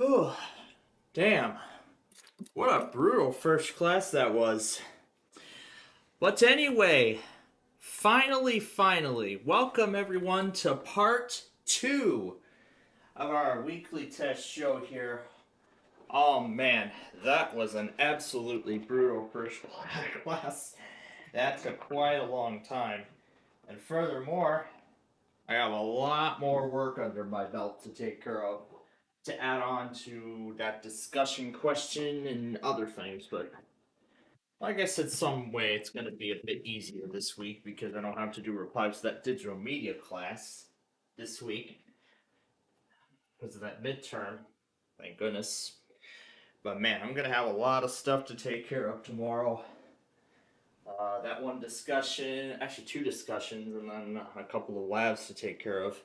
Whew. Damn. What a brutal first class that was. But anyway, finally, welcome everyone to part two of our weekly test show here. Oh man, that was an absolutely brutal first class. That took quite a long time. And furthermore, I have a lot more work under my belt to take care of to add on to that discussion question and other things, but I guess in some way it's going to be a bit easier this week because I don't have to do replies to that digital media class this week because of that midterm. Thank goodness. But man, I'm going to have a lot of stuff to take care of tomorrow. That one discussion, actually two discussions, and then a couple of labs to take care of.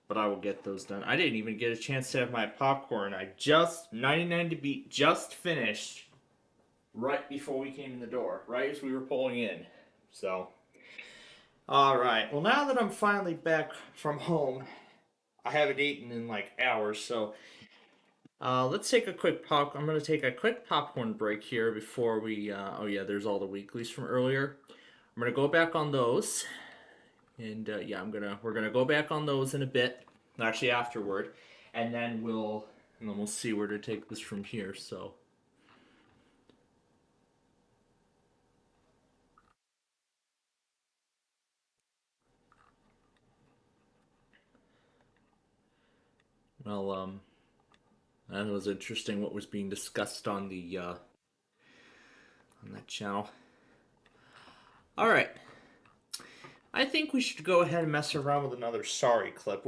But I will get those done. I didn't even get a chance to have my popcorn. I just 99 to beat just finished right before we came in the door, right as we were pulling in. So, all right. Well, now that I'm finally back from home, I haven't eaten in like hours, so let's take a quick pop. I'm gonna take a quick popcorn break here before we. Oh yeah, there's all the weeklies from earlier. I'm gonna go back on those, and yeah, we're gonna go back on those in a bit. Actually, afterward, and then we'll see where to take this from here. So. Well, that was interesting what was being discussed on that channel. All right, I think we should go ahead and mess around with another sorry clip.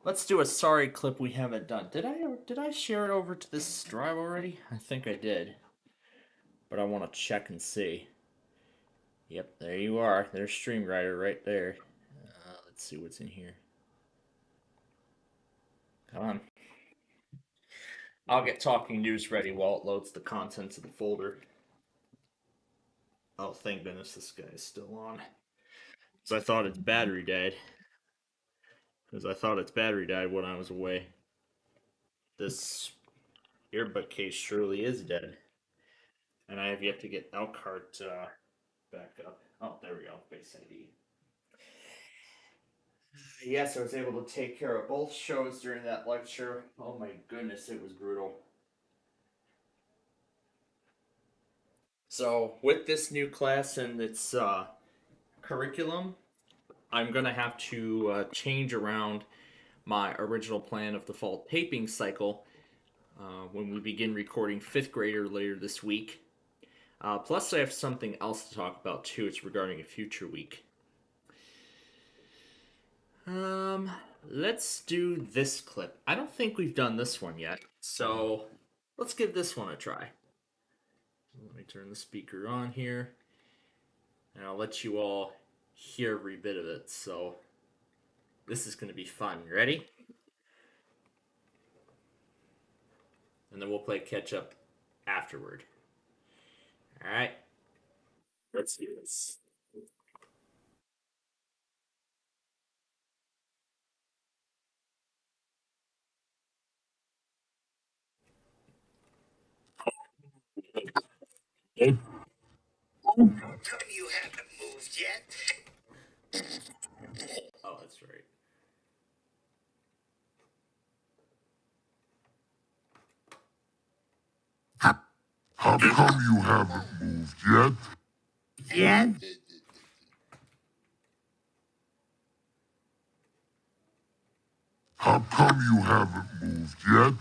Let's do a sorry clip we haven't done. Did I share it over to this drive already? I think I did, but I want to check and see. Yep, there you are. There's StreamWriter right there. Let's see what's in here. Come on. I'll get Talking News ready while it loads the contents of the folder. Oh, thank goodness this guy is still on. Because I thought its battery died. When I was away. This earbud case surely is dead. And I have yet to get Elkhart back up. Oh, there we go. Face ID. Yes, I was able to take care of both shows during that lecture. Oh my goodness, it was brutal. So, with this new class and its curriculum, I'm going to have to change around my original plan of the fall taping cycle when we begin recording fifth grader later this week. Plus, I have something else to talk about too. It's regarding a future week. Let's do this clip. I don't think we've done this one yet, so let's give this one a try. Let me turn the speaker on here, and I'll let you all hear every bit of it. So this is going to be fun. Ready? And then we'll play catch up afterward. All right, let's do this. Okay. You haven't moved yet. Oh, that's right. How come you haven't moved yet? Yet? How come you haven't moved yet?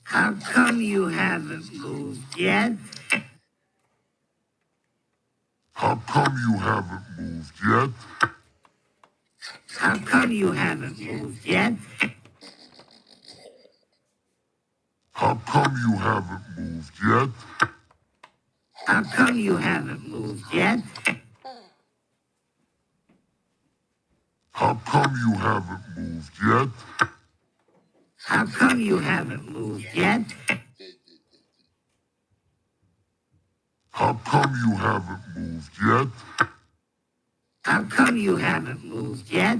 How come you haven't moved yet? How come you haven't moved yet? How come you haven't moved yet? How come you haven't moved yet? How come you haven't moved yet? How come you haven't moved yet? How come you haven't moved yet? How come you haven't moved yet? How come you haven't moved yet?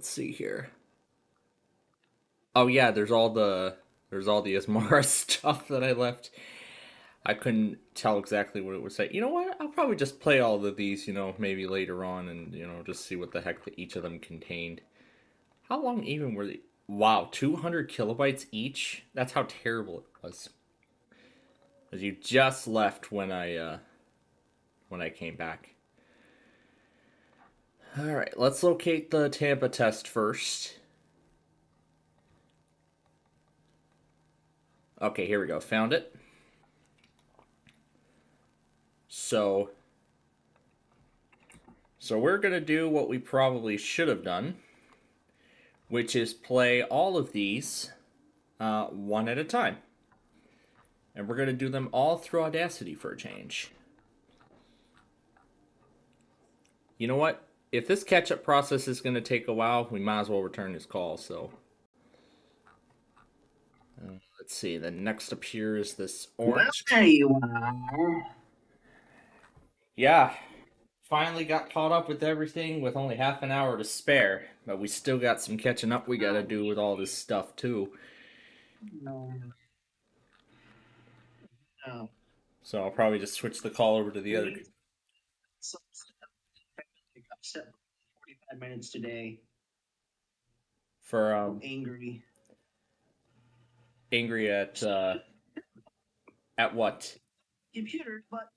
let's see here. Oh yeah, there's all the Asmara stuff that I left. I couldn't tell exactly what it would say. You know what? I'll probably just play all of these, maybe later on and, just see what the heck each of them contained. How long even were they? Wow, 200 kilobytes each? That's how terrible it was. Because you just left when I came back. All right, let's locate the Tampa test first. Okay, here we go. Found it. So we're going to do what we probably should have done, which is play all of these one at a time. And we're going to do them all through Audacity for a change. You know what? If this catch-up process is going to take a while, we might as well return this call, so... let's see, then next up here is this orange. Well, there you are. Yeah, finally got caught up with everything with only half an hour to spare, but we still got some catching up we gotta do with all this stuff, too. No. No. So I'll probably just switch the call over to the other... So, I've set 45 minutes today. For, Angry. angry at what? Computer, but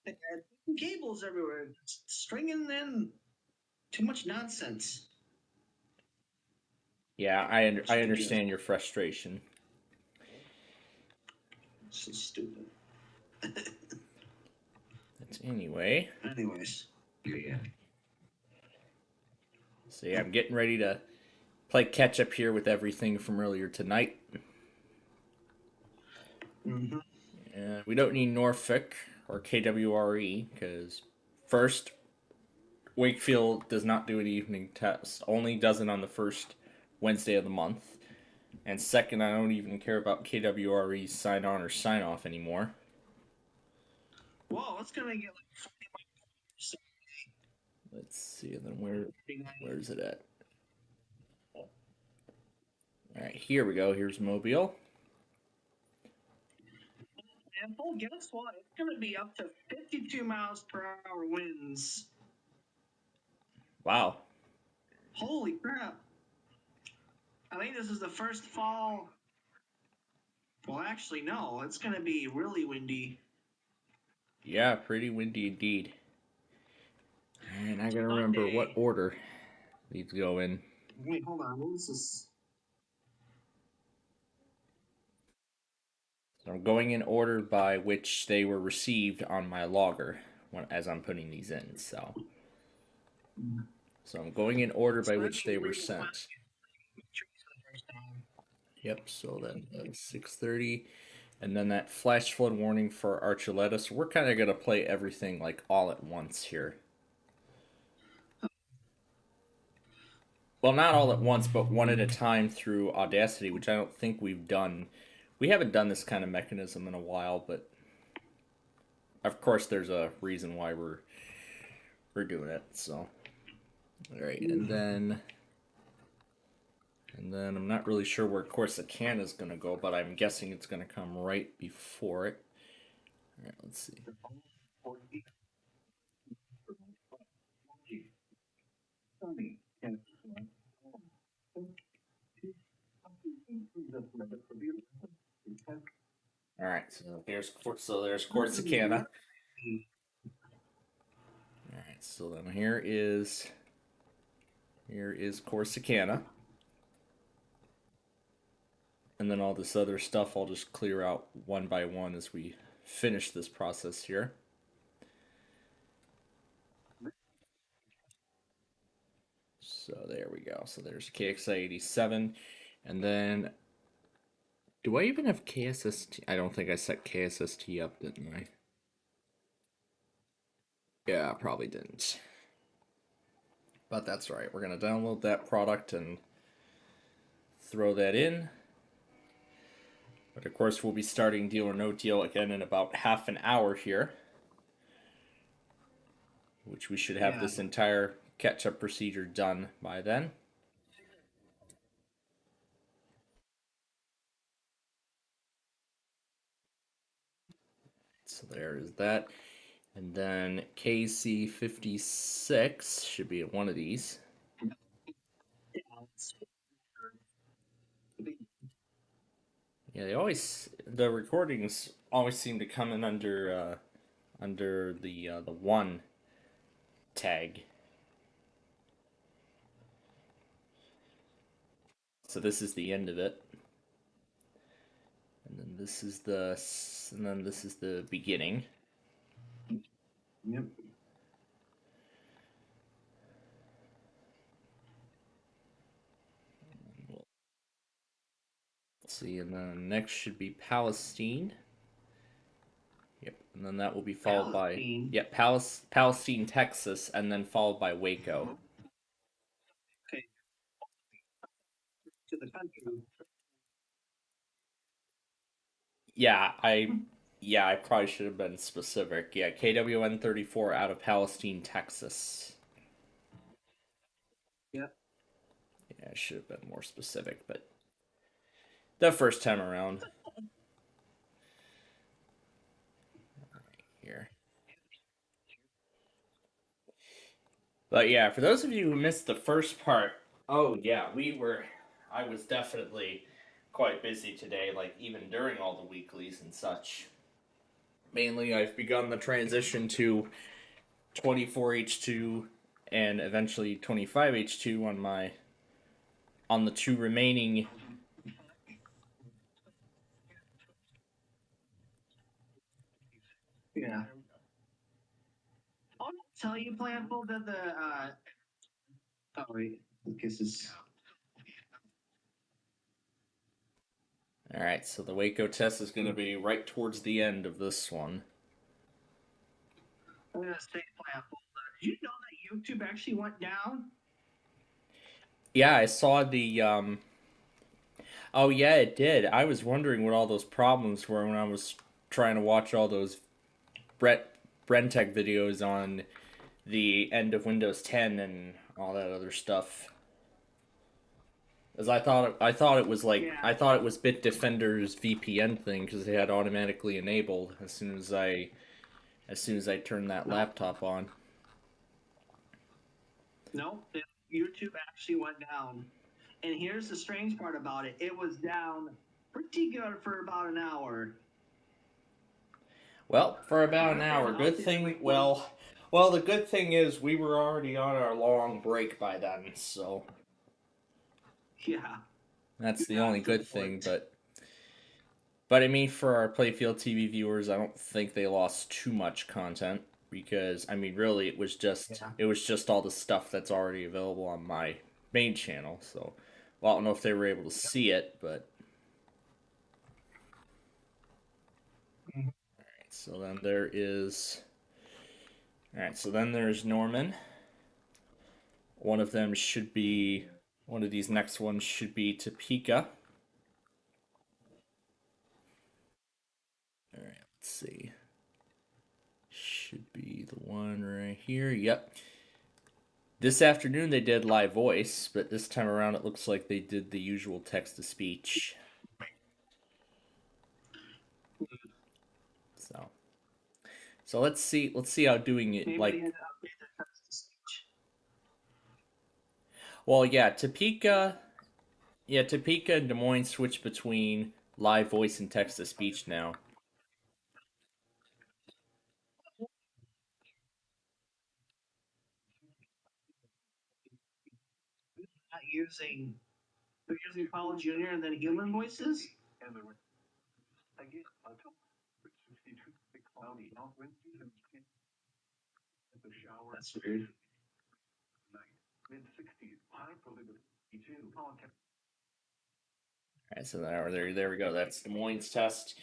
everything. Cables everywhere. Stringing in too much nonsense. Yeah, I understand your frustration. So stupid. Anyway. Anyways. Yeah. So yeah, I'm getting ready to play catch up here with everything from earlier tonight. Mm-hmm. And we don't need Norfolk or KWRE because first, Wakefield does not do an evening test, only does it on the first Wednesday of the month. And second, I don't even care about KWRE's sign on or sign off anymore. Whoa, it's gonna get like 40 miles. Let's see, and then where's it at? Alright, here we go. Here's Mobile. And well, guess what? It's gonna be up to 52 miles per hour winds. Wow. Holy crap. I think this is the first fall. Well, actually, no. It's going to be really windy. Yeah, pretty windy indeed. And I gotta remember what order these go in. Wait, hold on. What is this? So I'm going in order by which they were received on my logger as I'm putting these in. So I'm going in order by which they were sent. Yep. So then 6:30, and then that flash flood warning for Archuleta. So we're kind of gonna play everything like all at once here. Well, not all at once, but one at a time through Audacity, which I don't think we've done. We haven't done this kind of mechanism in a while, but of course there's a reason why we're doing it. So, all right, and then I'm not really sure where Corsicana is going to go, but I'm guessing it's going to come right before it. All right, let's see. All right, so there's Corsicana. All right, so then here is Corsicana. And then all this other stuff I'll just clear out one by one as we finish this process here. So there we go. So there's KXI 87. And then, do I even have KSST? I don't think I set KSST up, didn't I? Yeah, I probably didn't. But that's right. We're going to download that product and throw that in. But of course, we'll be starting Deal or No Deal again in about half an hour here. which we should have Yeah. this entire catch-up procedure done by then. So there is that. And then KC56 should be one of these. Yeah, the recordings always seem to come in under the one tag. So this is the end of it. And then this is the beginning. Yep. Let's see, and then next should be Palestine. Yep, and then that will be followed Palestine? by Palestine, Texas, and then followed by Waco. Okay. To the country. Yeah, I probably should have been specific. Yeah, KWN 34 out of Palestine, Texas. Yep. Yeah, I should have been more specific, but the first time around. Here. But yeah, for those of you who missed the first part, oh yeah, I was definitely quite busy today, like even during all the weeklies and such. Mainly, I've begun the transition to 24H2 and eventually 25H2 on the two remaining. Yeah. I'll tell you, Planful, that oh wait, this is. All right, so the Waco test is going to be right towards the end of this one. I'm gonna say Planful. Did you know that YouTube actually went down? Yeah, I saw the. Oh yeah, it did. I was wondering what all those problems were when I was trying to watch all those Brentech videos on the end of Windows 10 and all that other stuff. As I thought it was like Yeah. I thought it was Bitdefender's VPN thing because they had automatically enabled as soon as I turned that laptop on. No, YouTube actually went down. And here's the strange part about it: it was down pretty good for about an hour. Well, for about an hour. Good thing. Well, the good thing is we were already on our long break by then, so Yeah. that's the only good thing. But I mean, for our Playfield TV viewers, I don't think they lost too much content because I mean, really, it was just all the stuff that's already available on my main channel. So, well, I don't know if they were able to see it, but. Mhm. Alright, so then there is. Alright, so then there's Norman. One of them should be. One of these next ones should be Topeka. Alright, let's see. Should be the one right here. Yep. This afternoon they did live voice, but this time around it looks like they did the usual text to speech. So let's see how doing it Maybe like. they had to update their text to speech. Well, yeah, Topeka and Des Moines switch between live voice and text to speech now. Not using. They're using Apollo Junior and then human voices. That's weird. Alright, so there we go. That's Des Moines test.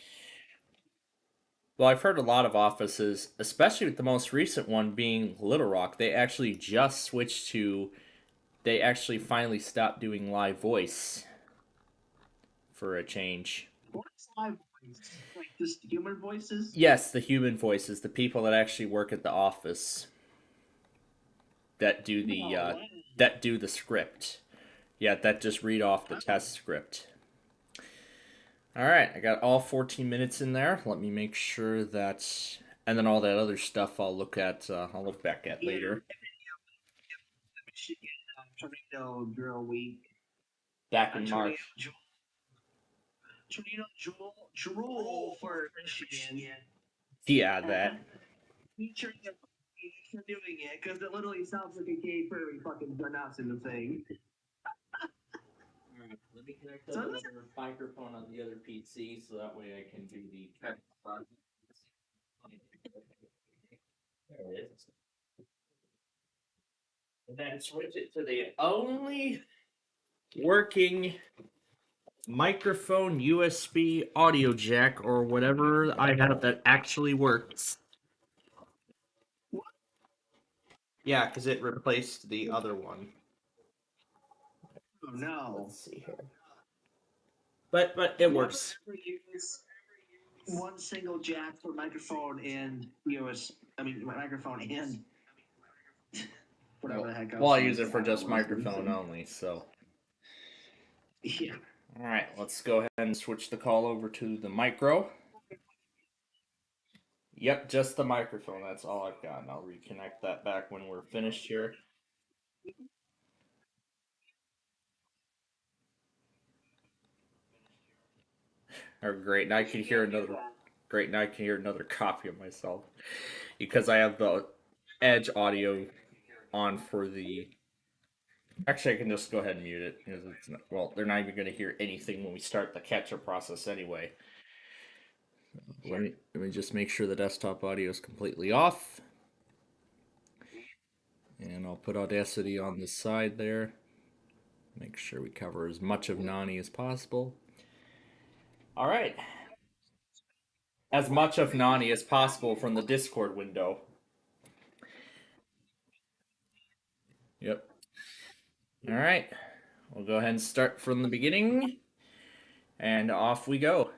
Well, I've heard a lot of offices, especially with the most recent one being Little Rock, they actually just switched to. They actually finally stopped doing live voice for a change. What's live voice? Like just human voices? Yes, the human voices, the people that actually work at the office. that do the Oh, wow. that do the script. Yeah, that just read off the test script. All right, I got all 14 minutes in there. Let me make sure that, and then all that other stuff I'll look at. I'll look back at later. Michigan Tornado Drill Week. Back in March. Tornado Drool for Michigan. Yeah, that. Featuring a for doing it because it literally sounds like a gay furry fucking announcing the thing. Alright, let me connect So up this- another microphone on the other PC so that way I can do the text part. There it is. And then switch it to the only working microphone USB audio jack or whatever I have that actually works. Yeah, because it replaced the other one. Oh no. Let's see here. But it works. Never use one single jack for microphone and microphone and whatever the heck else. Well, I it use is. it for just don't know what it's microphone using. only, so. Yeah. Alright, let's go ahead and switch the call over to the micro. Yep, just the microphone. That's all I've got. And I'll reconnect that back when we're finished here. Or great, now I can hear another. Great, now I can hear another copy of myself because I have the Edge audio on for the. Actually, I can just go ahead and mute it because it's not, well, they're not even going to hear anything when we start the catch-up process anyway. Let me just make sure the desktop audio is completely off. And I'll put Audacity on the side there. Make sure we cover as much of Nani as possible. All right. As much of Nani as possible from the Discord window. Yep. All right. We'll go ahead and start from the beginning. And off we go.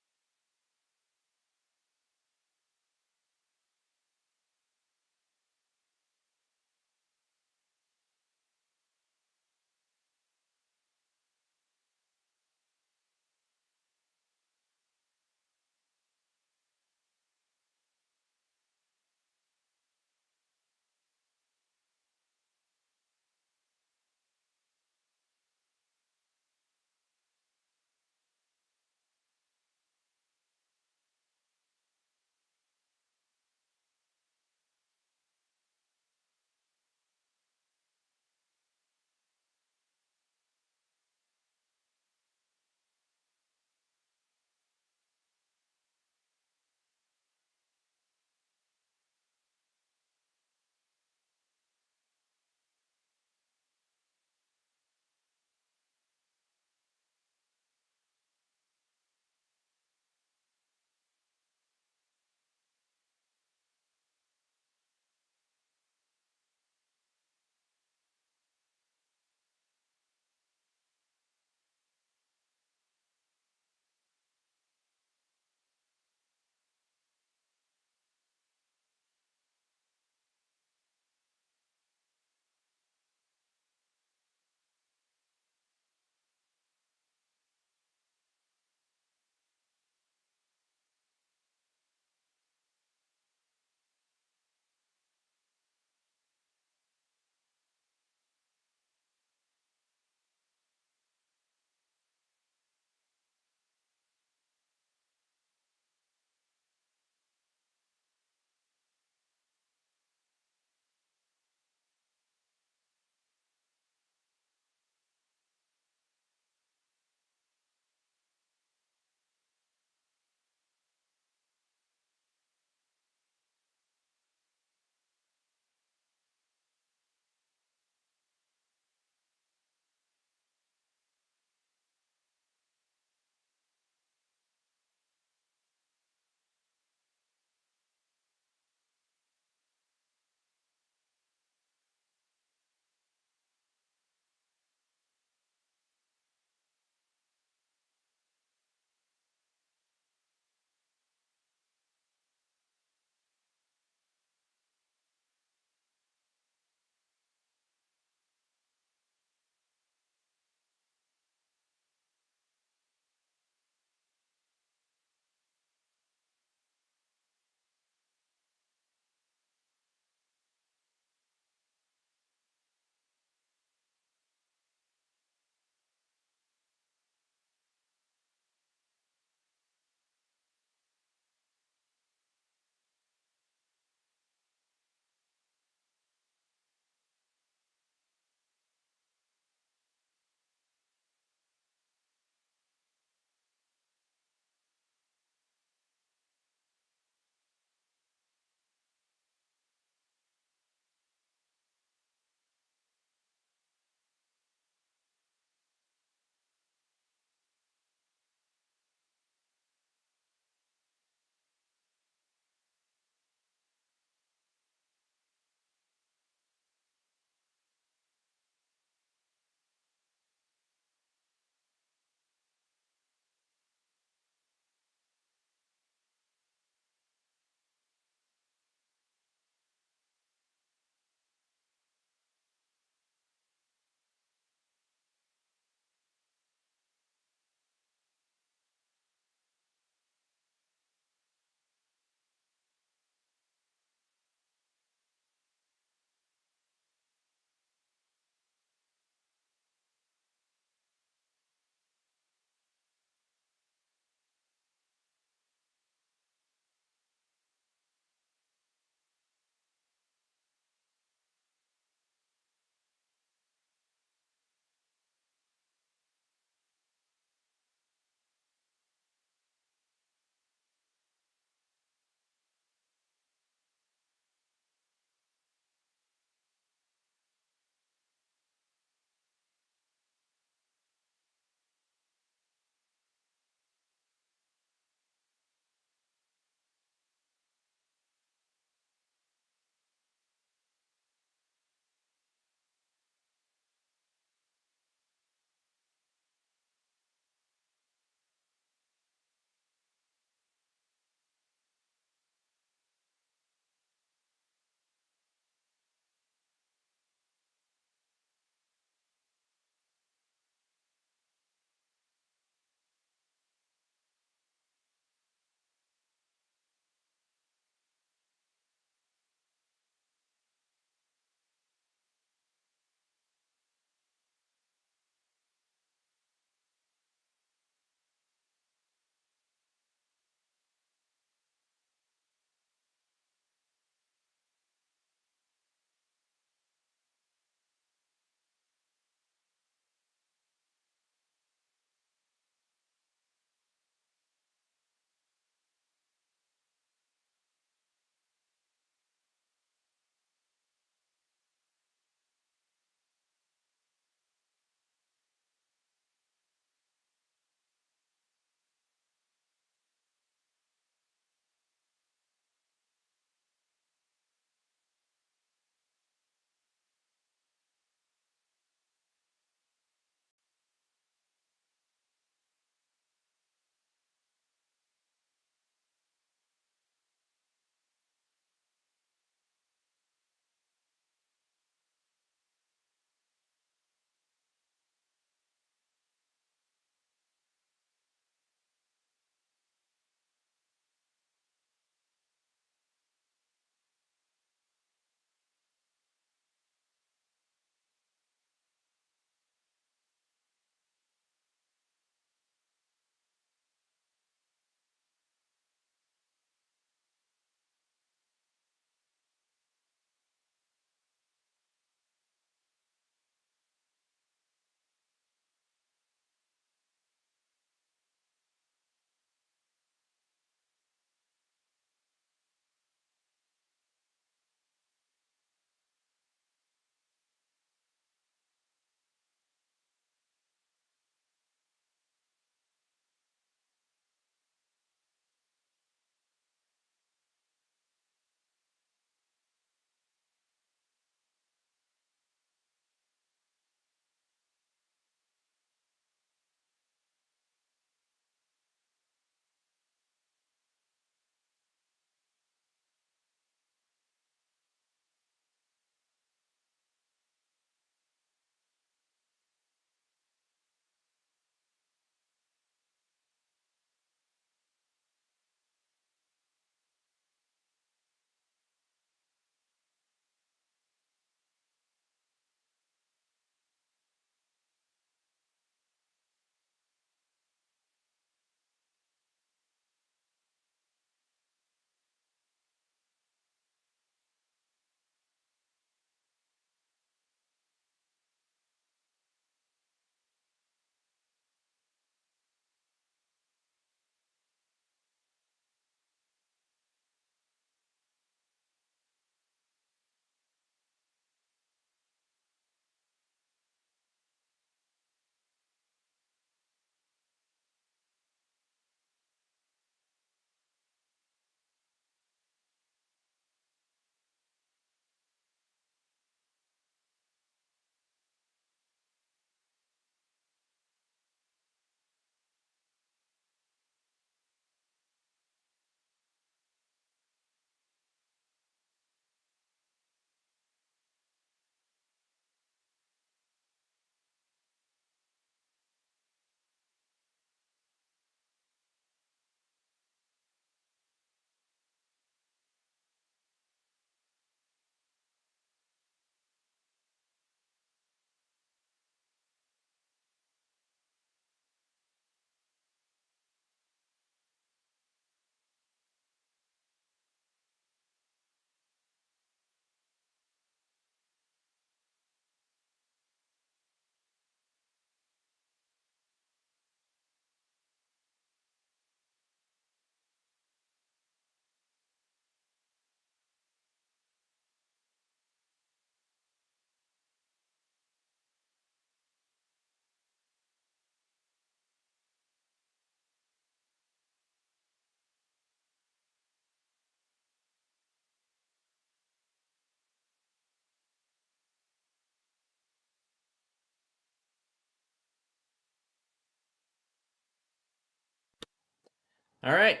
All right.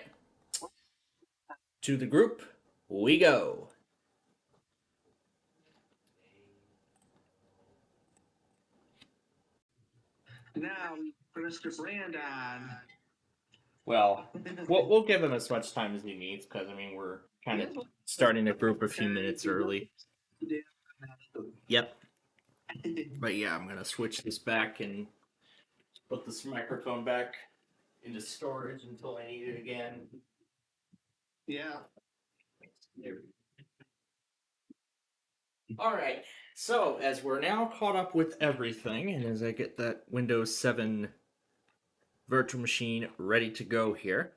To the group we go. Now, Mr. Brandon. Well, we'll give him as much time as he needs because I mean we're kind of starting the group a few minutes early. Yep. But yeah, I'm gonna switch this back and put this microphone back into storage until I need it again. Yeah. All right. So as we're now caught up with everything, and as I get that Windows 7 virtual machine ready to go here.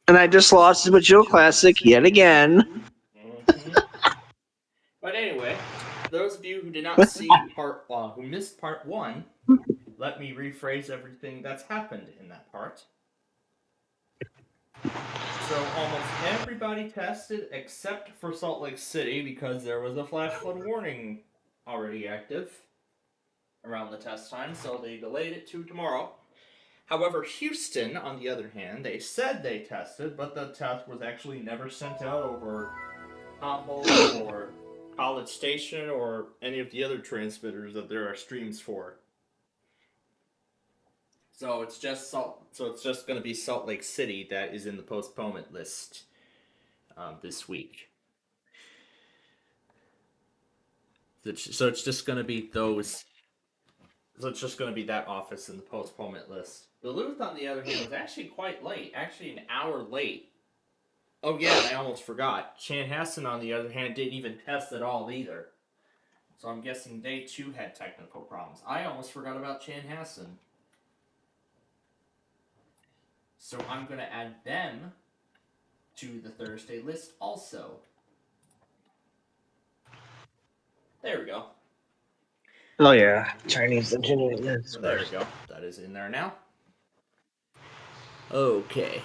And I just lost to Joe Classic yet again. But anyway, those of you who did not see who missed part 1, let me rephrase everything that's happened in that part. So almost everybody tested except for Salt Lake City because there was a flash flood warning already active around the test time, so they delayed it to tomorrow. However, Houston, on the other hand, they said they tested, but the test was actually never sent out over Humboldt or College Station or any of the other transmitters that there are streams for. So it's just going to be Salt Lake City that is in the postponement list this week. So it's just going to be those. So it's just going to be that office in the postponement list. Duluth, on the other hand, was actually quite late. Actually, an hour late. Oh yeah, I almost forgot. Chanhassen, on the other hand, didn't even test at all either. So I'm guessing they too had technical problems. I almost forgot about Chanhassen. So I'm going to add them to the Thursday list also. There we go. Oh yeah, Chinese engineering. There we go. That is in there now. Okay.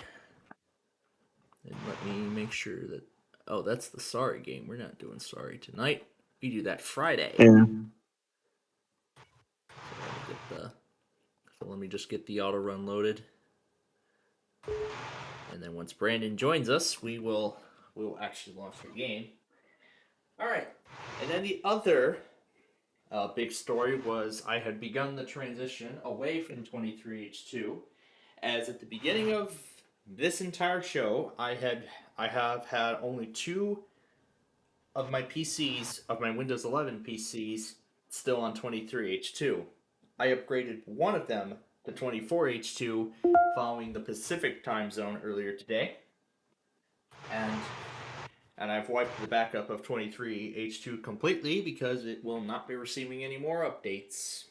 And let me make sure that... Oh, that's the Sorry game. We're not doing Sorry tonight. We do that Friday. Yeah. So let me just get the auto run loaded. And then once Brandon joins us, we will actually launch the game. Alright. And then the other big story was I had begun the transition away from 23H2, as at the beginning of this entire show, I have had only 2 of my PCs, of my Windows 11 PCs, still on 23H2. I upgraded one of them to 24H2 following the Pacific time zone earlier today. And I've wiped the backup of 23H2 completely because it will not be receiving any more updates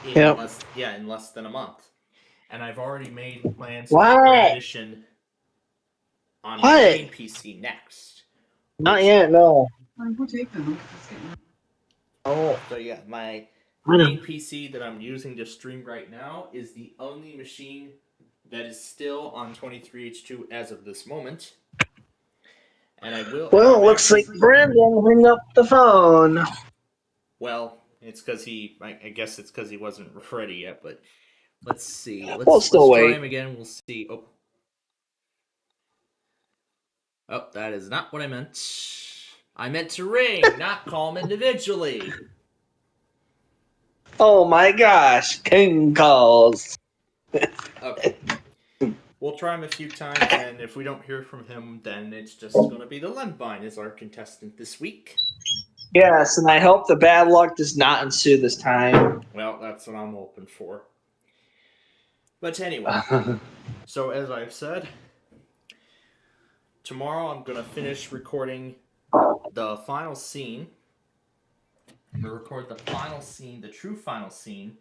in less than a month. And I've already made plans to transition on my main PC next. Not yet, no. Oh. So yeah, my main PC that I'm using to stream right now is the only machine that is still on 23H2 as of this moment. And I will... Well, looks like Brandon hung up the phone. Well, it's because I guess it's because he wasn't ready yet, but let's see. Let's try him again. We'll see. Oh, that is not what I meant. I meant to ring, not call him individually. Oh my gosh, King calls. Okay. We'll try him a few times, and if we don't hear from him, then it's just going to be the Lembine as our contestant this week. Yes, and I hope the bad luck does not ensue this time. Well, that's what I'm hoping for. But anyway, so as I've said, tomorrow I'm going to finish recording the final scene. I'm going to record the final scene, the true final scene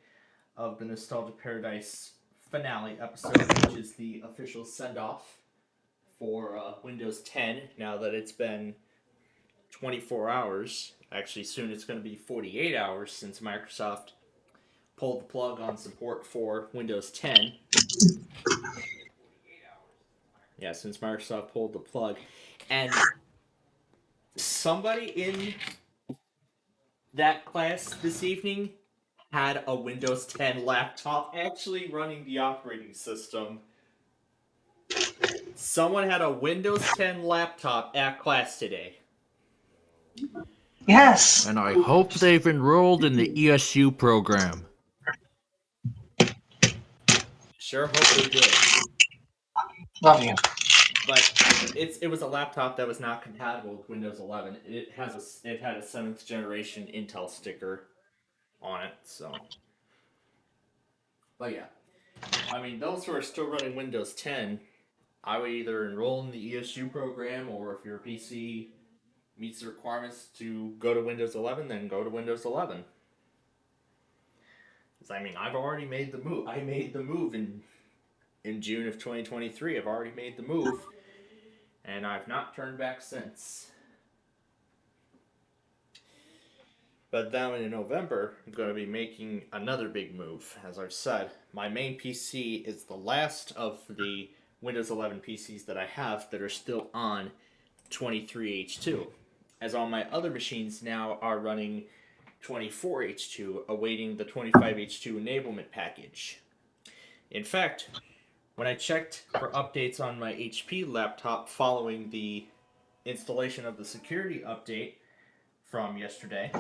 of the Nostalgia Paradise finale episode, which is the official send-off for Windows 10, now that it's been 24 hours. Actually, soon it's going to be 48 hours since Microsoft pulled the plug on support for Windows 10. Yeah, since Microsoft pulled the plug. And somebody in that class this evening had a Windows 10 laptop actually running the operating system. Someone had a Windows 10 laptop at class today. Yes. And I hope they've enrolled in the ESU program. Sure hope they did. Love you. But it was a laptop that was not compatible with Windows 11. It had a 7th generation Intel sticker on it, so. But yeah, I mean, those who are still running Windows 10, I would either enroll in the ESU program, or if your PC meets the requirements to go to Windows 11, then go to Windows 11. Because I mean, I've already made the move. I made the move in June of 2023. I've already made the move, and I've not turned back since. But then in November, I'm going to be making another big move. As I've said, my main PC is the last of the Windows 11 PCs that I have that are still on 23H2. As all my other machines now are running 24H2, awaiting the 25H2 enablement package. In fact, when I checked for updates on my HP laptop following the installation of the security update from yesterday,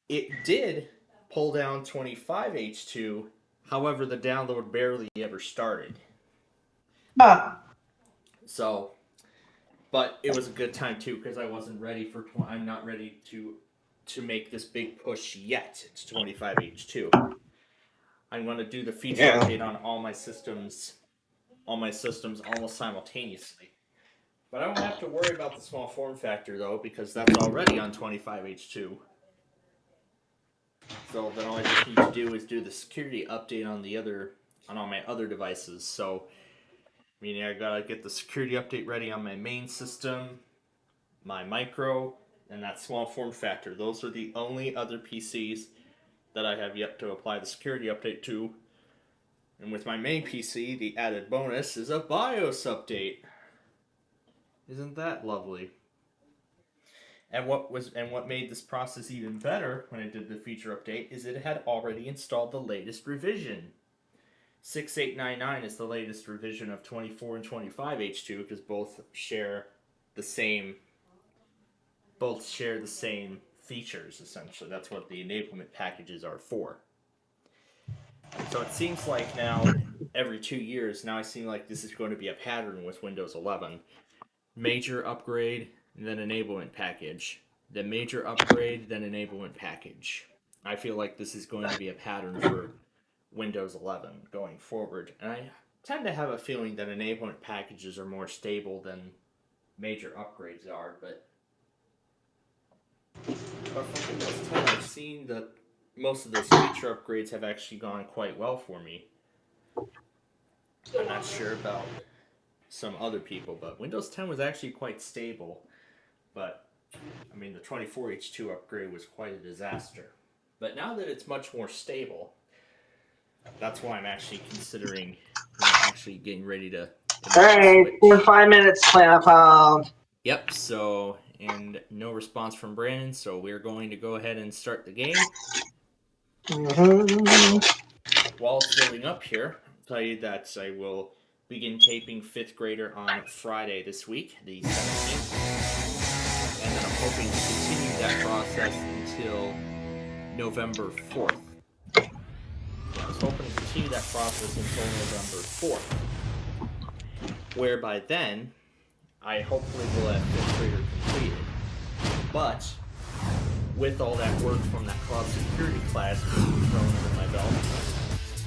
it did pull down 25H2, however, the download barely ever started. So, but it was a good time too, because I wasn't ready for, I'm not ready to make this big push yet to 25H2. I'm going to do the feature update on all my systems almost simultaneously. But I don't have to worry about the small form factor though, because that's already on 25H2. So then all I just need to do is do the security update on all my other devices. So, meaning I gotta get the security update ready on my main system, my micro, and that small form factor. Those are the only other PCs that I have yet to apply the security update to. And with my main PC, the added bonus is a BIOS update. Isn't that lovely? And what made this process even better when I did the feature update is it had already installed the latest revision. 6899 is the latest revision of 24 and 25H2 because both share the same features, essentially. That's what the enablement packages are for. So it seems like now, every 2 years, now I seem like this is going to be a pattern with Windows 11. Major upgrade, then enablement package. Then major upgrade, then enablement package. I feel like this is going to be a pattern for Windows 11 going forward. And I tend to have a feeling that enablement packages are more stable than major upgrades are, but for Windows 10, I've seen that most of those feature upgrades have actually gone quite well for me. I'm not sure about some other people, but Windows 10 was actually quite stable. But, I mean, the 24H2 upgrade was quite a disaster. But now that it's much more stable, that's why I'm actually considering actually getting ready to... Alright, in 5 minutes, plan found. Yep, so, and no response from Brandon, so we're going to go ahead and start the game. While it's loading up here, I'll tell you that I will begin taping 5th grader on Friday this week, the 17th. And then I'm hoping to continue that process until November 4th. I was hoping to continue that process until November 4th. Whereby then, I hopefully will have 5th grader completed. But, with all that work from that cloud security class being thrown under my belt,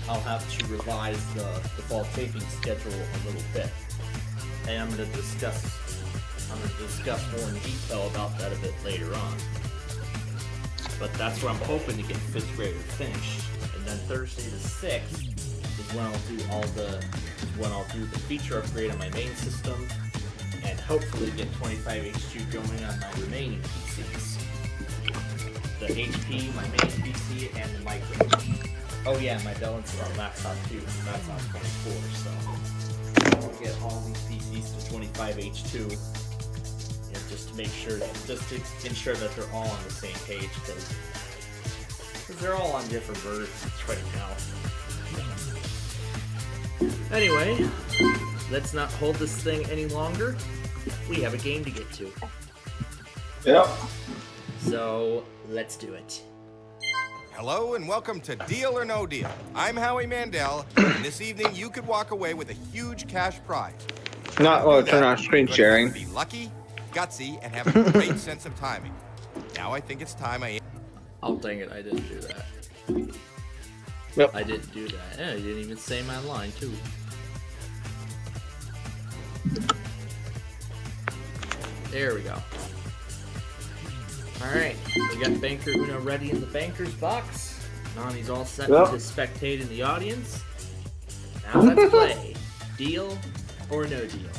I'll have to revise the fall taping schedule a little bit. And I'm going to discuss more in detail about that a bit later on. But that's where I'm hoping to get 5th grader finished. And then Thursday the 6th is when I'll do the feature upgrade on my main system and hopefully get 25H2 going on my remaining PCs. The HP, my main PC, and the micro. Oh yeah, my Dell Inspiron laptop too. That's on 24, so I'll get all these PCs to 25H2, just to ensure that they're all on the same page. Because because they're all on different versions right now. Anyway, let's not hold this thing any longer. We have a game to get to. Yep. So, let's do it. Hello and welcome to Deal or No Deal. I'm Howie Mandel, and this evening you could walk away with a huge cash prize. Not while I turn on You're screen gonna sharing. Be lucky, gutsy, and have a great sense of timing. Now I think it's time I... Oh, dang it, I didn't do that. Yep. I didn't do that. Yeah, I didn't even say my line, too. There we go. Alright, we got Banker Uno ready in the banker's box. Nani's all set Yep. to spectate in the audience. Now let's play. Deal or no deal?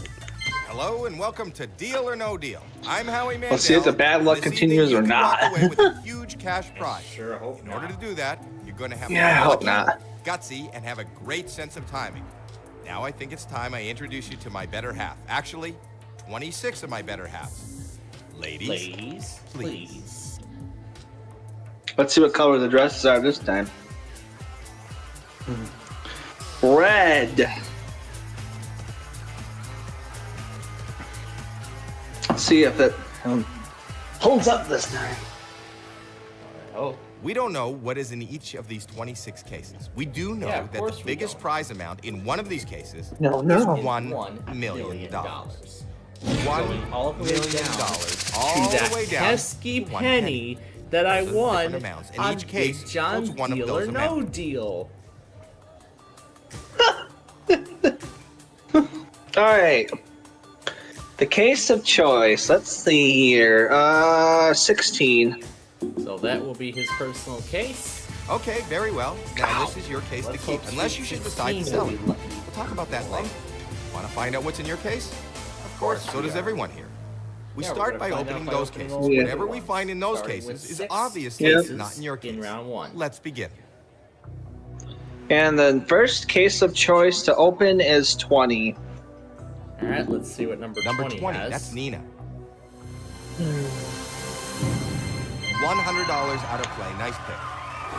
Hello and welcome to Deal or No Deal. I'm Howie Mandel. Let's see if the bad luck and this continues evening or you can not. Walk away with a huge cash prize. Sure hope In order to do that, you're going to have Yeah, I to be hope lucky, not. gutsy, and have a great sense of timing. Now I think it's time I introduce you to my better half. Actually, 26 of my better halves. Ladies, Ladies, please. please. Let's see what color the dresses are this time. Red. Let's see if it holds up this time. Oh, We don't know what is in each of these 26 cases. We do know Yeah, of that course the we biggest don't. prize amount in one of these cases No, is no. $1 million. $1 All the way million down all to the way that down pesky to one penny that I Those are won different amounts, and on each case Big John's holds one of Deal those or No amounts. Deal. All right. The case of choice. Let's see here. 16. So that will be his personal case. Okay, very well. Now this is your case to Let's keep, hope unless you should decide to 16 sell will it. be lucky. We'll talk about that later. Want to find out what's in your case? Of course. So does everyone here. We Yeah, we're start gonna by find out opening by those opening cases. those Yeah. Whatever we ones. find in those Starting with cases is 6 obviously Yep. not in your case. in round 1. Let's begin. And the first case of choice to open is 20. All right, let's see what number 20 has. That's Nina. $100 out of play. Nice pick.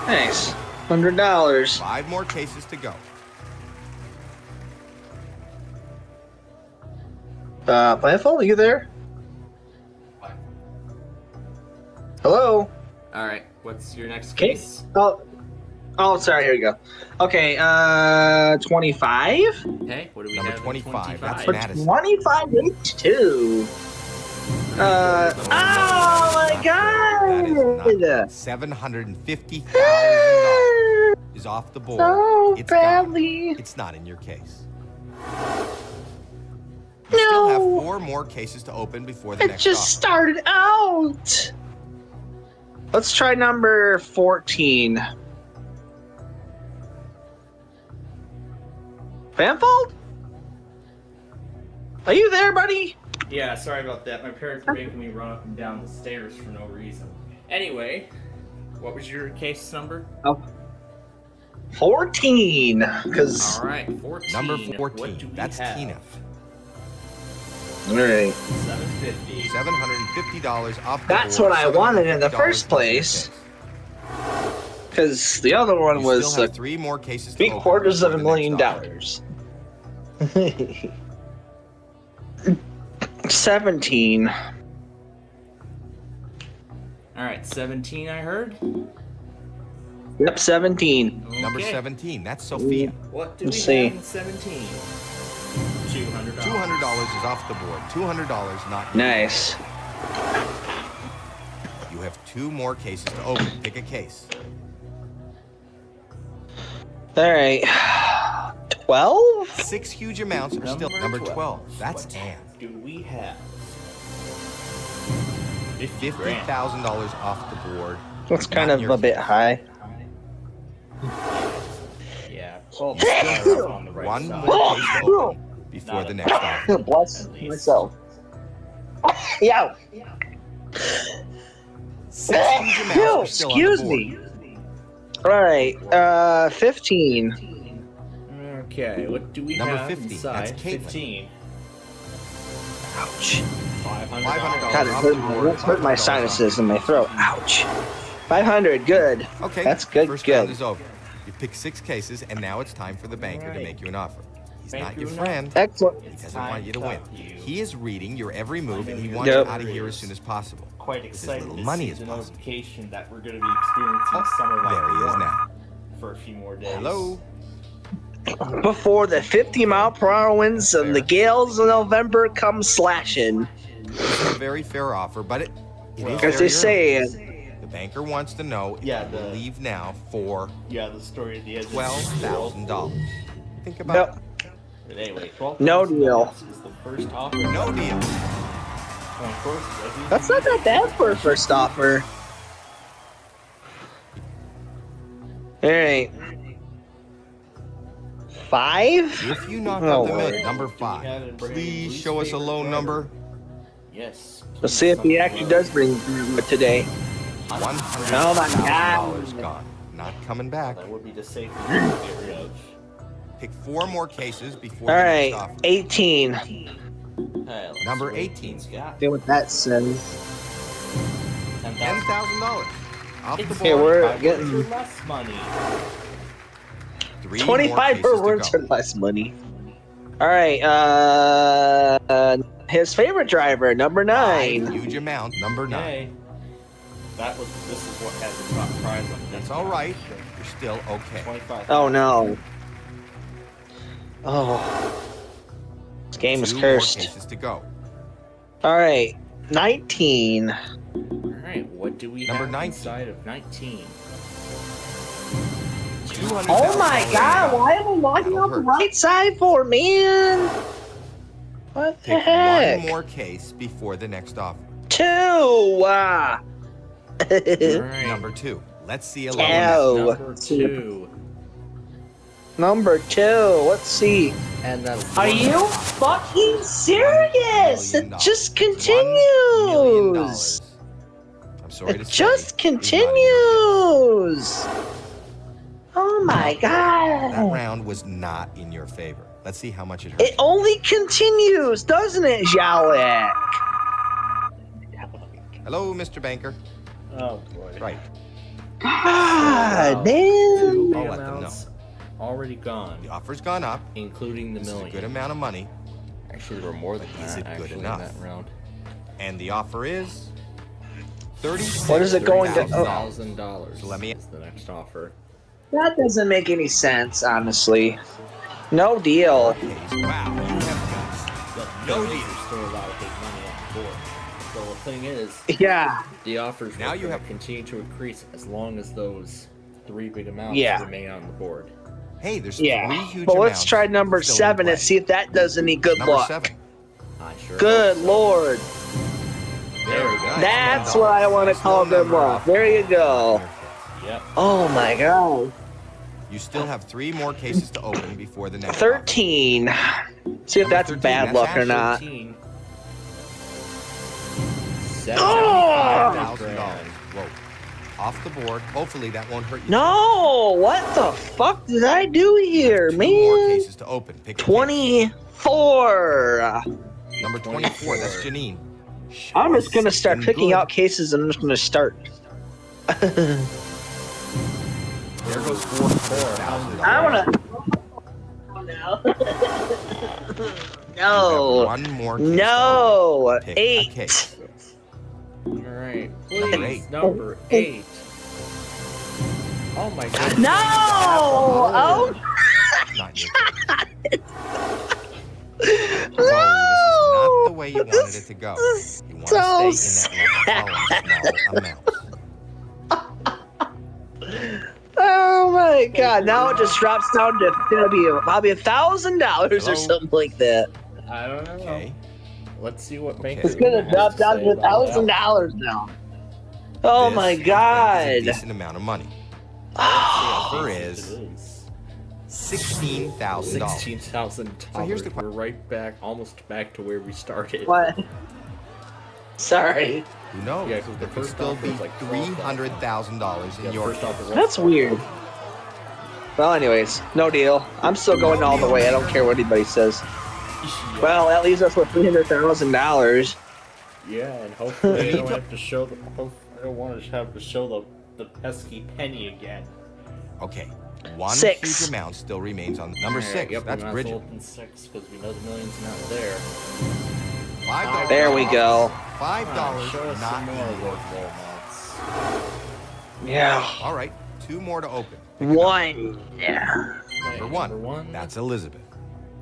Nice. $100. 5 more cases to go. Blindfold, are you there? Hello? All right, what's your next Case? case? Oh, sorry, here we go. Okay, 25? Okay, what do we Number have? in 25, that's 25? Madison. 25 H2. Oh my That is god! not $750,000 is off the board. So It's gone. badly. It's not in your case. You still have No. 4 more cases to open before the It next just offer. started out. Let's try number 14. Banfold? Are you there, buddy? Yeah, sorry about that. My parents were making me run up and down the stairs for no reason. Anyway, what was your case number? 14. Because. All right, 14. Number What 14, do we that's have? Tina. Alright. 750. $750 off the That's board. what I wanted in the $750 first in your place. case. Because the other one You was still have 3 more cases to open $3/4 of a before the million next offer. dollars. 17. All right, 17. I heard. Yep, 17. Number Okay. 17, that's Sophia. What do Let's we see. have in 17? $200. $200 is off the board. $200 not yours. Nice. You have 2 more cases to open. Pick a case. Alright. 12? 6 huge amounts are still number 12. That's What Anne. do we have? $50,000 off the board. That's kind Not of your a bit case. high. Yeah, 12 on the right One side. more case to open before Not the a- next offer. Bless At least. myself. Yeah. 6 huge amounts are still on the Excuse board. me. Alright, 15. Okay, what do we Number have 50, inside? that's Caitlin. 15. Ouch. $500. $500. God, off it the board. hurt my sinuses in my throat. Ouch. 500. Good. Okay, That's good. First Good. round is over. You picked 6 cases, and now it's time for the banker to make you an offer. He's not your friend. Excellent. He doesn't want you to win. He is reading your every move, and he wants Yep. you out of here as soon as possible. Quite With as excited little to money see as the possible. notification that we're going to be experiencing summer like There he is warm now. for a few more days. Hello. Before the 50-mile-per-hour winds and the gales of November come slashing. This is a very fair offer, but it is As they very early. say, The banker wants to know if Yeah, you will the- leave now for Yeah, the story at the edge of the $12,000. Think about no, But anyway, $12,000 No deal. is the first offer. it. No deal. And of course, Reggie- that's not that bad for a first offer. All right. 5? If you knock Oh, out the Lord. million, number 5, please show us a low number. Yes. Let's see if he actually does bring it today. $100,000 Oh my God. gone. Not coming back. That would be the safe thing to get rid of. Pick 4 more cases before All the right, next offer. 18. Hey, let's Number see what 18. he's got. See what that says. $10,000. $10,000. Off the It's Okay, board. we're 25 getting- words or less money. 3 more 25 per cases words to or go. less money. All right, his favorite driver, number 9. Huge amount. Number 9. Hey, this is what had the top prize on this. That's all right. You're still okay. 25. Oh no. Oh. This game is 2 more cursed. cases to go. All right, 19. All right, what do we Number have 19. inside of 19? Oh my God! Why am I walking on the right side for, man? What the Pick heck? 1 more case before the next offer. 2. All right. Number 2. Let's see a low Ow. amount. Number 2. Number 2. Let's see. And that's Are you fucking serious? $1 million. It just $1 million. continues. I'm sorry to It say, just is not in your continues. Oh my favor. That God. round was not in your favor. Let's see how much it hurt. It only continues, doesn't it, Jalek? Hello, Mr. Banker. Oh boy. Right. God, man. 2 I'll let them amounts already gone, The offer's gone up. including the This is a million. good amount of money. Actually, there were more than Is that. it good actually, enough? in that round. And the offer is $36,000. What is it going to- oh. $30,000 So let me- is the next offer. That doesn't make any sense, honestly. No deal. Wow, you have But No those deal. are still allowed to take money off the board. So the thing is, Yeah. the offers Now will you have- continue to increase as long as those 3 big amounts Yeah. remain on the board. Hey, there's 3 Yeah. huge But let's amounts try number still in 7 play. and see if that does any good Number luck. 7. I sure Good hope so. Lord. There we go. Nice. That's $10. what I want to Nice call little good number luck. off There you the go. board. Yep. Oh my God. You still have 3 more cases to open before the next 13. See if Number that's 13, bad that's luck or actually not. 13. Oh! $75,000. Whoa. Off the board. Hopefully that won't hurt you. No, what the fuck did I do here, 2 more man? cases to open. Pick a case. 24. Number 24. That's Janine. I'm just gonna start Been picking good. out cases and I'm just gonna start. There goes $400,000. I wanna. Oh no. One more case to No. open. Pick a 8. case. Alright, Number please, 8. number 8. Oh my god. No. Oh Not in your favor. Whoa, this is not the way you wanted it to go. You want so to stay in that level small amount. Oh my God! Now it just drops down to probably $1,000 or Hello? something like that. I don't know. Okay. Let's see what bank. It's gonna drop down to $1,000 now. Oh This, my I think, is a God! decent amount of money. Oh, Offer is $16,000. $16,000. So here's the We're right back, almost back to where we started. what? Sorry. Who knows? Yeah, 'cause the There could first still offer be was like $300,000 in Yeah, your first offer was- That's weird. Well, anyways, no deal. I'm still going all the way. I don't care what anybody says. Yeah. Well, that leaves us with $300,000. Yeah, and hopefully I don't have to show the. I don't want to have to show the the pesky penny again. Okay, one 6. huge amount still remains on number Alright, 6. Yep, That's we might as Bridget. well open 6 because we know the million's not there. $5. There we go. $5, Show us not some more of even. those little amounts. Yeah. All right, 2 more to open. 1. Yeah. Okay, Number one. That's Elizabeth.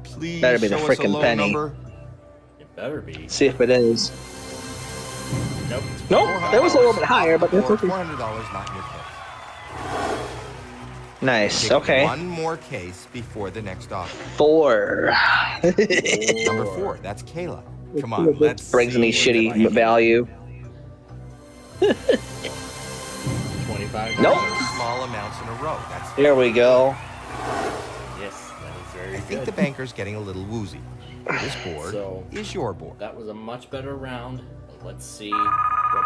Please Better be the show us a frickin' low penny. number. It better be. See if it is. Nope. Nope. That was a little bit higher, but that's Or okay. $400 not in your case. Nice. Take Okay. one more case before the next offer. 4. Number 4, that's Kayla. Come on, let's Brings see any what shitty the- value. 25. Nope. Small amounts in a row. That's. There we go. Yes, that is very I think good. the banker's getting a little woozy. This board So- is your board. That was a much better round. But let's see what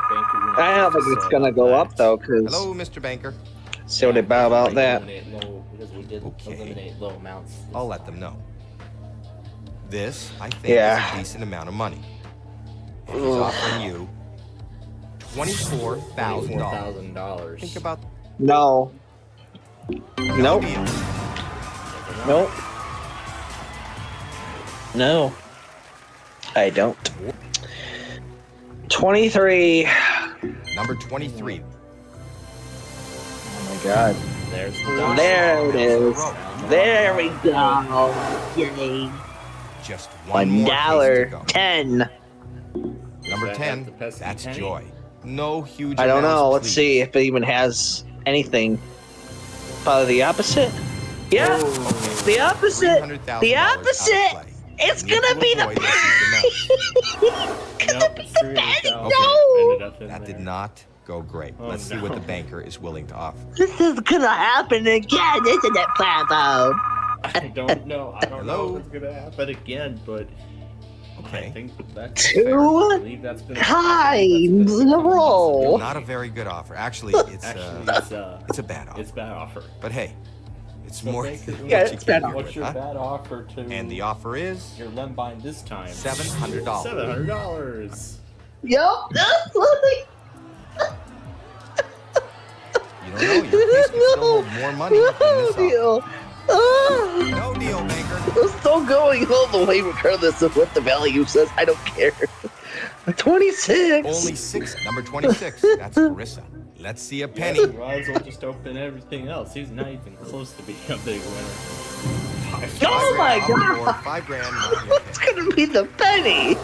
Banker United I don't has to think it's say gonna about go that. up though, cause Hello, Mr. Banker. see what they bow about that. Because we did Okay. eliminate low amounts. this I'll let time. them know. This, I think, Yeah. is a decent amount of money. And he's offering you $24,000. $24,000. Think about No. Nope. deal. Nope. No. I don't. 23. Number 23. Oh my god. There's the dollar. There it is. Round There we one. go. Yay. Just one more case to $1. go. 10. Number That 10, has the pesky that's penny. Joy. No huge I don't amounts, know. Let's please. see if it even has anything. Probably the opposite. Yeah. The opposite. $300,000 The out of opposite. play. It's You need gonna to be the avoid this huge amount. Nope, it's $300,000. No! Ended up in That there. did not go great. Oh, Let's see what no. the banker is willing to offer. This is gonna happen again, isn't it, Bravo? I don't know. I don't know Hello? if it's gonna happen again, but I Okay. think that's Two fair. I believe that's gonna times in a row. Not a very good offer. Actually, it's Actually, a bad offer. it's bad offer. But hey, it's So more Banker than Yeah, what you it's came bad here What's with, your huh? bad offer to? And the offer is your Lembine this time. $700. $700. Yup. You don't know. Your case can still hold more money than this offer. deal. Ah, No deal, banker. I'm still going all the way regardless of what the value says. I don't care. 26. Only 6. Number 26. That's Carissa. Let's see a penny. Might as well just open everything else. He's not even close to being a big winner. Oh my God. god. $5,000 not in your It's pay. gonna be the penny.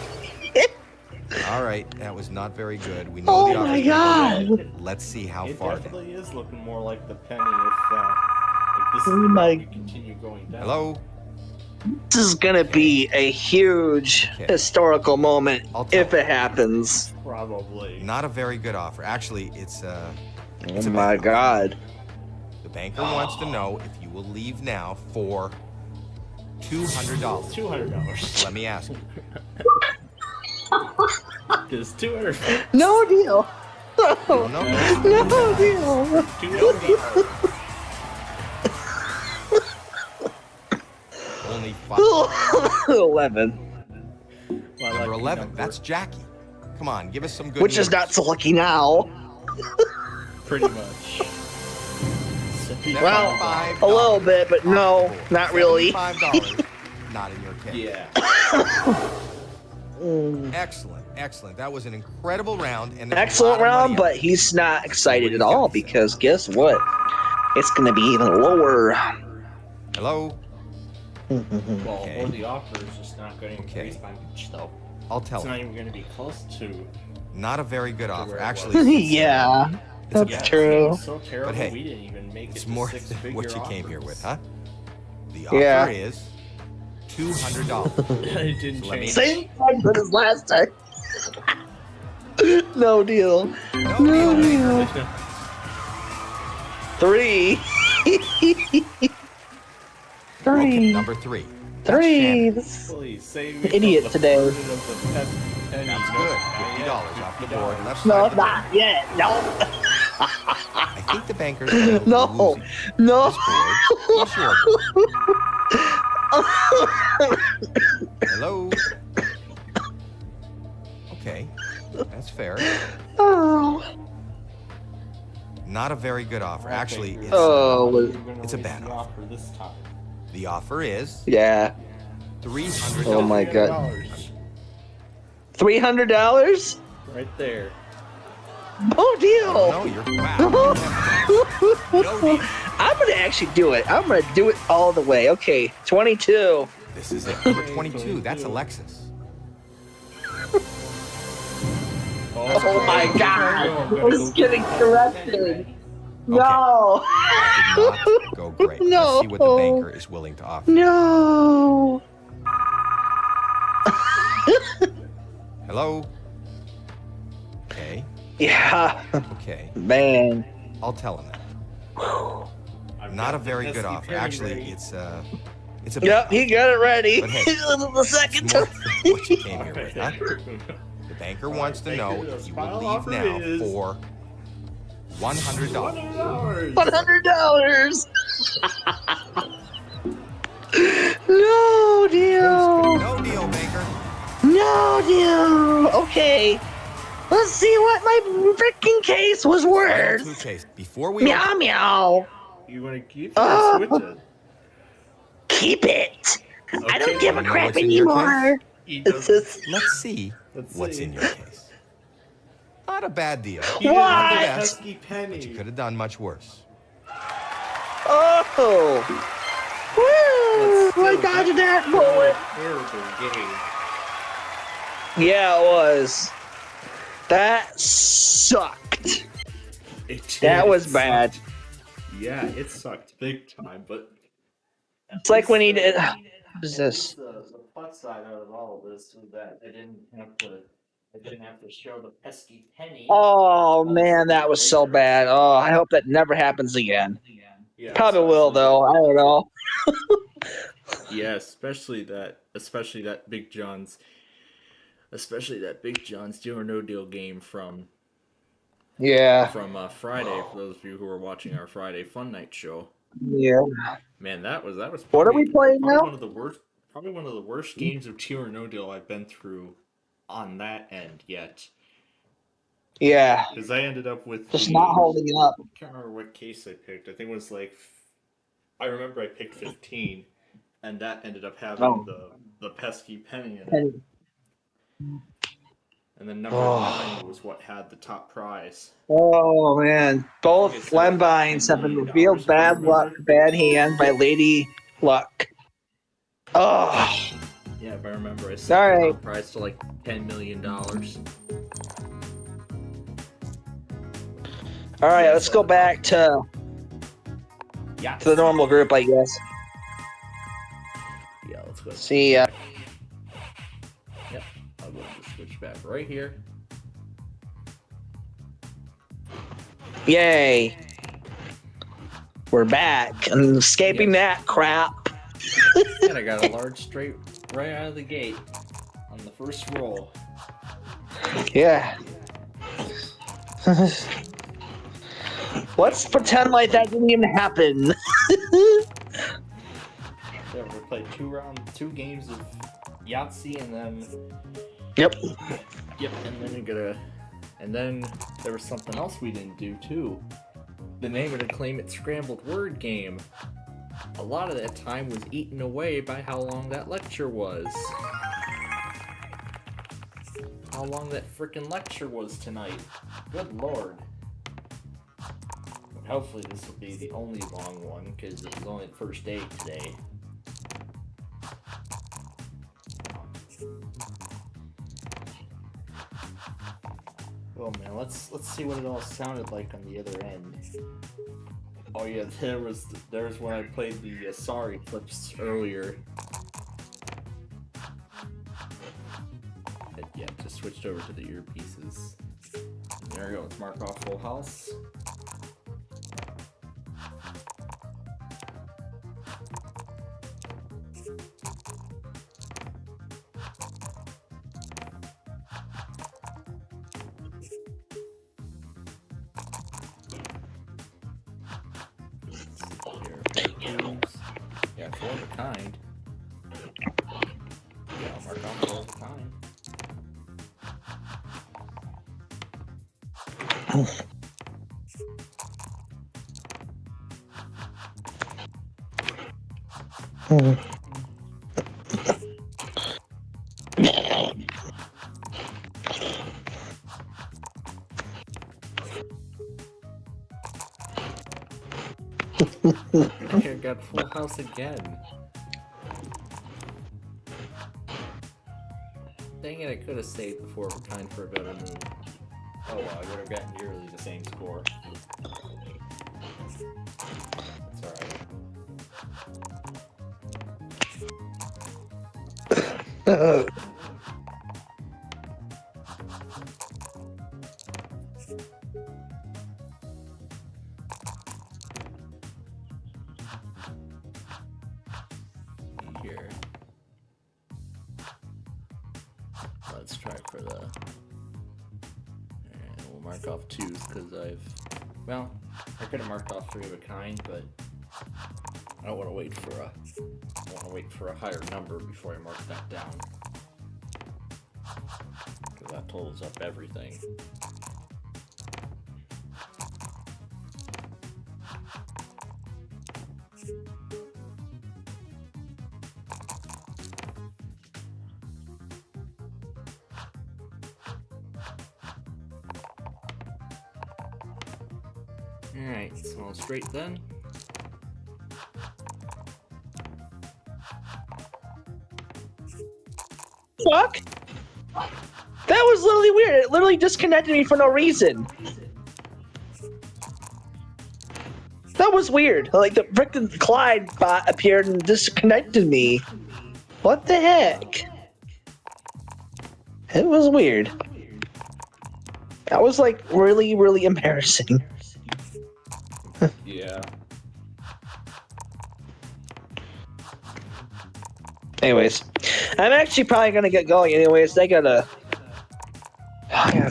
All right, that was not very good. We know Oh the my offer's god. gonna go. Let's see how It far down. definitely is looking more like the penny if this is Oh the my- route we continue going down. Hello? This is gonna be a huge Okay. historical moment I'll tell if it happens. Probably. Not a very good offer. Actually, it's Oh a my bad god. The banker wants to know if you will leave now for $200. $200. Let me ask you. Because 200. No deal. You don't know? No deal. $200. Only 5. 11. Number 11. That's Jackie. Come on, give us some good Which is news. not so lucky now. pretty much. Well, $75 a little bit, but no, off the board. not really. $75 not in your case. Yeah. Mm. Excellent, excellent. That was an incredible round. And there's a Excellent lot of round, money but out he's not excited at What do you all got to say? because guess what? It's gonna be even lower. there. Hello? Well, Okay. or the offer is just not going to Okay. increase by much, though. I'll tell It's you. not even going to be close to. Not a very good offer. where it Actually, was. Yeah, it's a that's bad- true. It's so terrible. But hey, we didn't even make It's it more to than six-figure what you came here with, offers. huh? The offer Yeah. is $200. It didn't So let me- change. Same price as last time. No deal. No No deal. deal. 3. Okay, 3. number 3. That's 3. Shannon. This- Please save An idiot from the today. burden of the pesky penny. That's No, good. not $50 yet. off the board. Left No, side of the not yet. No. I think the banker's getting a little No. woozy. No. This board is your board. Hello? Okay, that's fair. Oh. Not a very good offer. Actually, it's, it's a bad offer. This time. The offer is Yeah. $300. Oh my god. $300? Right there. Oh deal. No, you're wow. No deal. I'm gonna actually do it. I'm gonna do it all the way. Okay, 22. This is it. Number 22. That's Alexis. Oh my god. We're getting corrected. No. That did not go great. No. Let's see what the banker is willing to offer. No. Hello? Okay. Yeah. Okay. Man. I'll tell him that. Not a very good offer. Actually, it's a bad Yep, he got it ready. But hey, the second it's more time. than what you came here with, huh? The banker wants to know if you will leave now for $100. $100. No deal. No deal, banker. No deal. Okay. Let's see what my freaking case was worth. Final two case. Before we Meow meow. You want to keep it Oh. or switch it? Keep it. I don't Okay. give a Wanna know crap what's in your anymore. He It's doesn't. just, let's see Let's what's see. in your case. Not a bad deal. He didn't have the Why? pesky penny. You could have done much worse. oh. Woo! I dodged that bullet. Terrible game. Yeah, it was. That sucked. That was bad. Yeah, it sucked big time, but It's like when he did. What is this? The plus side out of all of this is that they didn't have to show the pesky penny. Oh man, that was so bad. Oh, I hope that never happens again. Yeah, Probably will though. I don't know. Yeah, especially that Big John's Deal or No Deal game from Yeah. Friday. For those of you who are watching our Friday Fun Night show, Yeah. man, that was What are we playing probably now? one of the worst games of Deal or No Deal I've been through on that end yet. Yeah. Because I ended up with Just not holding it up. I can't remember what case I picked. I think it was I remember I picked 15, and that ended up having the pesky penny in it. And then number 9 was what had the top prize. Oh man. Both Lembines have been revealed bad luck, bad hand by Lady Luck. Oh. Yeah, if I remember, I set All the right. top prize to like $10 million. All right, let's go back to the normal group, I guess. Yeah, let's go. See. Yep, I'll go to switch back right here. Yay. We're back. I'm escaping that crap. And I got a large straight right out of the gate on the first roll. Yeah. Let's pretend like that didn't even happen. Yeah, we played 2 games of Yahtzee, and then Yep. and then there was something else we didn't do too. The name of the Claim It Scrambled Word game. A lot of that time was eaten away by how long that lecture was. How long that frickin' lecture was tonight. Good lord. Hopefully this will be the only long one, because it was only the first day today. Oh man, let's see what it all sounded like on the other end. Oh yeah, there's when I played the sorry clips earlier. Yeah, just switched over to the earpieces. There we go, let's mark off Full House. Yeah, four of a kind. Yeah, I'll mark off four of a kind. I got full house again. Dang it, I could have saved before time for a better move. Oh well, I would have gotten nearly the same score. That's alright. Here. Let's try for the... And we'll mark off 2s because well, I could have marked off 3 of a kind, but I don't want to wait for a higher number before I mark that down. Because that totals up everything. Alright, so all straight then. Fuck? That was literally weird. It literally disconnected me for no reason. That was weird. Like the frickin' Clyde bot appeared and disconnected me. What the heck? It was weird. That was like really, really embarrassing. Yeah. Anyways, I'm actually probably gonna get going. Anyways, I gotta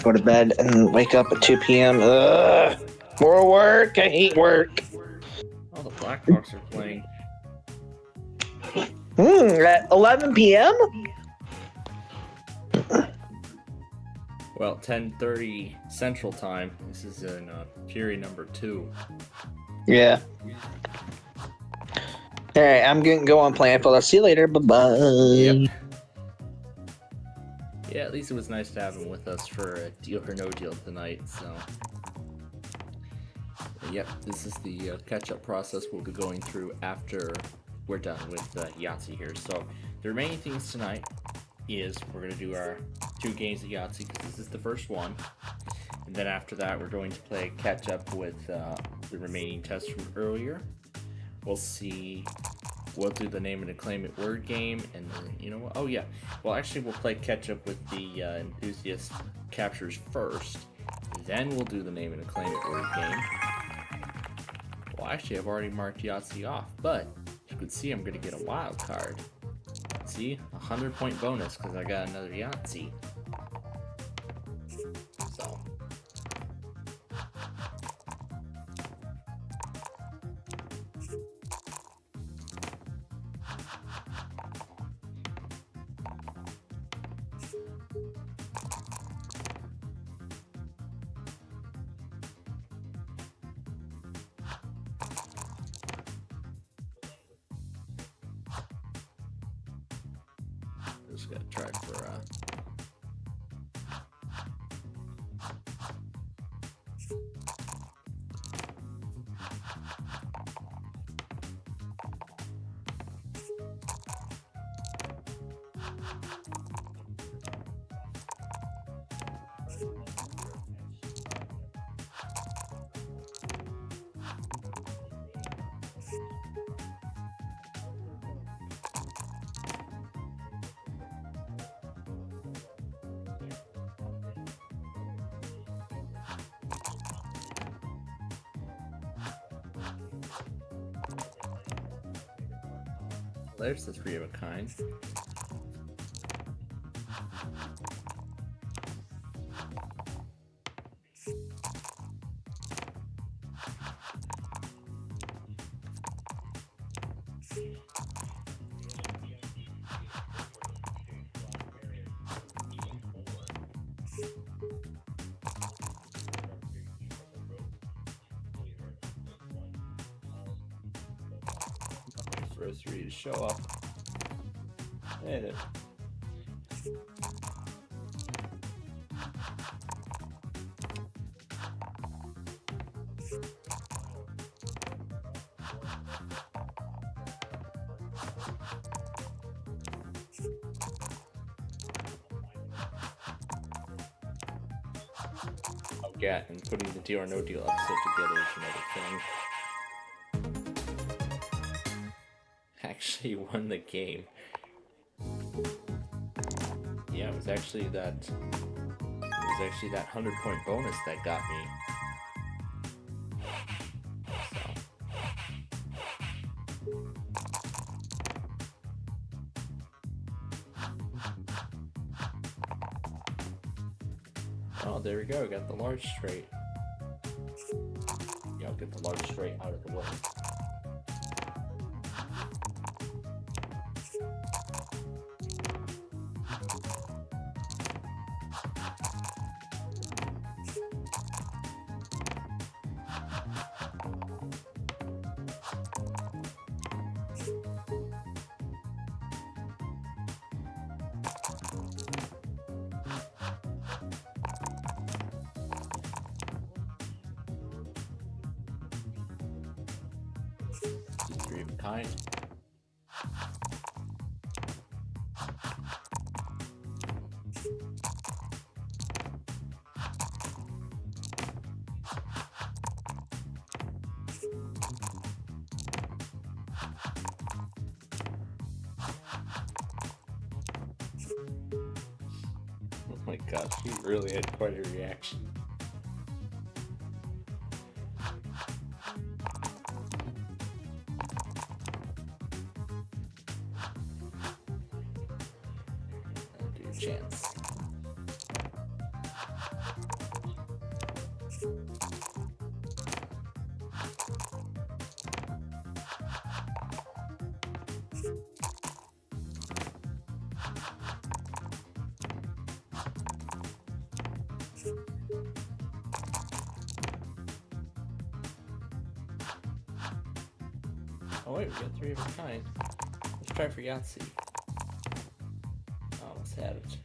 go to bed and wake up at 2 p.m. Ugh, more work. I hate work. Oh, the Blackhawks are playing. At 11 p.m. Well, 10:30 Central Time. This is in period number 2. Yeah. All right, I'm gonna go on Planful. I'll see you later. Bye bye. Yep. Yeah, at least it was nice to have him with us for a deal or no deal tonight. So, yep, this is the catch-up process we'll be going through after we're done with Yahtzee here. So, the remaining things tonight is we're going to do our 2 games of Yahtzee because this is the first one. And then after that, we're going to play catch-up with the remaining tests from earlier. We'll do the name and the claim it word game, and then, you know what? Oh yeah. Well, actually, we'll play catch up with the enthusiast captures first. Then we'll do the name and the claim it word game. Well, actually, I've already marked Yahtzee off, but you can see I'm going to get a wild card. See, 100-point bonus because I got another Yahtzee. So. Just gotta try for there's the 3 of a kind. for a 3 to show up. And it. Yeah, and putting the Deal or No Deal episode together is another thing. Actually won the game. Yeah, it was actually that 100-point bonus that got me. Oh, there we go. Got the large straight. Yeah, I'll get the large straight out of the way. Three of a kind. Oh my gosh, he really had quite a reaction. Chance. Oh wait, we got 3 of a kind. Let's try for Yahtzee. Almost had it.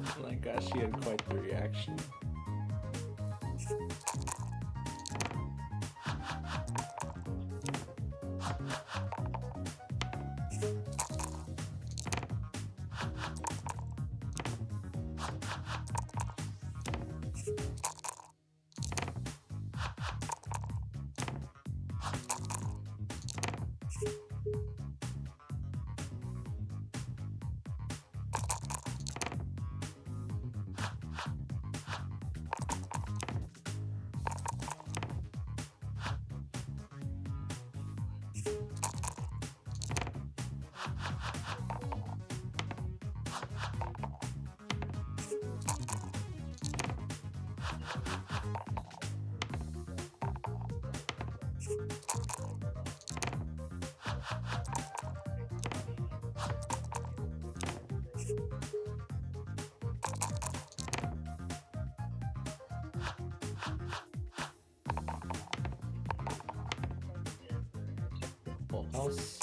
Oh my gosh, she had quite the reaction. Full house.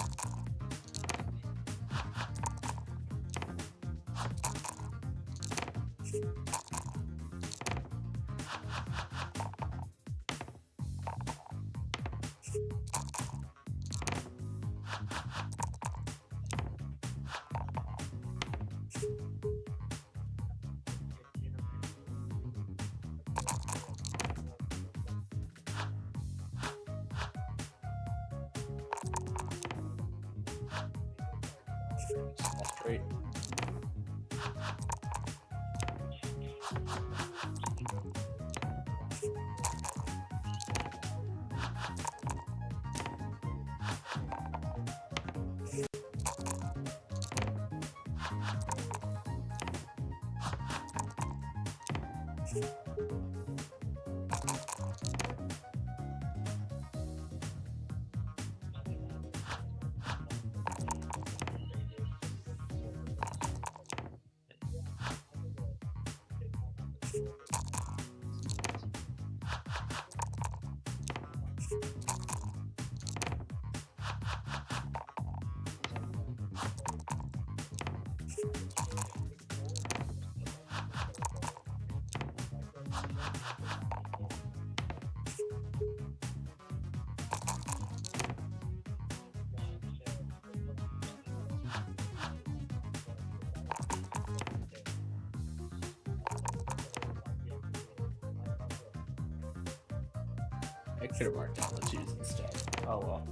Straight. I could have marked down the twos instead. Oh well.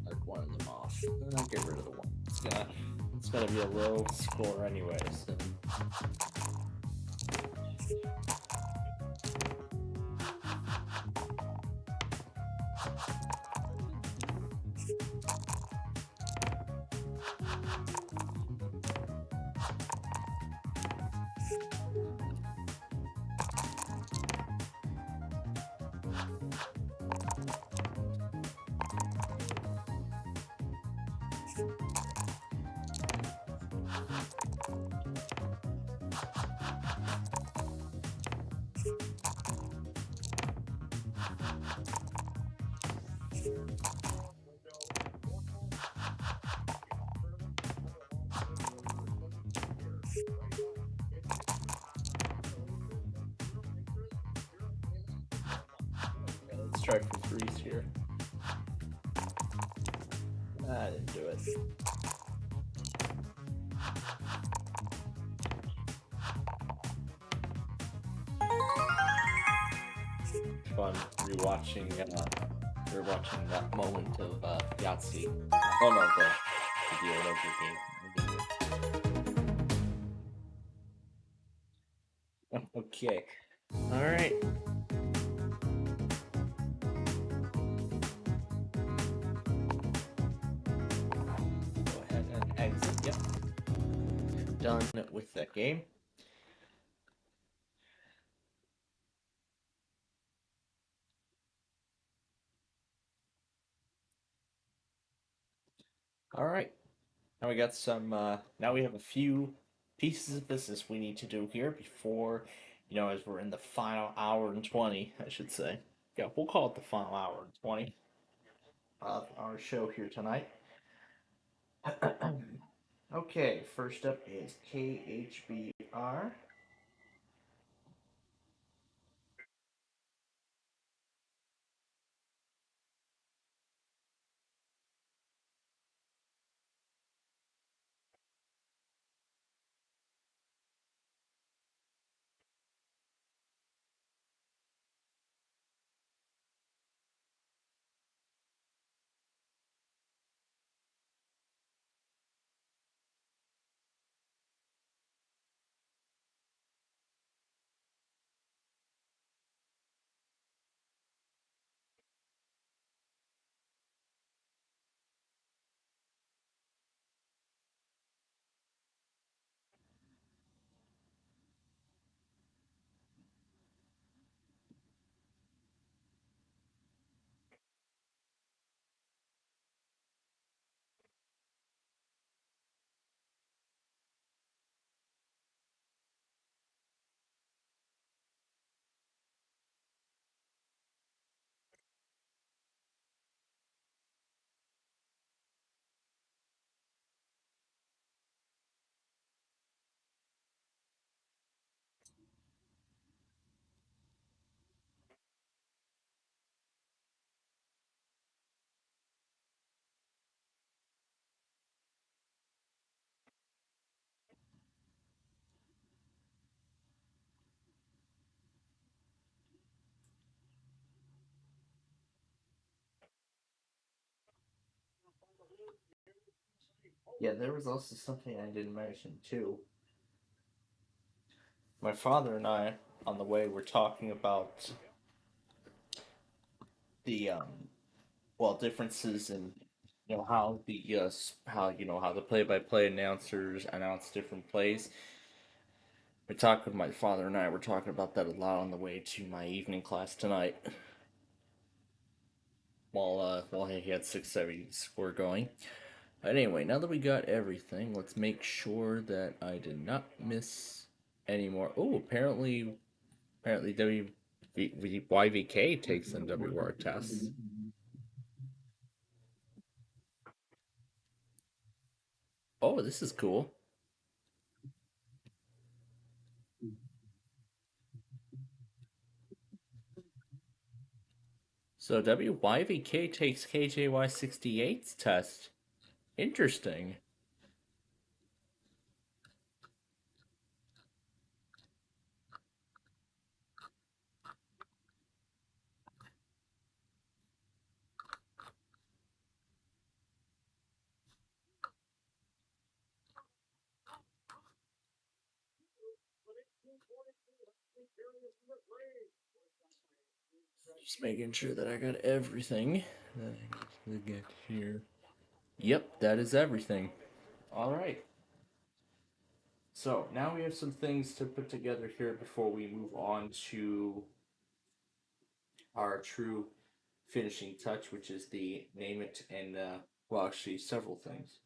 Mark one of them off. And I'll get rid of the one. It's gonna be a low score anyways. So. Let's try for threes here. I didn't do it. Fun rewatching that moment of Yahtzee. Oh no, the deal game. Okay. All right. Go ahead and exit. Yep. Done with that game. All right. Now we got some. Now we have a few pieces of business we need to do here before, as we're in the final hour and 20, I should say. Yeah, we'll call it the final hour and 20 of our show here tonight. Okay, first up is KHBR. Yeah, there was also something I didn't mention too. My father and I, on the way, were talking about the well, differences in how the how how the play-by-play announcers announce different plays. We talked with my father and I were talking about that a lot on the way to my evening class tonight. While he had 670 score going. But anyway, now that we got everything, let's make sure that I did not miss any more. Oh, apparently YVK takes some WR tests. Oh, this is cool. So WYVK takes KJY68's test. Interesting. Just making sure that I got everything that I need to get here. Yep, that is everything. All right. So now we have some things to put together here before we move on to our true finishing touch, which is the name it and well, actually several things.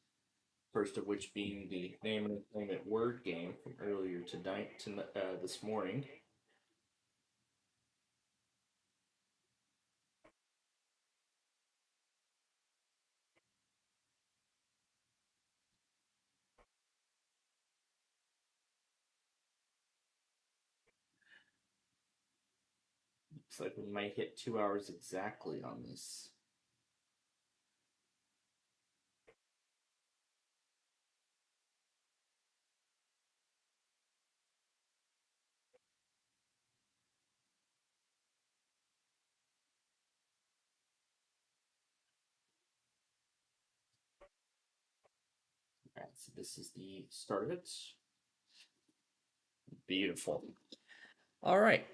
First of which being the name and claim it word game from earlier tonight to this morning. Looks like we might hit 2 hours exactly on this. Alright, so this is the start of it. Beautiful. All right.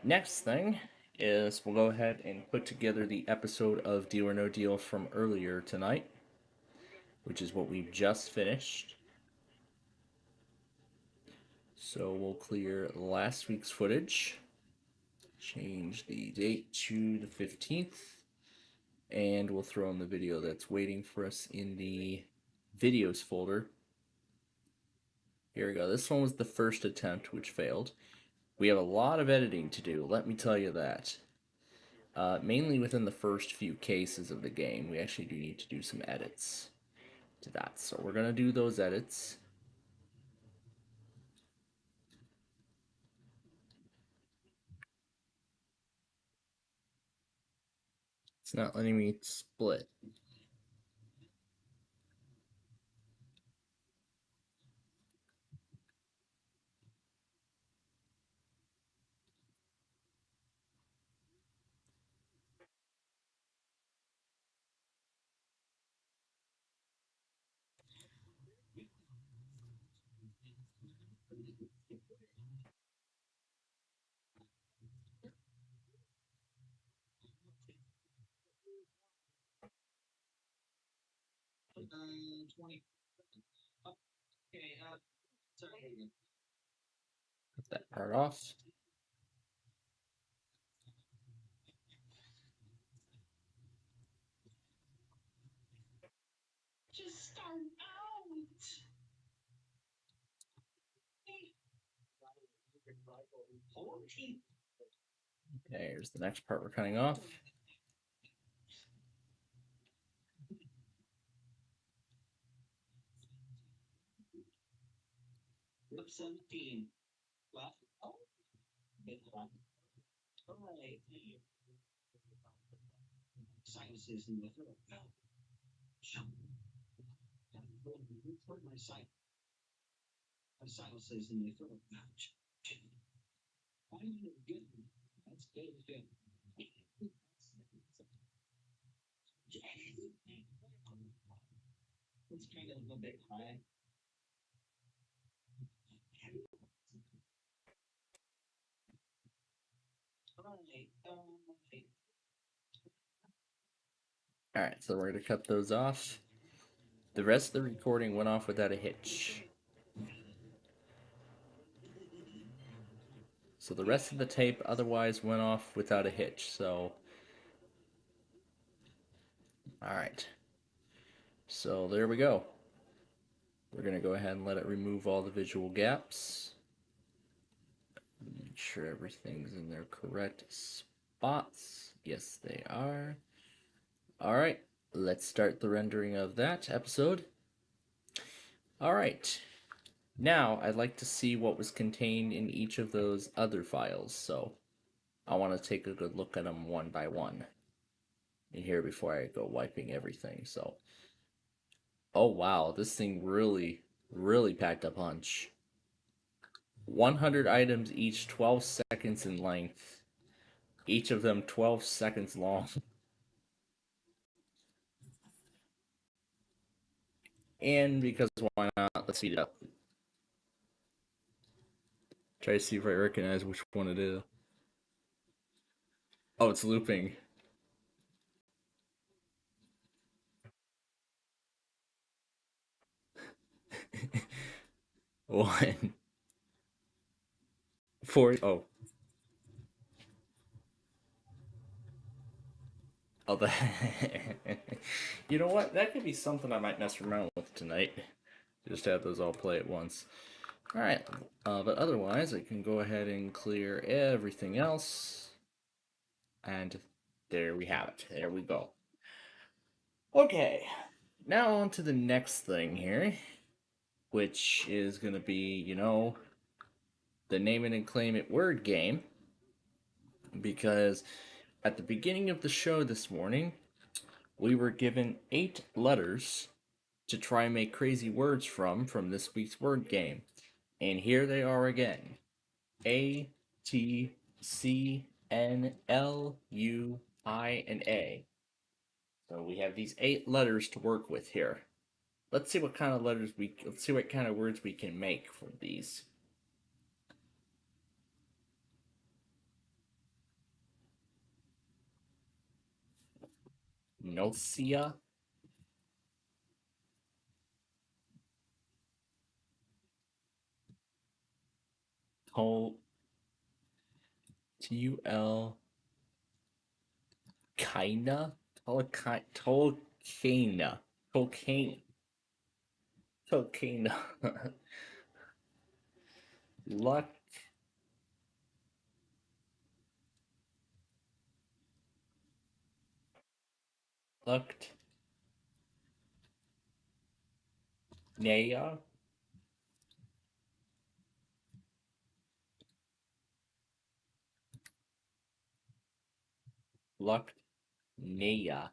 Next thing is we'll go ahead and put together the episode of Deal or No Deal from earlier tonight, which is what we've just finished. So we'll clear last week's footage, change the date to the 15th, and we'll throw in the video that's waiting for us in the videos folder. Here we go. This one was the first attempt, which failed. We have a lot of editing to do, let me tell you that. Mainly within the first few cases of the game, we actually do need to do some edits to that. So we're going to do those edits. It's not letting me split. Cut that part off. Just start out. Okay, here's the next part we're cutting off. Clip 17. Left. Oh. Good one. All right. Sinuses in the throat. My sinuses in the throat. I'm good. That's good. It's kind of a bit high. Alright, so we're going to cut those off. The rest of the recording went off without a hitch. So the rest of the tape otherwise went off without a hitch. So, alright. So there we go. We're going to go ahead and let it remove all the visual gaps. Make sure everything's in their correct spots. Yes, they are. Alright, let's start the rendering of that episode. Alright, now I'd like to see what was contained in each of those other files, so I want to take a good look at them one by one in here before I go wiping everything. So, oh wow, this thing really packed a punch. 100 items each, 12 seconds in length, each of them 12 seconds long. And because why not, let's speed it up. Try to see if I recognize which one it is. Oh, it's looping. One. Four. Oh. Oh, the. You know what? That could be something I might mess around with tonight. Just have those all play at once. Alright. But otherwise, I can go ahead and clear everything else. And there we have it. There we go. Okay. Now on to the next thing here. Which is going to be, you know, the name it and claim it word game. Because at the beginning of the show this morning, we were given 8 letters to try and make crazy words from this week's word game. And here they are again. A, T, C, N, L, U, I, and A. So we have these 8 letters to work with here. Let's see what kind of words we can make from these. Nocia. Tol. T-U-L. Kinda. Tolkien. Tolkien. Luck. Lucked. Naya. Lucked. Naya.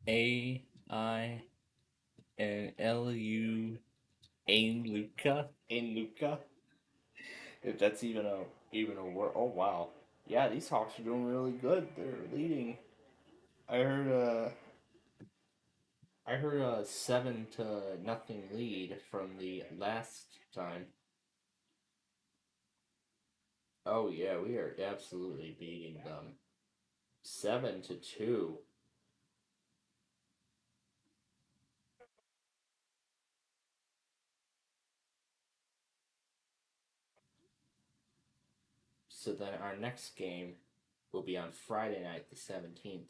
A-I-N-L-U. Ainluca. Ainluca. If that's even a word. Oh wow. Yeah, these Hawks are doing really good. They're leading. I heard a 7-0 lead from the last time. Oh yeah, we are absolutely beating them. 7-2. So then our next game will be on Friday night, the 17th.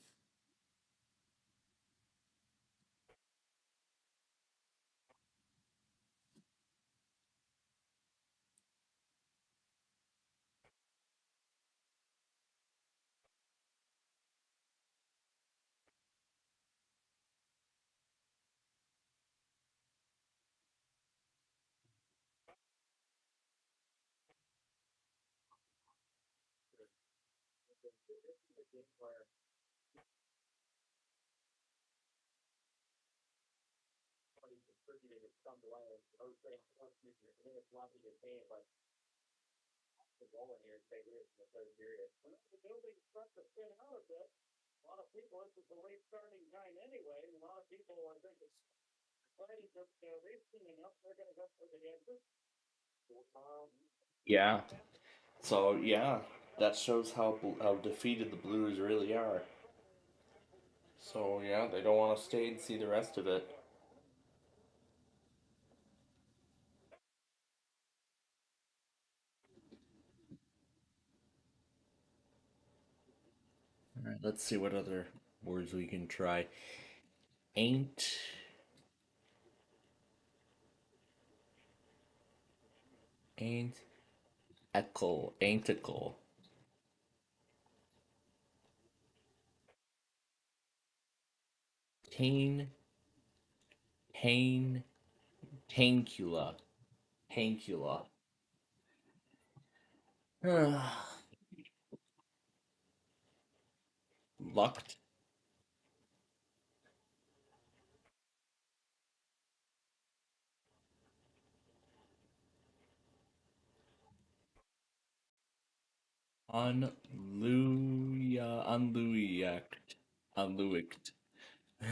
Yeah. So yeah, that shows how defeated the Blues really are. So yeah, they don't want to stay and see the rest of it. All right, let's see what other words we can try. Ain't, ain't, eckle, ainticle. Tain, tain, tancula, tancula. Lucked, unluiact, unluicked. I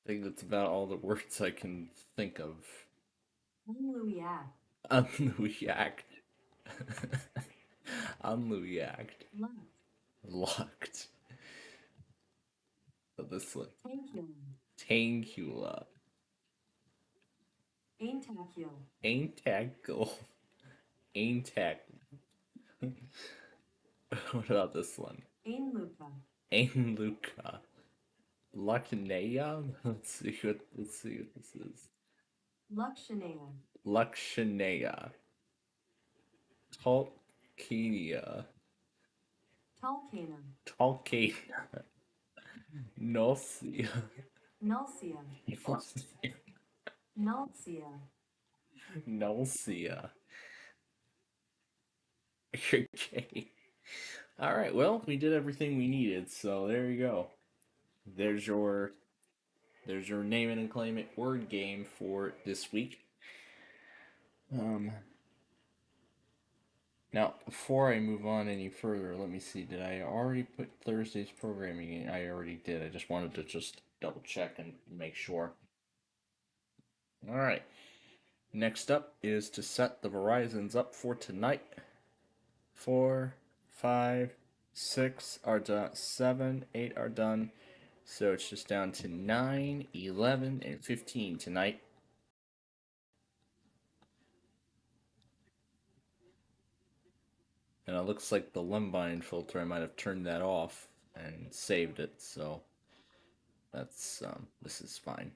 think that's about all the words I can think of. Unluiact. Unluiact. Unluiact. Locked. So this one. Tancula. Aintacle. Aintacle. Aintac. What about this one? Ainluca. Ainluca. Lucknea? Let's see what this is. Luxionea. Luxionea. Tolkienia. Tolkiena. Tolkiena. Nulcia. Nulcia. Nulcia. Nulcia. Okay. Alright, well, we did everything we needed, so there you go. There's your name it and claim it word game for this week. Now, before I move on any further, let me see. Did I already put Thursday's programming in? I already did. I just wanted to just double check and make sure. All right. Next up is to set the Verizons up for tonight. 4, 5, 6 are done. 7, 8 are done. So it's just down to 9, 11, and 15 tonight. And it looks like the Lumbine filter, I might have turned that off and saved it, so that's, this is fine.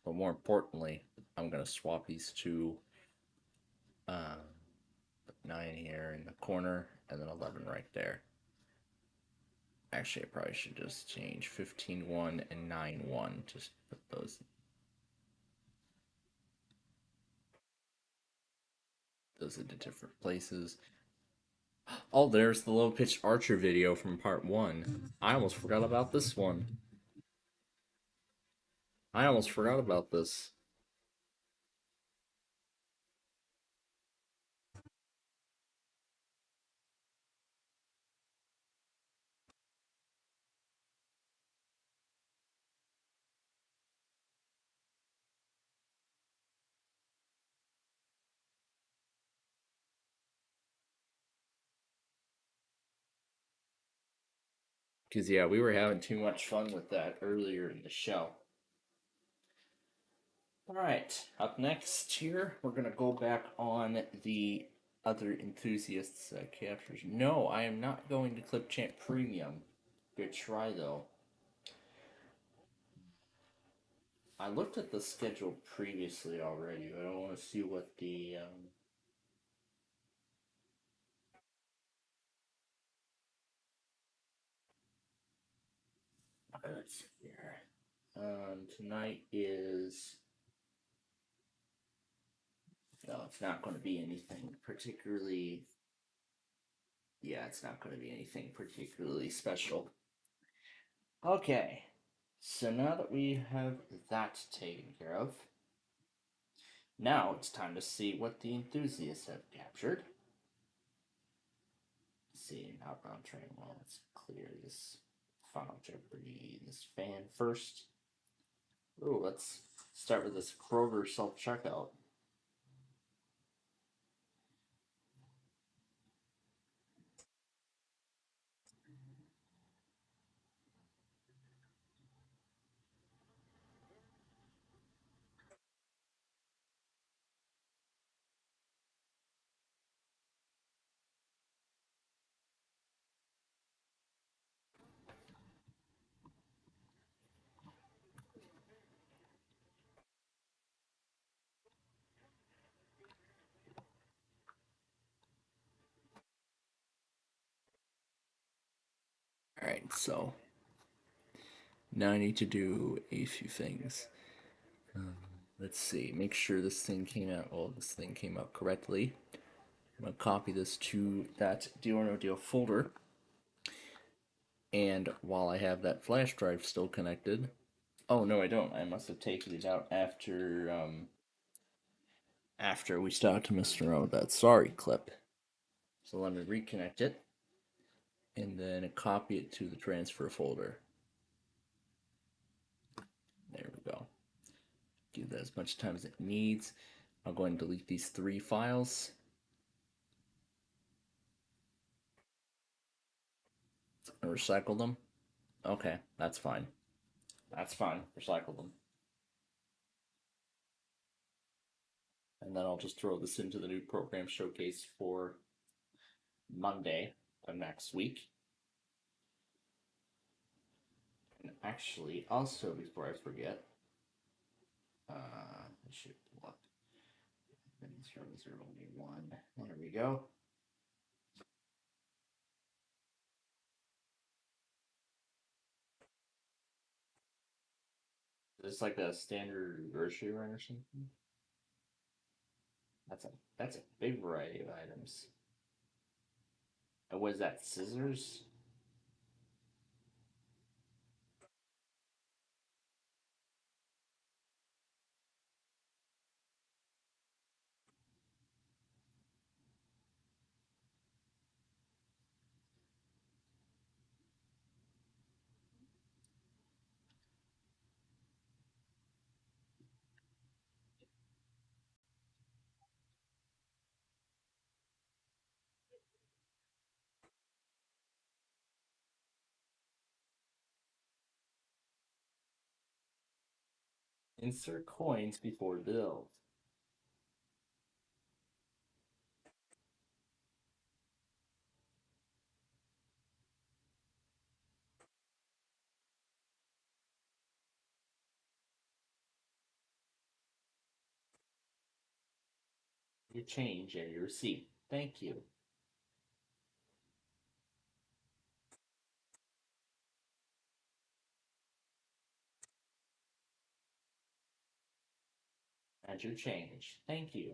But more importantly, I'm going to swap these two, 9 here in the corner, and then 11 right there. Actually, I probably should just change 15-1 and 9-1, just put those into different places. Oh, there's the low pitched Archer video from part 1. I almost forgot about this one. I almost forgot about this. Because, yeah, we were having too much fun with that earlier in the show. Alright, up next here, we're going to go back on the other enthusiasts' captures. No, I am not going to Clipchamp Premium. Good try, though. I looked at the schedule previously already, but I want to see what the, let's see here. Tonight is... No, it's not going to be anything particularly... Yeah, it's not going to be anything particularly special. Okay, so now that we have that taken care of, Now it's time to see what the enthusiasts have captured. Let's see, outbound train. Well, let's clear this Final Jeopardy, this fan first. Ooh, let's start with this Kroger self checkout. Alright, so now I need to do a few things. Let's see, make sure this thing came out. Oh, this thing came out correctly. I'm gonna copy this to that Deal or No Deal folder. And while I have that flash drive still connected, oh no, I don't. I must have taken it out after we stopped to mess around with that sorry clip. So let me reconnect it, and then copy it to the transfer folder. There we go. Give that as much time as it needs. I'll go ahead and delete these 3 files. And recycle them. Okay, that's fine. That's fine. Recycle them. And then I'll just throw this into the new program showcase for Monday of next week. And actually, also before I forget, I should pull up 001. There we go. It's like a standard grocery run or something. That's a big variety of items. And was that scissors? Insert coins before build. Your change and your receipt. Thank you. And your change. Thank you.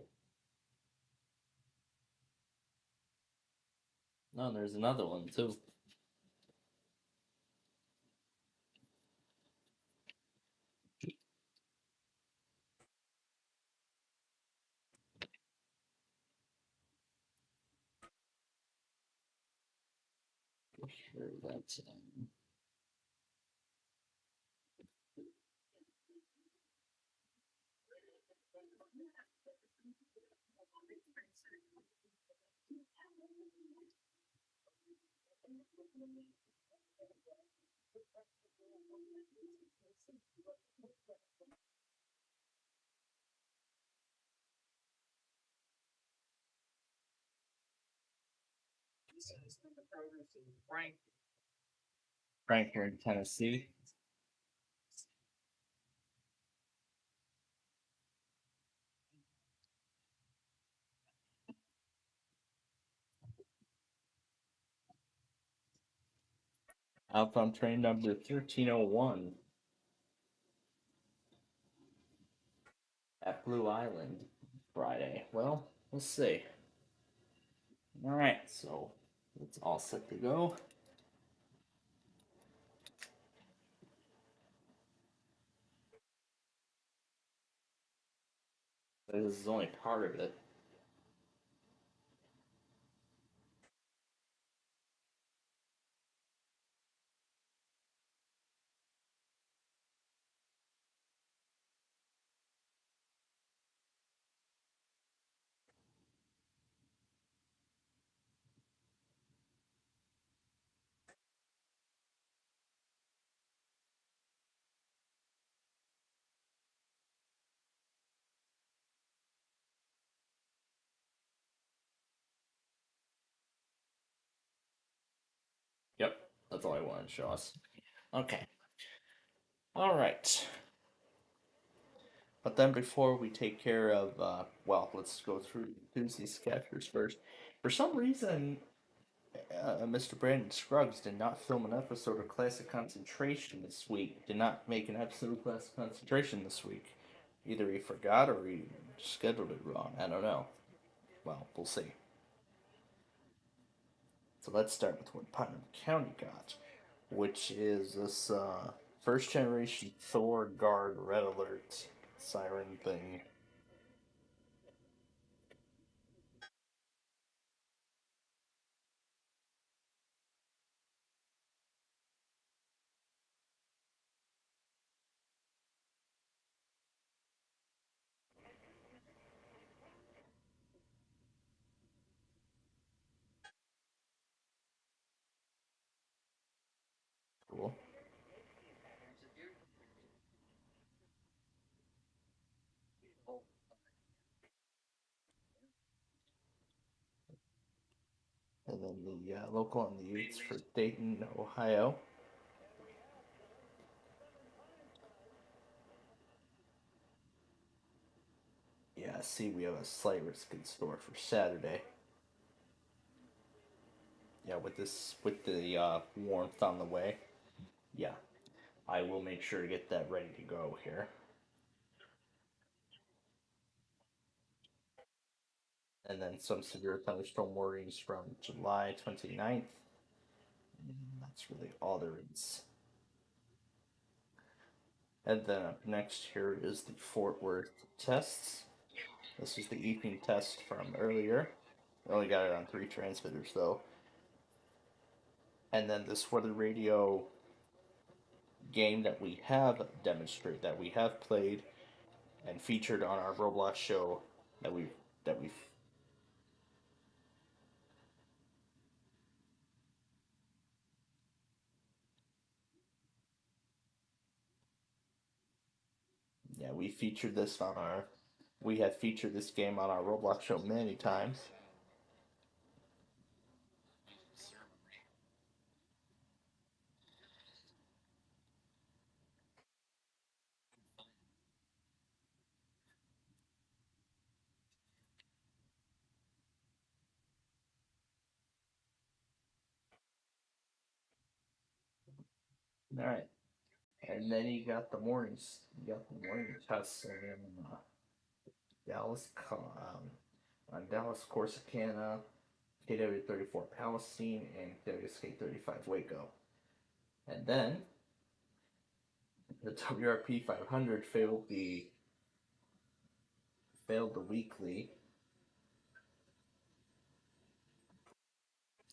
No, there's another one too. Sure, that's Frankfort, Tennessee. Outbound train number 1301 at Blue Island Friday. Well, we'll see. Alright, so it's all set to go. This is only part of it. Yep, that's all I wanted to show us. Okay. All right. But then before we take care of, well, let's go through Tuesday's sketchers first. For some reason, Mr. Brandon Scruggs did not film an episode of Classic Concentration this week. Did not make an episode of Classic Concentration this week. Either he forgot or he scheduled it wrong. I don't know. Well, we'll see. So let's start with what Putnam County got, which is this first generation Thor Guard Red Alert siren thing. Cool. And then the local on the 8th for Dayton, Ohio. Yeah, see, we have a slight risk in store for Saturday. Yeah, with the warmth on the way. Yeah, I will make sure to get that ready to go here. And then some severe thunderstorm warnings from July 29th. That's really all there is. And then up next here is the Fort Worth tests. This is the evening test from earlier. I only got it on 3 transmitters though. And then this weather radio game that we have demonstrated, that we have played and featured on our Roblox show that we've yeah, we have featured this game on our Roblox show many times. All right, and then you got the morning tests in Dallas, on Dallas Corsicana, KW34 Palestine, and KWSK35 Waco. And then the WRP 500 failed the weekly.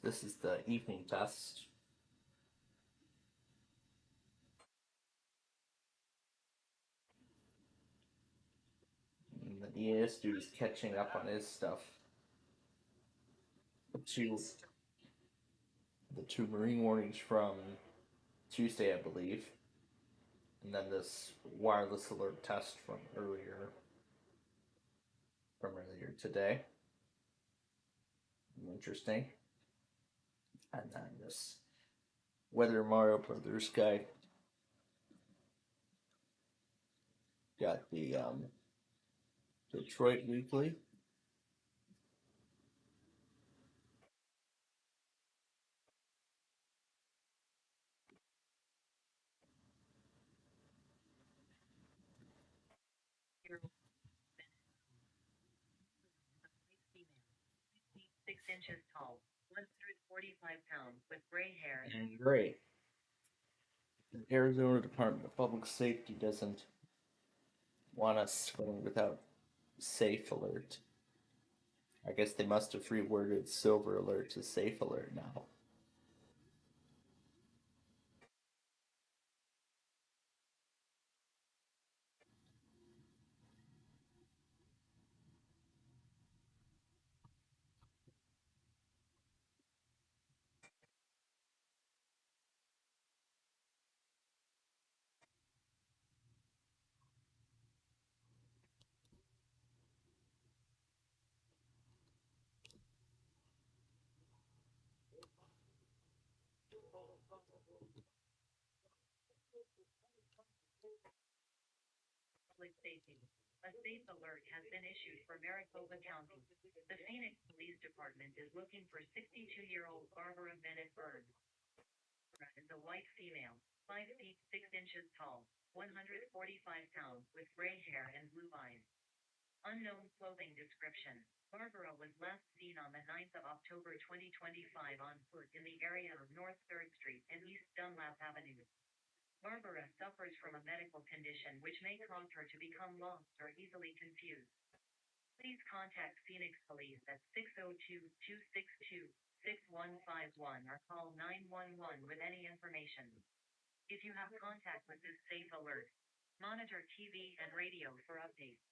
This is the evening test. And the EAS dude is catching up on his stuff. The two marine warnings from Tuesday, I believe, and then this wireless alert test from earlier today. Interesting. And then this Weather Mario Brothers guy got the Detroit Weekly. Tall, 145 pounds, with gray hair. And gray. The Arizona Department of Public Safety doesn't want us going without safe alert. I guess they must have reworded silver alert to safe alert now. Public safety. A safe alert has been issued for Maricopa County. The Phoenix Police Department is looking for 62-year-old Barbara Bennett Burns. Barbara is a white female, 5 feet 6 inches tall, 145 pounds, with gray hair and blue eyes. Unknown clothing description. Barbara was last seen on the 9th of October 2025 on foot in the area of North 3rd Street and East Dunlap Avenue. Barbara suffers from a medical condition which may cause her to become lost or easily confused. Please contact Phoenix Police at 602-262-6151 or call 911 with any information. If you have contact with this safe alert, monitor TV and radio for updates.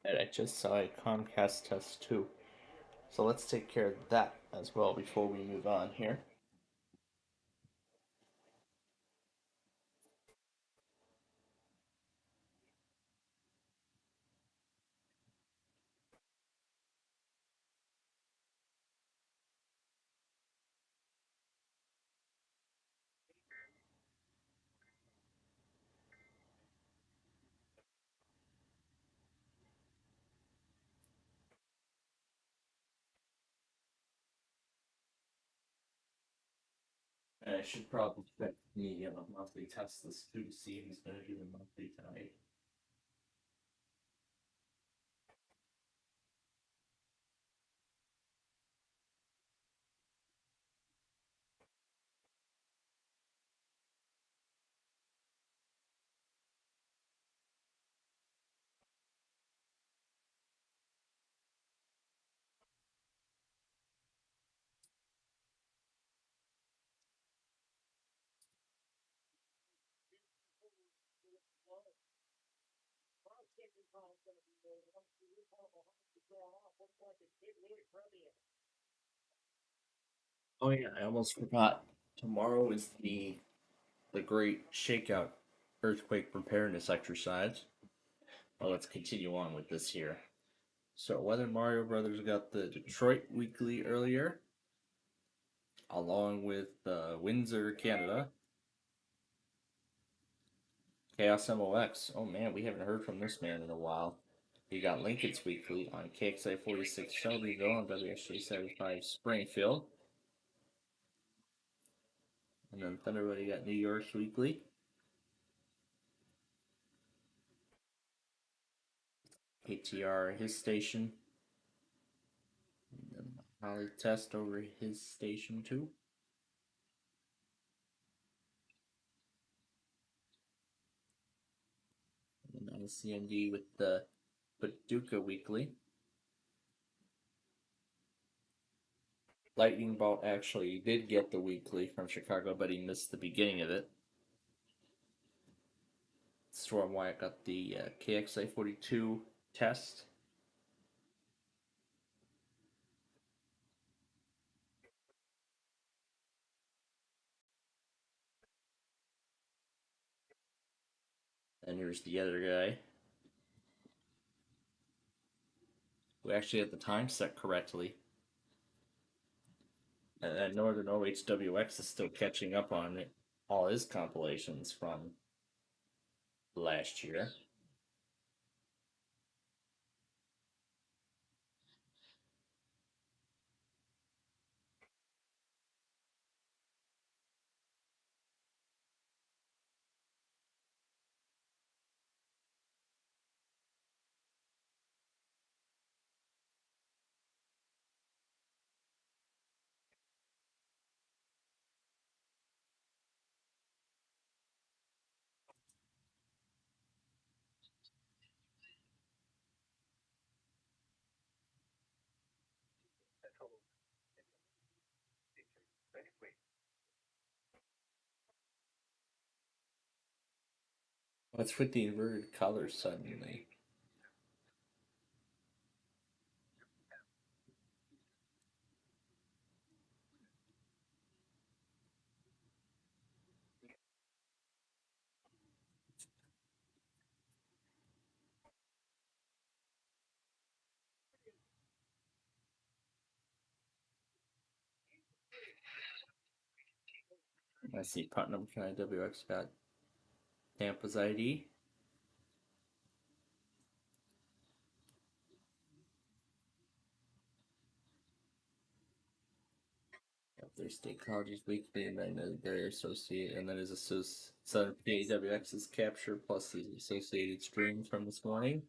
And I just saw a Comcast test too. So let's take care of that as well before we move on here. And I should probably check the monthly test list too to see who's going to do the monthly tonight. Oh yeah, I almost forgot. Tomorrow is the great shakeout earthquake preparedness exercise. Well, let's continue on with this here. So, whether Mario Brothers got the Detroit Weekly earlier, along with Windsor, Canada. Chaos MOX. Oh man, we haven't heard from this man in a while. You got Lincoln's Weekly on KXI 46 Shelbyville and WSJ 75 Springfield. And then Thunderbird, you got New York's Weekly. ATR, his station. And then Holly Test over his station too. And then on the CND with the Paducah Weekly. Lightning Bolt actually did get the weekly from Chicago, but he missed the beginning of it. Storm Wyatt got the KXI 42 test. And here's the other guy who actually had the time set correctly. And then Northern OHWX is still catching up on it, all his compilations from last year. What's with the inverted colors suddenly? I see Putnam County WX got Tampa's ID. Yep, there's State Colleges Weekly, and then their associate, and then his Southern PAWX's capture plus the associated stream from this morning.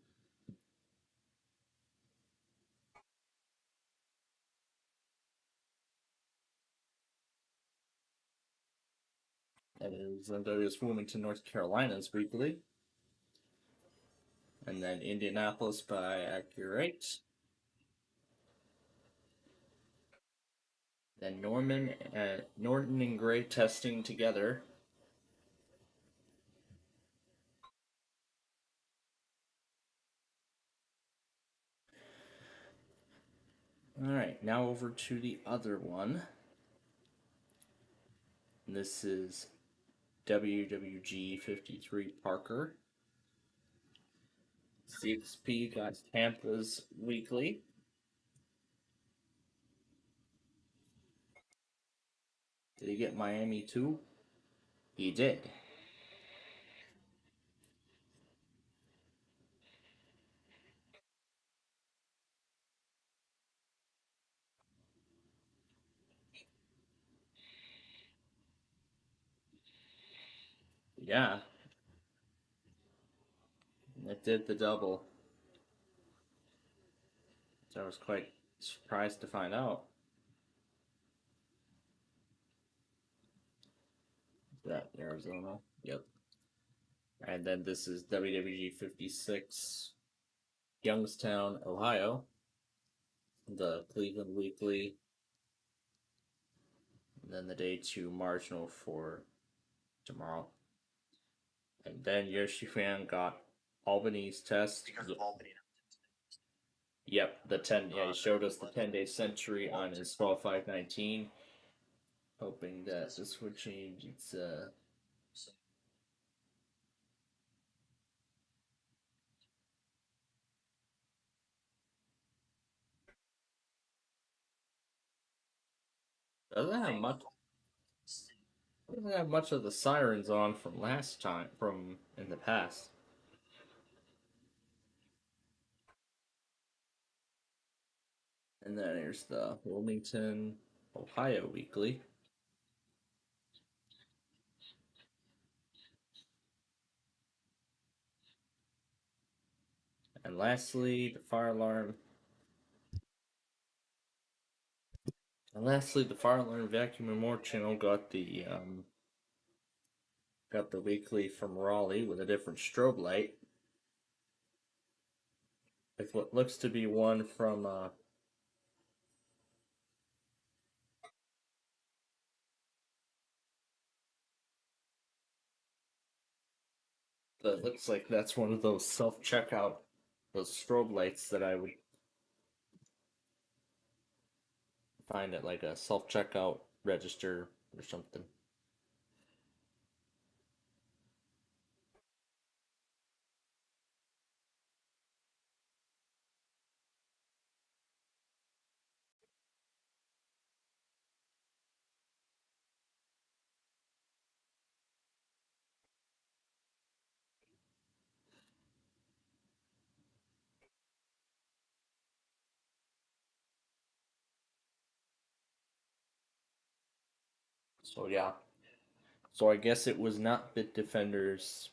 That is NWS Wilmington, North Carolina's weekly. And then Indianapolis by Accurate. Then Norton and Gray testing together. Alright, now over to the other one. This is WWG 53 Parker. CXP got Tampa's weekly. Did he get Miami too? He did. Yeah. It did the double. So I was quite surprised to find out. That Arizona. Yep. And then this is WWG 56 Youngstown, Ohio. The Cleveland Weekly. And then the day 2 marginal for tomorrow. And then Yoshi Fan got Albany's test. Yep, the 10. Yeah, he showed us the 10-day century on his 12.519. Hoping that this would change its doesn't have much of the sirens on from last time, from in the past. And then here's the Wilmington, Ohio Weekly. And lastly, the fire alarm. And lastly, the fire alarm vacuum and more channel got the weekly from Raleigh with a different strobe light. With what looks to be one from that looks like that's one of those self-checkout, those strobe lights that I would find at like a self-checkout register or something. So yeah. So I guess it was not Bitdefenders.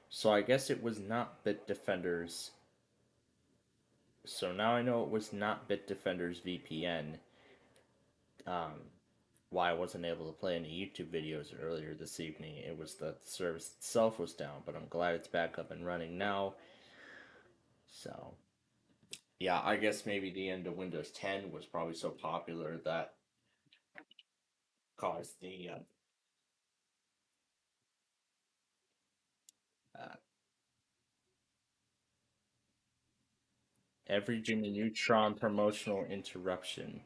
So I guess it was not Bitdefenders. So now I know it was not Bitdefenders VPN. Why I wasn't able to play any YouTube videos earlier this evening. It was that the service itself was down, but I'm glad it's back up and running now. So, yeah, I guess maybe the end of Windows 10 was probably so popular that caused the Every Jimmy Neutron promotional interruption.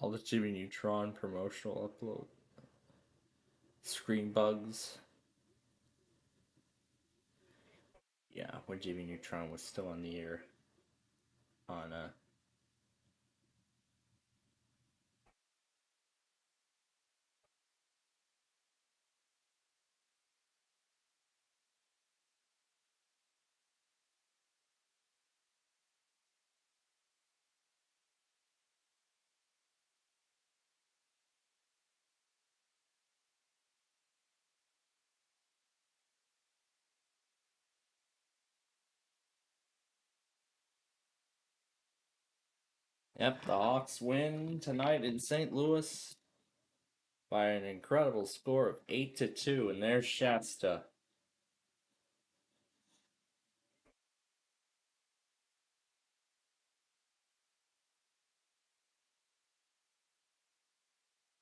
All the Jimmy Neutron promotional upload. Screen bugs. Yeah, when Jimmy Neutron was still on the air. On Yep, the Hawks win tonight in St. Louis by an incredible score of 8-2, and there's Shasta.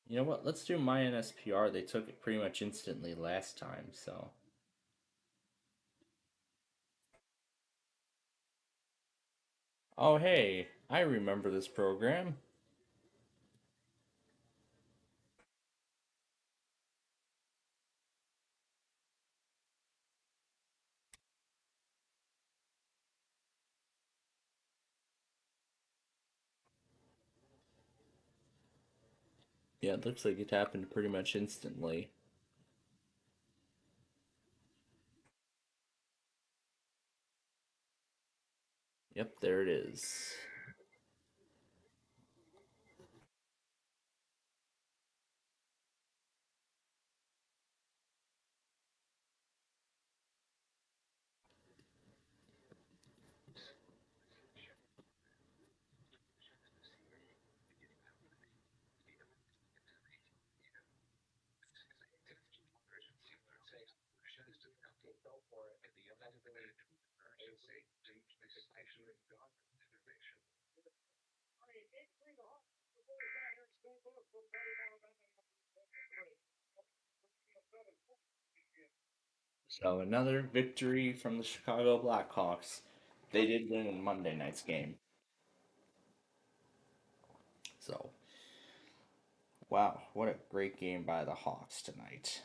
You know what? Let's do my NSPR. They took it pretty much instantly last time, so. Oh, hey, I remember this program. Yeah, it looks like it happened pretty much instantly. Yep, there it is. So another victory from the Chicago Blackhawks. They did win in Monday night's game. So, wow, what a great game by the Hawks tonight.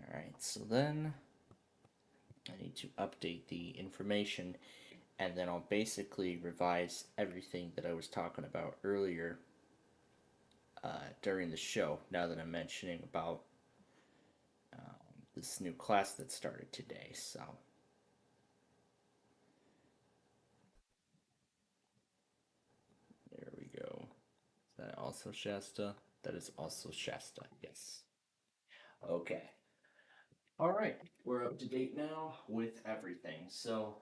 Alright, so then I need to update the information and then I'll basically revise everything that I was talking about earlier during the show now that I'm mentioning about this new class that started today. So, there we go. Is that also Shasta? That is also Shasta, yes. Okay. Alright, we're up to date now with everything. So,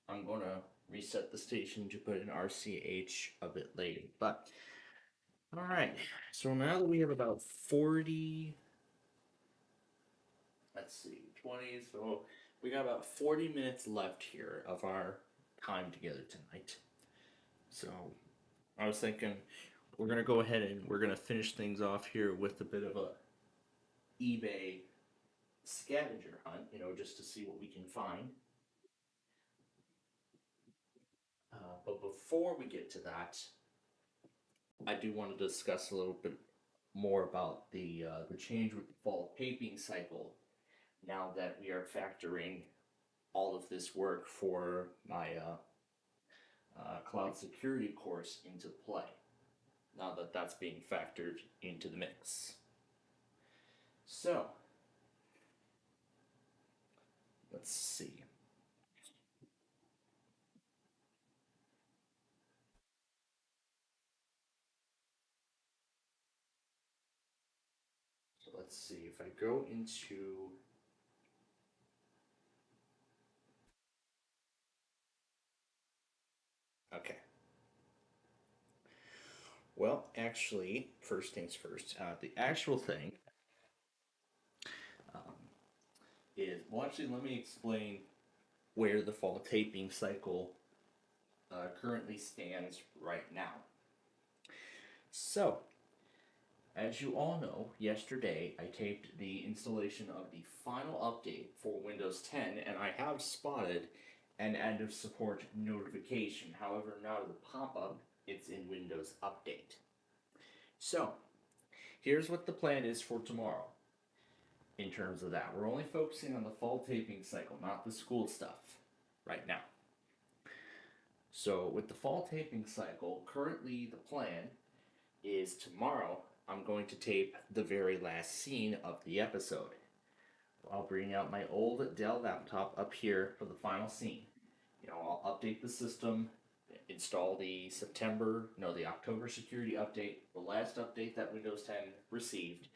I'm going to reset the station to put an RCH a bit later. But, alright, so now that we have about 40, let's see, 20, so we got about 40 minutes left here of our time together tonight. So, I was thinking we're going to go ahead and we're going to finish things off here with a bit of a eBay scavenger hunt, just to see what we can find. But before we get to that, I do want to discuss a little bit more about the change with the fall taping cycle. Now that we are factoring all of this work for my cloud security course into play. Now that that's being factored into the mix. So, let's see. So let's see if I go into. Okay. Well, actually, first things first. The actual thing um, is, well, actually, let me explain where the fall taping cycle currently stands right now. So, as you all know, yesterday I taped the installation of the final update for Windows 10, and I have spotted an end of support notification. However, not as a pop up, it's in Windows Update. So, here's what the plan is for tomorrow in terms of that. We're only focusing on the fall taping cycle, not the school stuff right now. So, with the fall taping cycle, currently the plan is tomorrow I'm going to tape the very last scene of the episode. I'll bring out my old Dell laptop up here for the final scene. I'll update the system, install the October security update, the last update that Windows 10 received,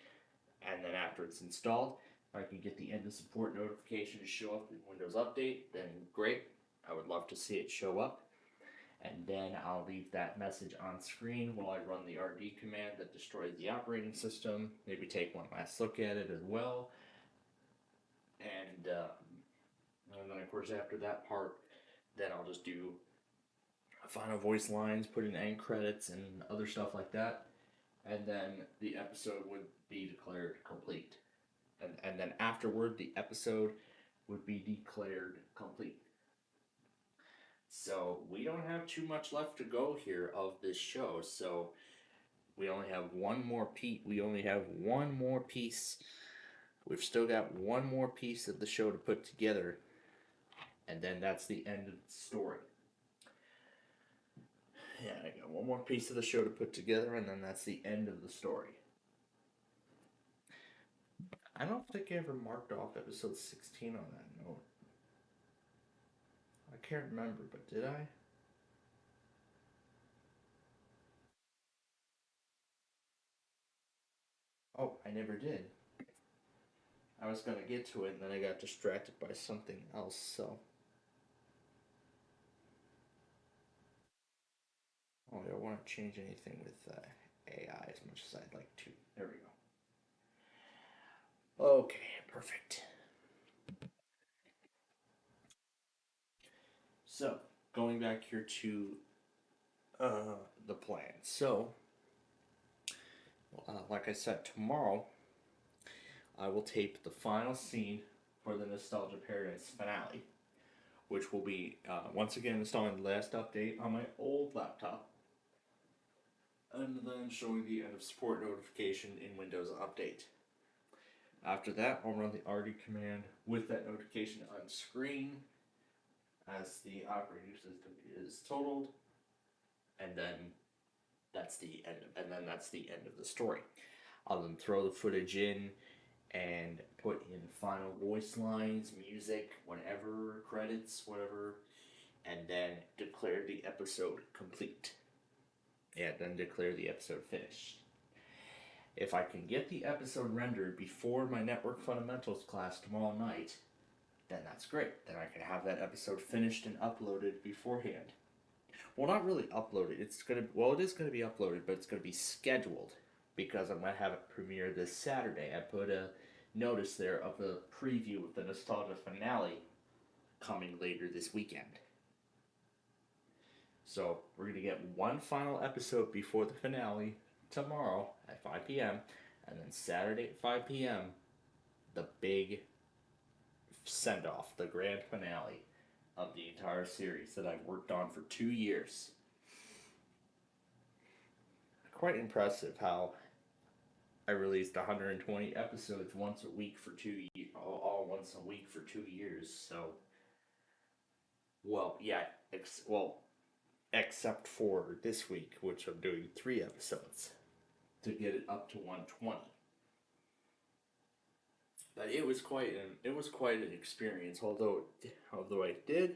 and then after it's installed, if I can get the end of support notification to show up in Windows Update, then great. I would love to see it show up. And then I'll leave that message on screen while I run the RD command that destroys the operating system. Maybe take one last look at it as well. And then, of course, after that part, then I'll just do final voice lines, put in end credits, and other stuff like that. And then the episode would be declared complete. And then afterward, the episode would be declared complete. So we don't have too much left to go here of this show. So we only have one more piece. We've still got one more piece of the show to put together, and then that's the end of the story. Yeah, I got one more piece of the show to put together, and then that's the end of the story. I don't think I ever marked off episode 16 on that note. I can't remember, but did I? Oh, I never did. I was gonna get to it, and then I got distracted by something else, so. Oh, I don't want to change anything with AI as much as I'd like to. There we go. Okay, perfect. So, going back here to the plan. So, like I said, tomorrow I will tape the final scene for the Nostalgia Paradise finale, which will be once again installing the last update on my old laptop, and then showing the end of support notification in Windows Update. After that, I'll run the RD command with that notification on screen as the operating system is totaled, and then that's the end. That's the end of the story. I'll then throw the footage in and put in final voice lines, music, whatever, credits, whatever, and then declare the episode complete. Yeah, then declare the episode finished. If I can get the episode rendered before my network fundamentals class tomorrow night, then that's great. Then I can have that episode finished and uploaded beforehand. Well, not really uploaded. It is going to be uploaded, but it's going to be scheduled because I'm going to have it premiere this Saturday. I put a notice there of the preview of the Nostalgia finale coming later this weekend. So we're going to get one final episode before the finale tomorrow at 5 p.m. and then Saturday at 5 p.m. the big send-off, the grand finale of the entire series that I've worked on for 2 years. Quite impressive how I released 120 episodes once a week for 2 years, all once a week for 2 years. So, well, yeah, except for this week, which I'm doing 3 episodes to get it up to 120. But it was quite an experience. Although I did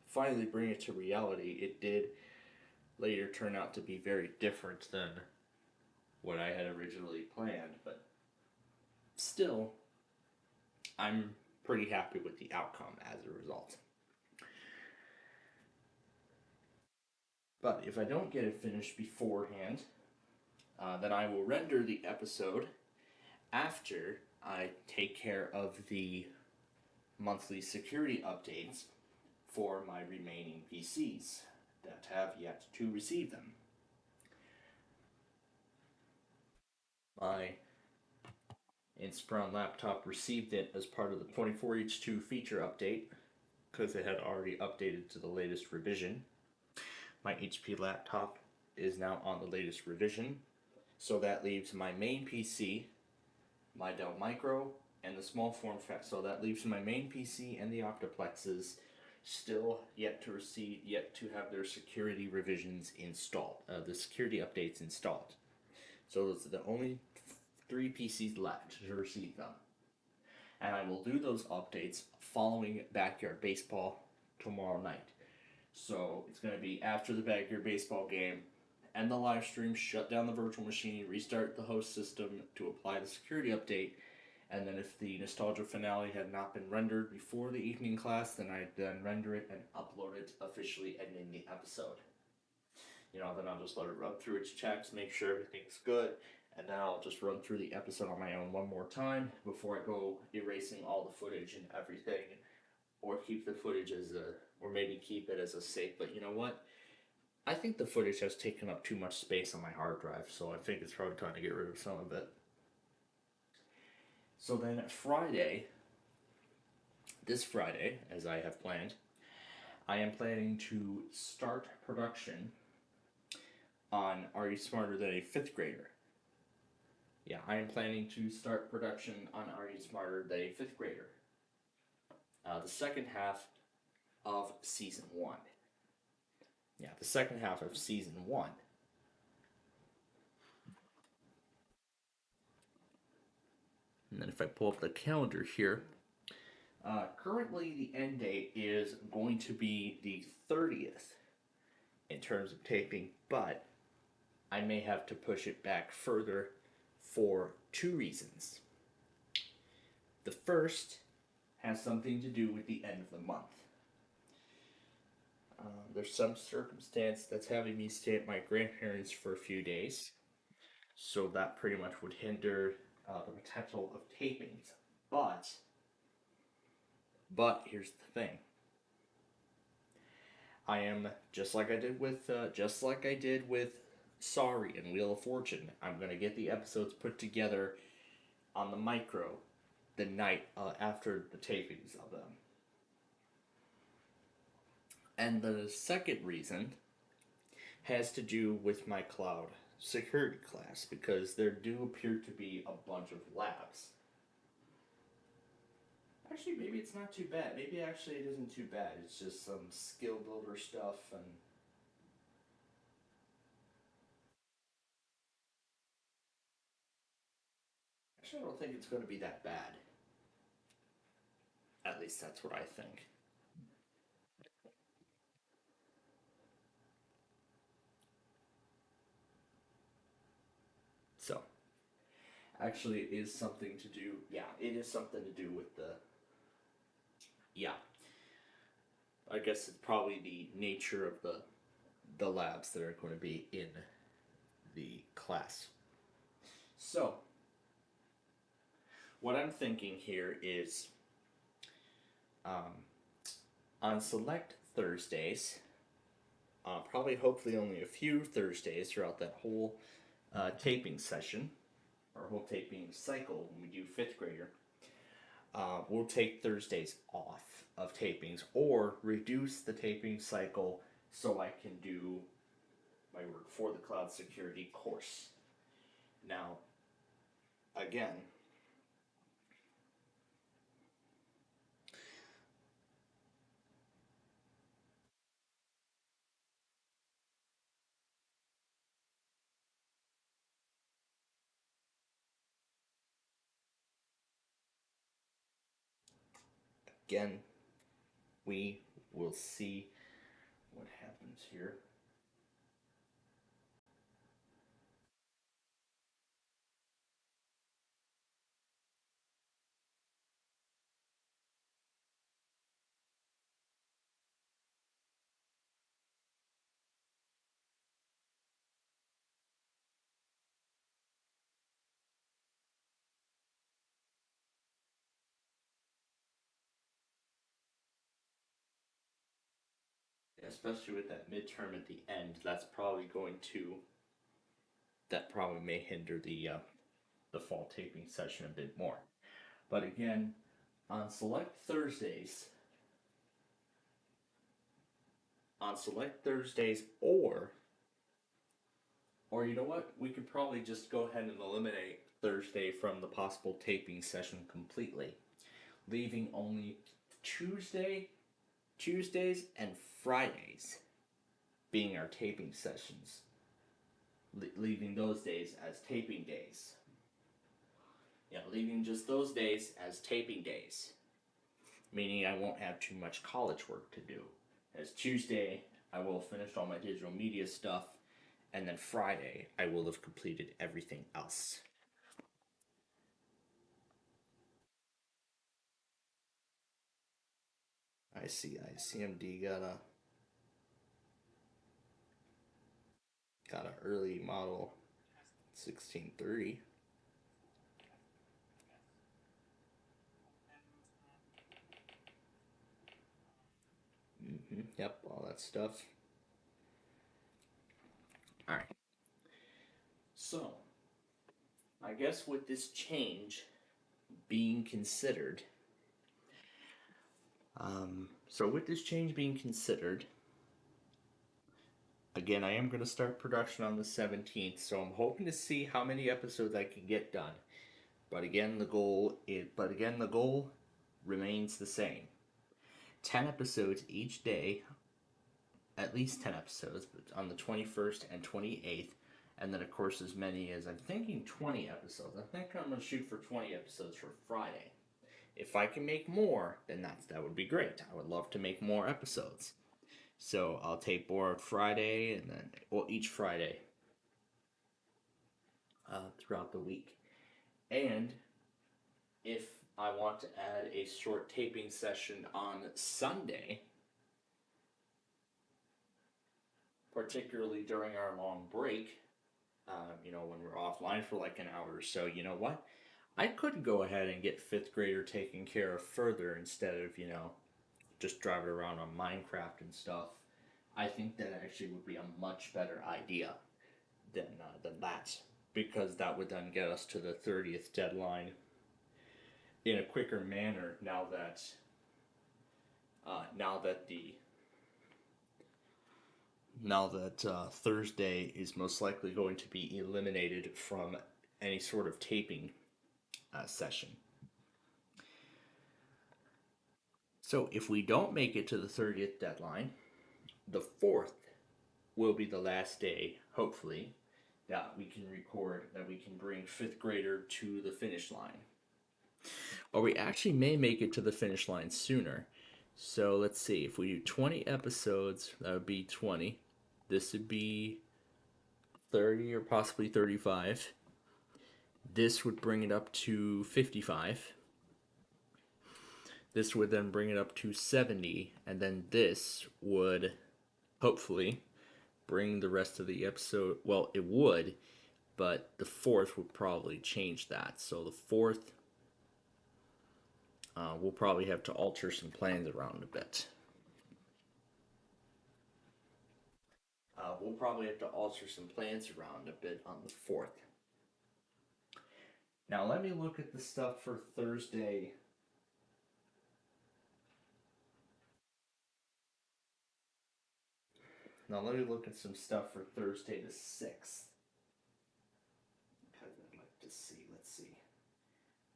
finally bring it to reality, it did later turn out to be very different than what I had originally planned. But still, I'm pretty happy with the outcome as a result. But if I don't get it finished beforehand, then I will render the episode after I take care of the monthly security updates for my remaining PCs that have yet to receive them. My Inspiron laptop received it as part of the 24H2 feature update because it had already updated to the latest revision. My HP laptop is now on the latest revision, so that leaves my main PC, my Dell Micro, and the small form factor. So that leaves my main PC and the Octoplexes still yet to have their security revisions installed, the security updates installed. So those are the only 3 PCs left to receive them. And I will do those updates following Backyard Baseball tomorrow night. So it's going to be after the Backyard Baseball game, end the live stream, shut down the virtual machine, restart the host system to apply the security update, and then if the Nostalgia finale had not been rendered before the evening class, then I'd then render it and upload it, officially ending the episode. Then I'll just let it run through its checks, make sure everything's good, and then I'll just run through the episode on my own one more time before I go erasing all the footage and everything, or keep the footage or maybe keep it as a save. But you know what? I think the footage has taken up too much space on my hard drive, so I think it's probably time to get rid of some of it. So then this Friday, as I have planned, I am planning to start production on Are You Smarter Than a Fifth Grader? Yeah, I am planning to start production on Are You Smarter Than a Fifth Grader? The second half of Season 1. Yeah, the second half of Season 1. And then if I pull up the calendar here, currently the end date is going to be the 30th in terms of taping, but I may have to push it back further for 2 reasons. The first has something to do with the end of the month. There's some circumstance that's having me stay at my grandparents' for a few days, so that pretty much would hinder the potential of tapings. But here's the thing. I am just like I did with Sorry and Wheel of Fortune. I'm gonna get the episodes put together on the micro the night after the tapings of them. And the second reason has to do with my cloud security class, because there do appear to be a bunch of labs. Actually, maybe it's not too bad. Maybe actually it isn't too bad. It's just some skill builder stuff and... Actually, I don't think it's going to be that bad. At least that's what I think. So, actually, it is something to do... Yeah, it is something to do with the... Yeah. I guess it's probably the nature of the labs that are going to be in the class. So, what I'm thinking here is on select Thursdays, probably hopefully only a few Thursdays throughout that whole taping session, or whole taping cycle when we do 5th grader, we'll take Thursdays off of tapings, or reduce the taping cycle so I can do my work for the cloud security course. Now, again, again, we will see what happens here. Especially with that midterm at the end, that probably may hinder the fall taping session a bit more. But again, on select Thursdays, or you know what, we could probably just go ahead and eliminate Thursday from the possible taping session completely, leaving only Tuesdays and Fridays being our taping sessions, leaving those days as taping days. Yeah, leaving just those days as taping days, meaning I won't have too much college work to do. As Tuesday, I will have finished all my digital media stuff, and then Friday, I will have completed everything else. I see ICMD got a early model 1630. Yep, all that stuff. All right. So, I guess with this change being considered, again, I am going to start production on the 17th, so I'm hoping to see how many episodes I can get done. But again, the goal remains the same. 10 episodes each day, at least 10 episodes, but on the 21st and 28th, and then of course as many as, I'm thinking 20 episodes. I think I'm going to shoot for 20 episodes for Friday. If I can make more, then that would be great. I would love to make more episodes. So I'll tape more Friday, and then, well, each Friday throughout the week. And if I want to add a short taping session on Sunday, particularly during our long break, when we're offline for like an hour or so, you know what? I could go ahead and get fifth grader taken care of further instead of, just driving around on Minecraft and stuff. I think that actually would be a much better idea than that, because that would then get us to the 30th deadline in a quicker manner. Now that Thursday is most likely going to be eliminated from any sort of taping session. So if we don't make it to the 30th deadline, the 4th will be the last day, hopefully, that we can bring fifth grader to the finish line. Or we actually may make it to the finish line sooner. So let's see, if we do 20 episodes, that would be 20. This would be 30 or possibly 35. This would bring it up to 55. This would then bring it up to 70, and then this would hopefully bring the rest of the episode. Well, it would, but the 4th would probably change that. So the 4th, we'll probably have to alter some plans around a bit. On the 4th. Now let me look at the stuff for Thursday. Now let me look at some stuff for Thursday the 6th. Because I'd like to see. Let's see.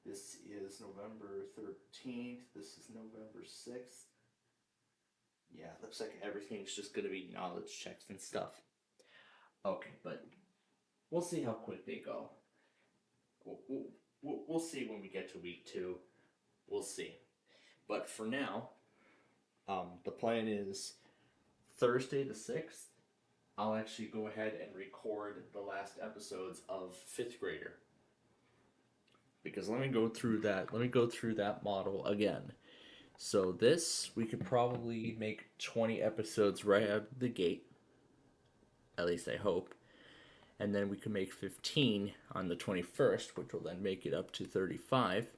This is November 13th. This is November 6th. Yeah, it looks like everything's just going to be knowledge checks and stuff. Okay, but we'll see how quick they go. We'll see when we get to week 2. We'll see. But for now, the plan is Thursday the 6th, I'll actually go ahead and record the last episodes of 5th Grader. Because let me go through that model again. So this, we could probably make 20 episodes right out of the gate. At least I hope. And then we can make 15 on the 21st, which will then make it up to 35.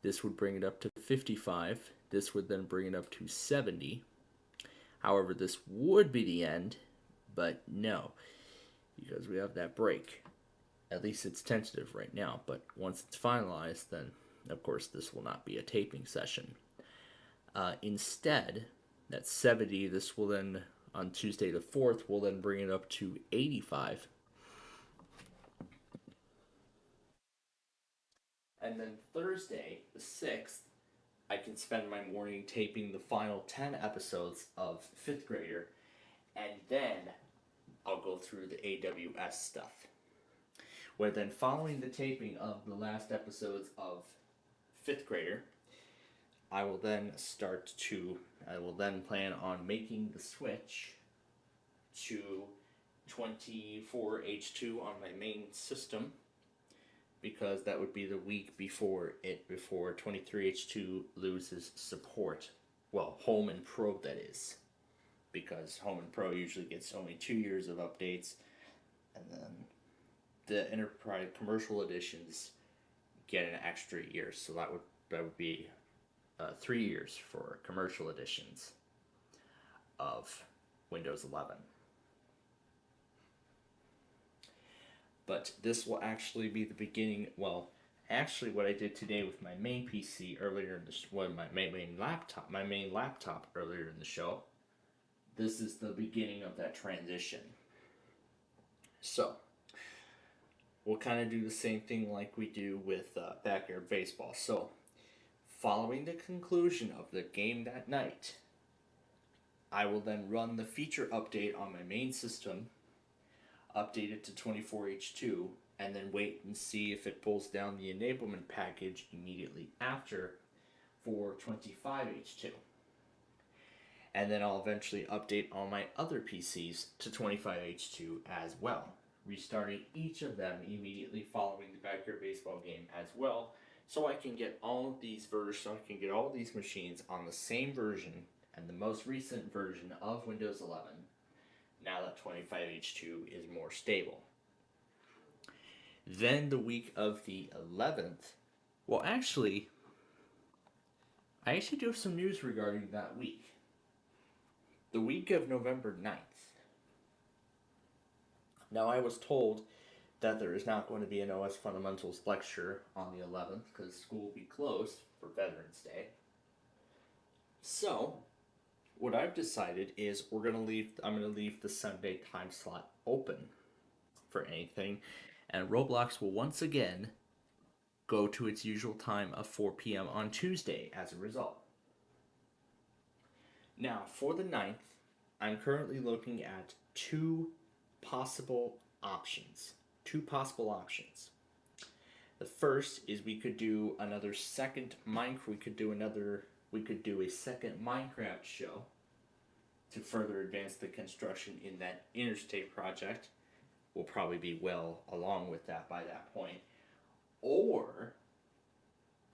This would bring it up to 55. This would then bring it up to 70. However, this would be the end, but no, because we have that break. At least it's tentative right now, but once it's finalized, then of course this will not be a taping session. Instead, at 70, this will then, on Tuesday the 4th, will then bring it up to 85. And then Thursday the 6th, I can spend my morning taping the final 10 episodes of 5th Grader, and then I'll go through the AWS stuff. Where then, following the taping of the last episodes of 5th Grader, I will then plan on making the switch to 24H2 on my main system, because that would be the week before 23H2 loses support. Well, Home and Pro, that is. Because Home and Pro usually gets only 2 years of updates, and then the Enterprise commercial editions get an extra year. So that would be 3 years for commercial editions of Windows 11. But this will actually be the beginning. Well, actually, what I did today with my main PC earlier in my main laptop earlier in the show. This is the beginning of that transition. So, we'll kind of do the same thing like we do with Backyard Baseball. So, following the conclusion of the game that night, I will then run the feature update on my main system, update it to 24H2, and then wait and see if it pulls down the enablement package immediately after for 25H2. And then I'll eventually update all my other PCs to 25H2 as well, restarting each of them immediately following the Backyard Baseball game as well, so I can get all these machines on the same version and the most recent version of Windows 11, now that 25H2 is more stable. Then the week of the 11th, well, I actually do have some news regarding that week. The week of November 9th. Now, I was told that there is not going to be an OS Fundamentals lecture on the 11th because school will be closed for Veterans Day. So, what I've decided is I'm going to leave the Sunday time slot open for anything, and Roblox will once again go to its usual time of 4 p.m. on Tuesday as a result. Now, for the 9th, I'm currently looking at two possible options. The first is we could do a second Minecraft show to further advance the construction in that interstate project. We'll probably be well along with that by that point. Or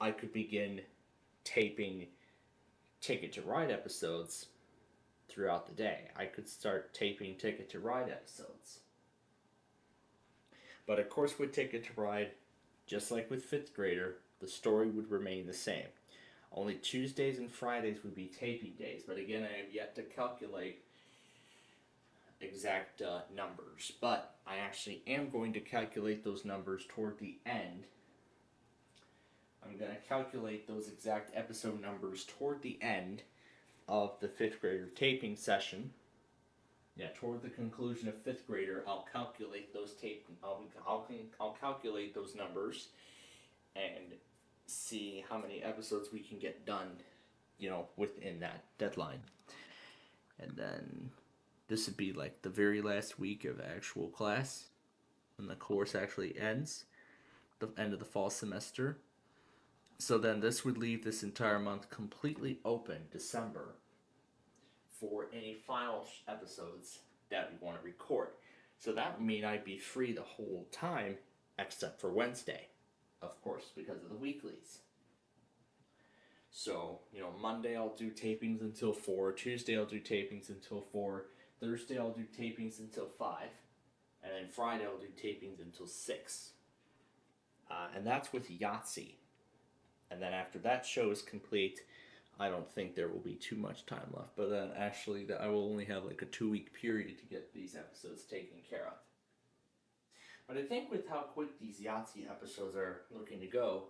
I could begin taping Ticket to Ride episodes throughout the day. I could start taping Ticket to Ride episodes. But of course with Ticket to Ride, just like with 5th Grader, the story would remain the same. Only Tuesdays and Fridays would be taping days, but again, I have yet to calculate exact numbers. But I actually am going to calculate those numbers toward the end. I'm going to calculate those exact episode numbers toward the end of the 5th Grader taping session. Yeah, toward the conclusion of 5th Grader, I'll calculate those I'll calculate those numbers and see how many episodes we can get done, within that deadline. And then this would be like the very last week of actual class when the course actually ends, the end of the fall semester. So then this would leave this entire month completely open, December, for any final episodes that we want to record. So that would mean I'd be free the whole time except for Wednesday, of course, because of the weeklies. So, Monday I'll do tapings until 4, Tuesday I'll do tapings until 4, Thursday I'll do tapings until 5, and then Friday I'll do tapings until 6. And that's with Yahtzee. And then after that show is complete, I don't think there will be too much time left. But then actually, I will only have like a 2-week period to get these episodes taken care of. But I think with how quick these Yahtzee episodes are looking to go,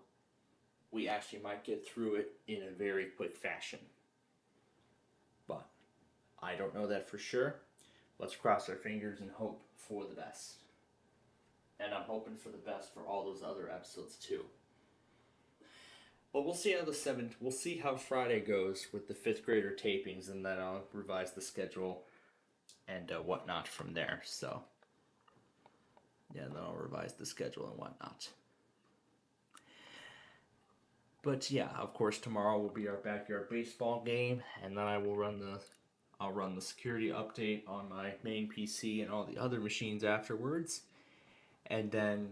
we actually might get through it in a very quick fashion. But I don't know that for sure. Let's cross our fingers and hope for the best. And I'm hoping for the best for all those other episodes too. But we'll see how we'll see how Friday goes with the 5th grader tapings, and then I'll revise the schedule and whatnot from there. So, yeah, then I'll revise the schedule and whatnot. But yeah, of course, tomorrow will be our backyard baseball game, and then I'll run the security update on my main PC and all the other machines afterwards, and then,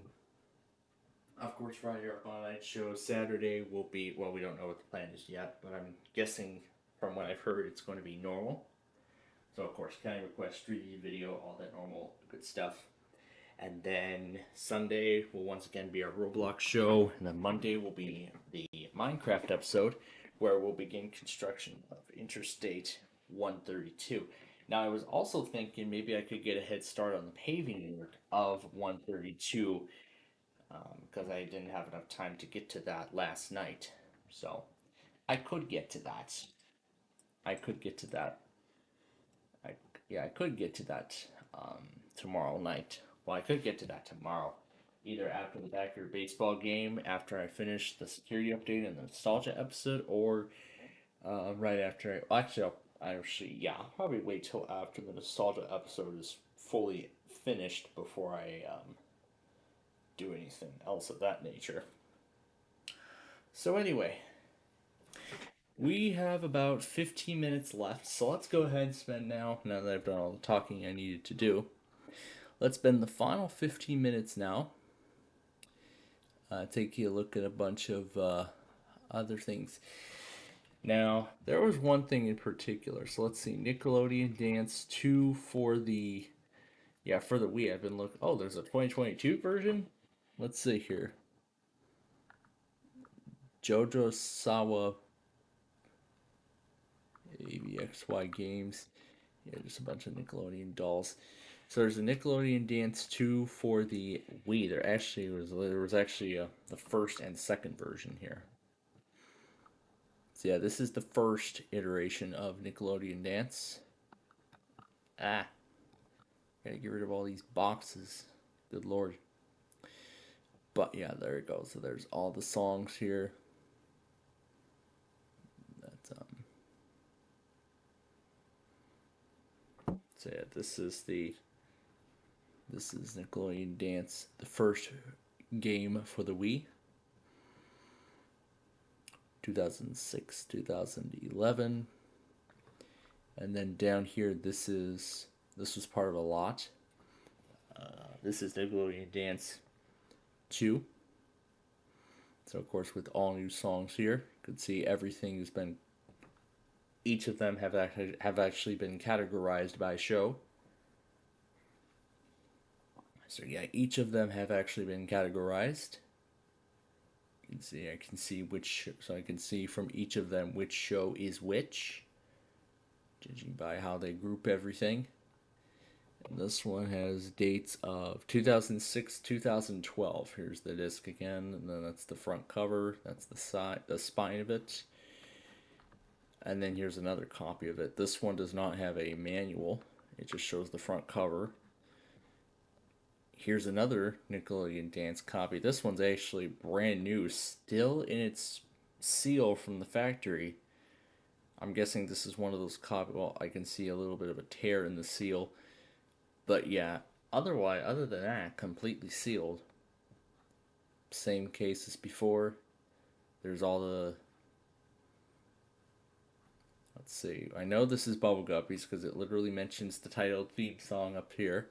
of course, Friday our Fun Night show. Saturday will be, well, we don't know what the plan is yet, but I'm guessing from what I've heard it's going to be normal. So, of course, county request, 3D video, all that normal good stuff. And then Sunday will once again be our Roblox show, and then Monday will be the Minecraft episode, where we'll begin construction of Interstate 132. Now, I was also thinking maybe I could get a head start on the paving work of 132, because I didn't have enough time to get to that last night. So, I could get to that. I could get to that tomorrow night. Well, I could get to that tomorrow. Either after the backyard baseball game, after I finish the security update and the nostalgia episode, or right after. I'll probably wait till after the nostalgia episode is fully finished before I do anything else of that nature. So anyway, we have about 15 minutes left, so let's go ahead and spend now that I've done all the talking I needed to do. Let's spend the final 15 minutes now taking a look at a bunch of other things. Now, there was one thing in particular. So let's see, Nickelodeon Dance 2 for the Wii. I've been looking. Oh, there's a 2022 version? Let's see here. Jojo Sawa AVXY Games. Yeah, just a bunch of Nickelodeon dolls. So there's a Nickelodeon Dance 2 for the Wii. There was actually the first and second version here. So yeah, this is the first iteration of Nickelodeon Dance. Gotta get rid of all these boxes. Good lord. But yeah, there it goes. So there's all the songs here. That's So yeah, this is Nickelodeon Dance, the first game for the Wii. 2006, 2011. And then down here, this was part of a lot. This is Nickelodeon Dance 2. So of course, with all new songs here, you can see everything has been. Each of them have actually been categorized by show. So yeah, each of them have actually been categorized. I can see which, so I can see from each of them which show is which, judging by how they group everything. And this one has dates of 2006, 2012. Here's the disc again, and then that's the front cover. That's the spine of it. And then here's another copy of it. This one does not have a manual. It just shows the front cover. Here's another Nickelodeon Dance copy. This one's actually brand new, still in its seal from the factory. I'm guessing this is one of those copies. Well, I can see a little bit of a tear in the seal. But yeah, other than that, completely sealed. Same case as before. There's all the. Let's see. I know this is Bubble Guppies because it literally mentions the title theme song up here.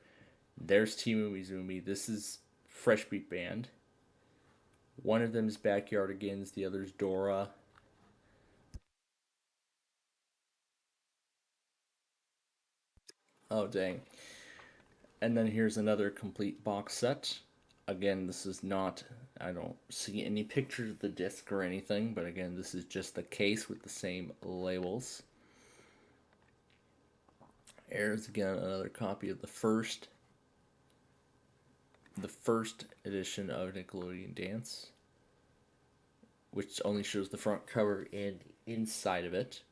There's Team Umizoomi. This is Fresh Beat Band. One of them is Backyardigans. The other's Dora. Oh, dang. And then here's another complete box set. Again, this is not, I don't see any pictures of the disc or anything, but again, this is just the case with the same labels. Here's again another copy of the first edition of Nickelodeon Dance, which only shows the front cover and the inside of it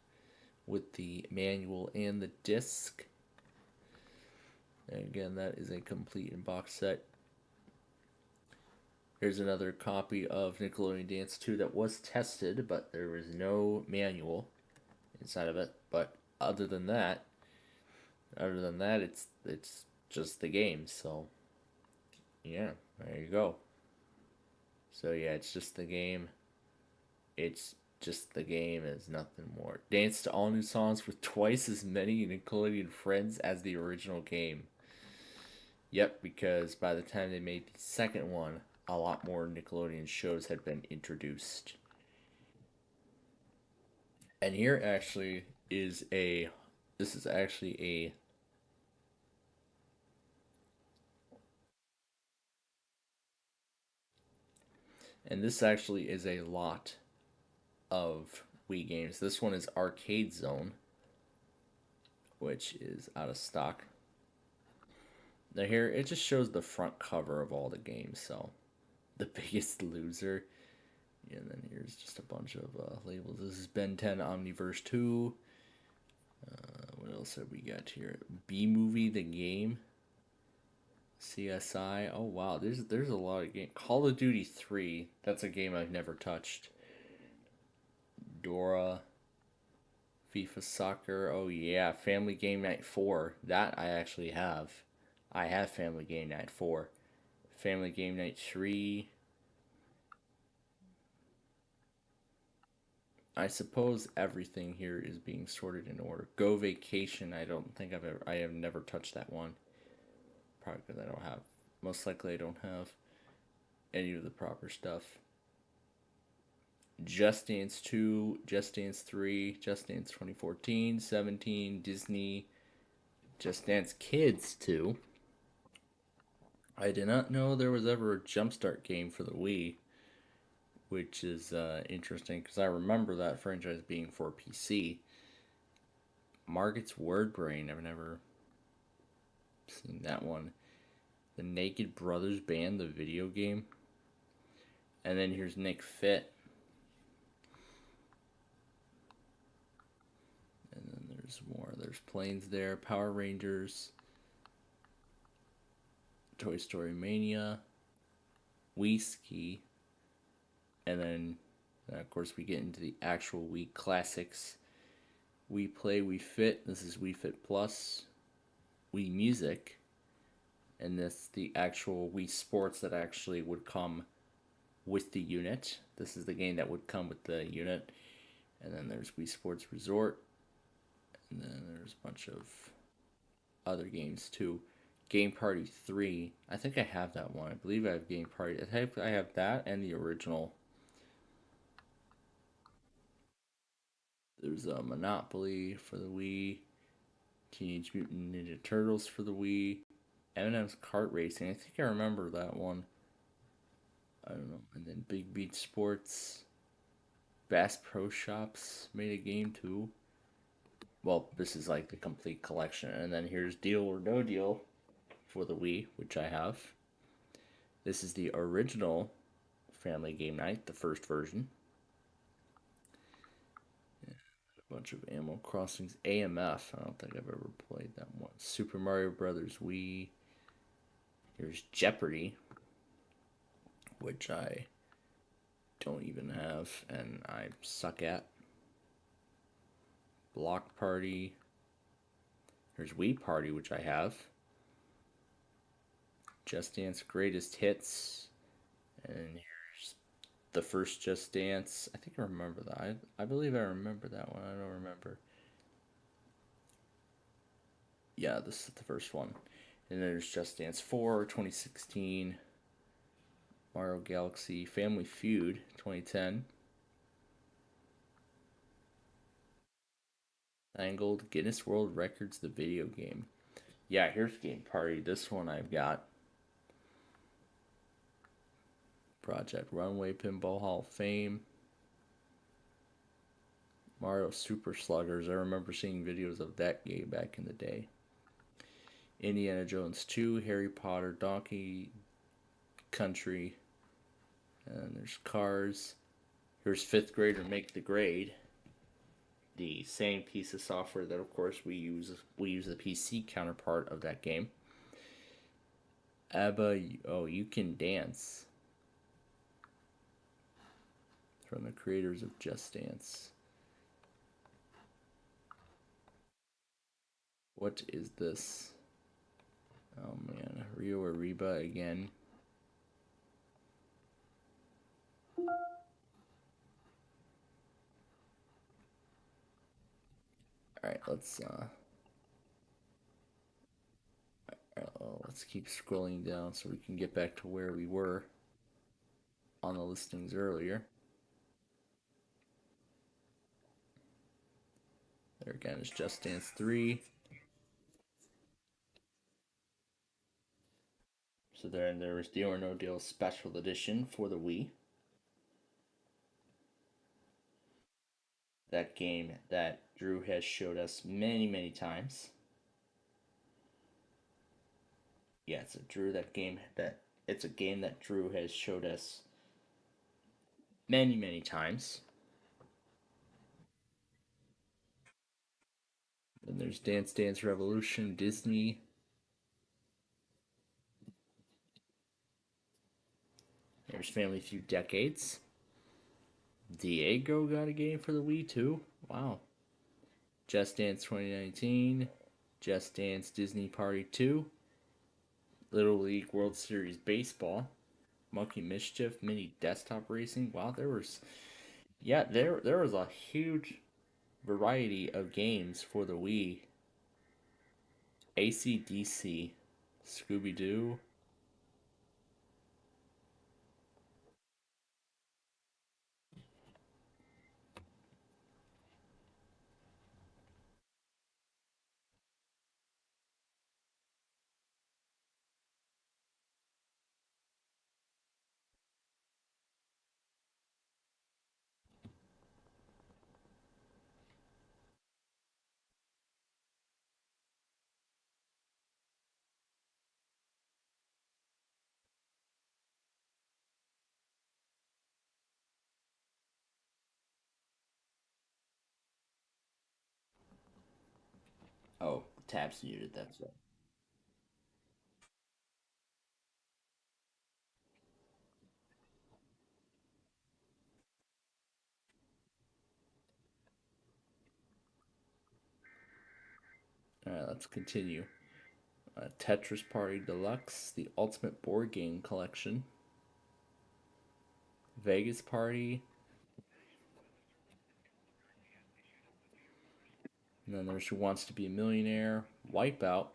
with the manual and the disc. And again, that is a complete in box set. Here's another copy of Nickelodeon Dance 2 that was tested, but there was no manual inside of it. But other than that, it's just the game. So yeah, there you go. So yeah, it's just the game. It's just the game. Is nothing more. Dance to all new songs with twice as many Nickelodeon friends as the original game. Yep, because by the time they made the second one, a lot more Nickelodeon shows had been introduced. And here actually is a, this is actually a, and this actually is a lot of Wii games. This one is Arcade Zone, which is out of stock. Now here, it just shows the front cover of all the games, so The Biggest Loser. And then here's just a bunch of labels. This is Ben 10 Omniverse 2. What else have we got here? B-Movie, the game. CSI. Oh, wow. There's a lot of games. Call of Duty 3. That's a game I've never touched. Dora. FIFA Soccer. Oh, yeah. Family Game Night 4. That I actually have. I have Family Game Night 4. Family Game Night 3. I suppose everything here is being sorted in order. Go Vacation, I don't think I have never touched that one. Probably because I don't have, most likely I don't have any of the proper stuff. Just Dance 2, Just Dance 3, Just Dance 2014, 17, Disney, Just Dance Kids 2. I did not know there was ever a Jumpstart game for the Wii, which is interesting because I remember that franchise being for PC. Margaret's Word Brain, I've never seen that one. The Naked Brothers Band, the video game. And then here's Nick Fit. And then there's more. There's Planes there, Power Rangers, Toy Story Mania, Wii Ski. And then, of course, we get into the actual Wii classics. Wii Play, Wii Fit. This is Wii Fit Plus. Wii Music. And this the actual Wii Sports that actually would come with the unit. This is the game that would come with the unit. And then there's Wii Sports Resort. And then there's a bunch of other games too. Game Party 3. I think I have that one. I believe I have Game Party. I have that and the original. There's a Monopoly for the Wii. Teenage Mutant Ninja Turtles for the Wii. M&M's Kart Racing. I think I remember that one. I don't know. And then Big Beat Sports. Bass Pro Shops made a game too. Well, this is like the complete collection. And then here's Deal or No Deal for the Wii, which I have. This is the original Family Game Night, the first version. A bunch of Animal Crossings. AMF. I don't think I've ever played that one. Super Mario Brothers Wii. Here's Jeopardy, which I don't even have and I suck at. Block Party. Here's Wii Party, which I have. Just Dance Greatest Hits. And here's the first Just Dance. I think I remember that. I believe I remember that one. I don't remember. Yeah, this is the first one. And then there's Just Dance 4, 2016. Mario Galaxy Family Feud, 2010. Angled Guinness World Records, the video game. Yeah, here's Game Party. This one I've got. Project Runway Pinball Hall of Fame. Mario Super Sluggers. I remember seeing videos of that game back in the day. Indiana Jones 2, Harry Potter, Donkey Country. And there's Cars. Here's Fifth Grader Make the Grade. The same piece of software that, of course, we use the PC counterpart of that game. ABBA, oh, You Can Dance. From the creators of Just Dance. What is this? Oh man, Rio Arriba again. Alright, let's keep scrolling down so we can get back to where we were on the listings earlier. There again is Just Dance 3. So there was Deal or No Deal Special Edition for the Wii. That game that Drew has showed us many times. Yeah, it's a game that Drew has showed us many times. Then there's Dance Dance Revolution, Disney. There's Family Feud Decades. Diego got a game for the Wii too. Wow. Just Dance 2019. Just Dance Disney Party 2. Little League World Series Baseball. Monkey Mischief Mini Desktop Racing. Wow, there was a huge variety of games for the Wii. AC/DC, Scooby Doo. Oh, tabs muted. That's right. All right, let's continue. Tetris Party Deluxe, the Ultimate Board Game Collection. Vegas Party. And then there's Who Wants to Be a Millionaire. Wipeout.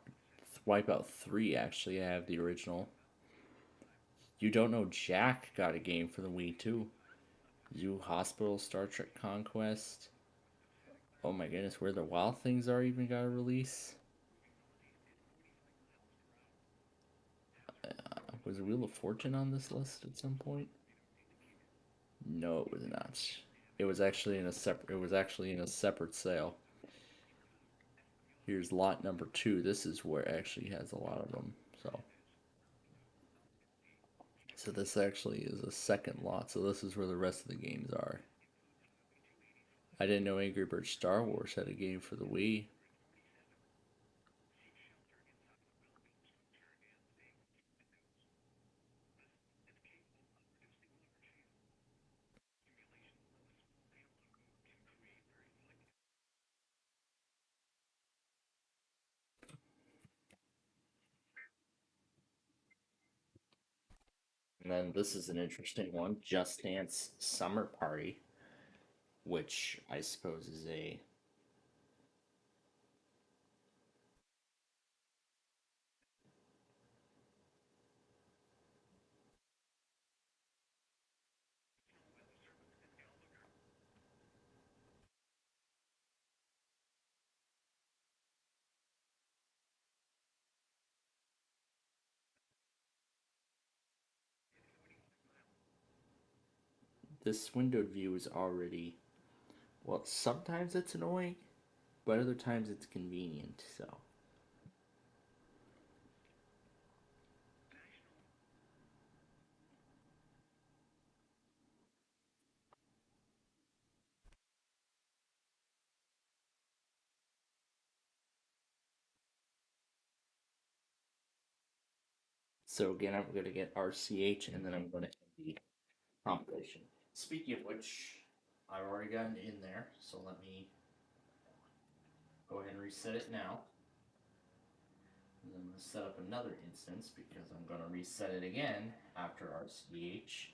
Wipeout 3, actually. I have the original. You Don't Know Jack got a game for the Wii, too. Zoo Hospital, Star Trek Conquest. Oh my goodness, Where the Wild Things Are even got a release. Was Wheel of Fortune on this list at some point? No, it was not. It was actually in a separate sale. Here's lot number 2. This is where it actually has a lot of them. So this actually is a second lot. So this is where the rest of the games are. I didn't know Angry Birds Star Wars had a game for the Wii. And then this is an interesting one, Just Dance Summer Party, which I suppose is a this windowed view is already, well, sometimes it's annoying, but other times it's convenient, so. So again, I'm going to get RCH and then I'm going to end the compilation. Speaking of which, I've already gotten in there, so let me go ahead and reset it now. And then I'm going to set up another instance because I'm going to reset it again after RCH.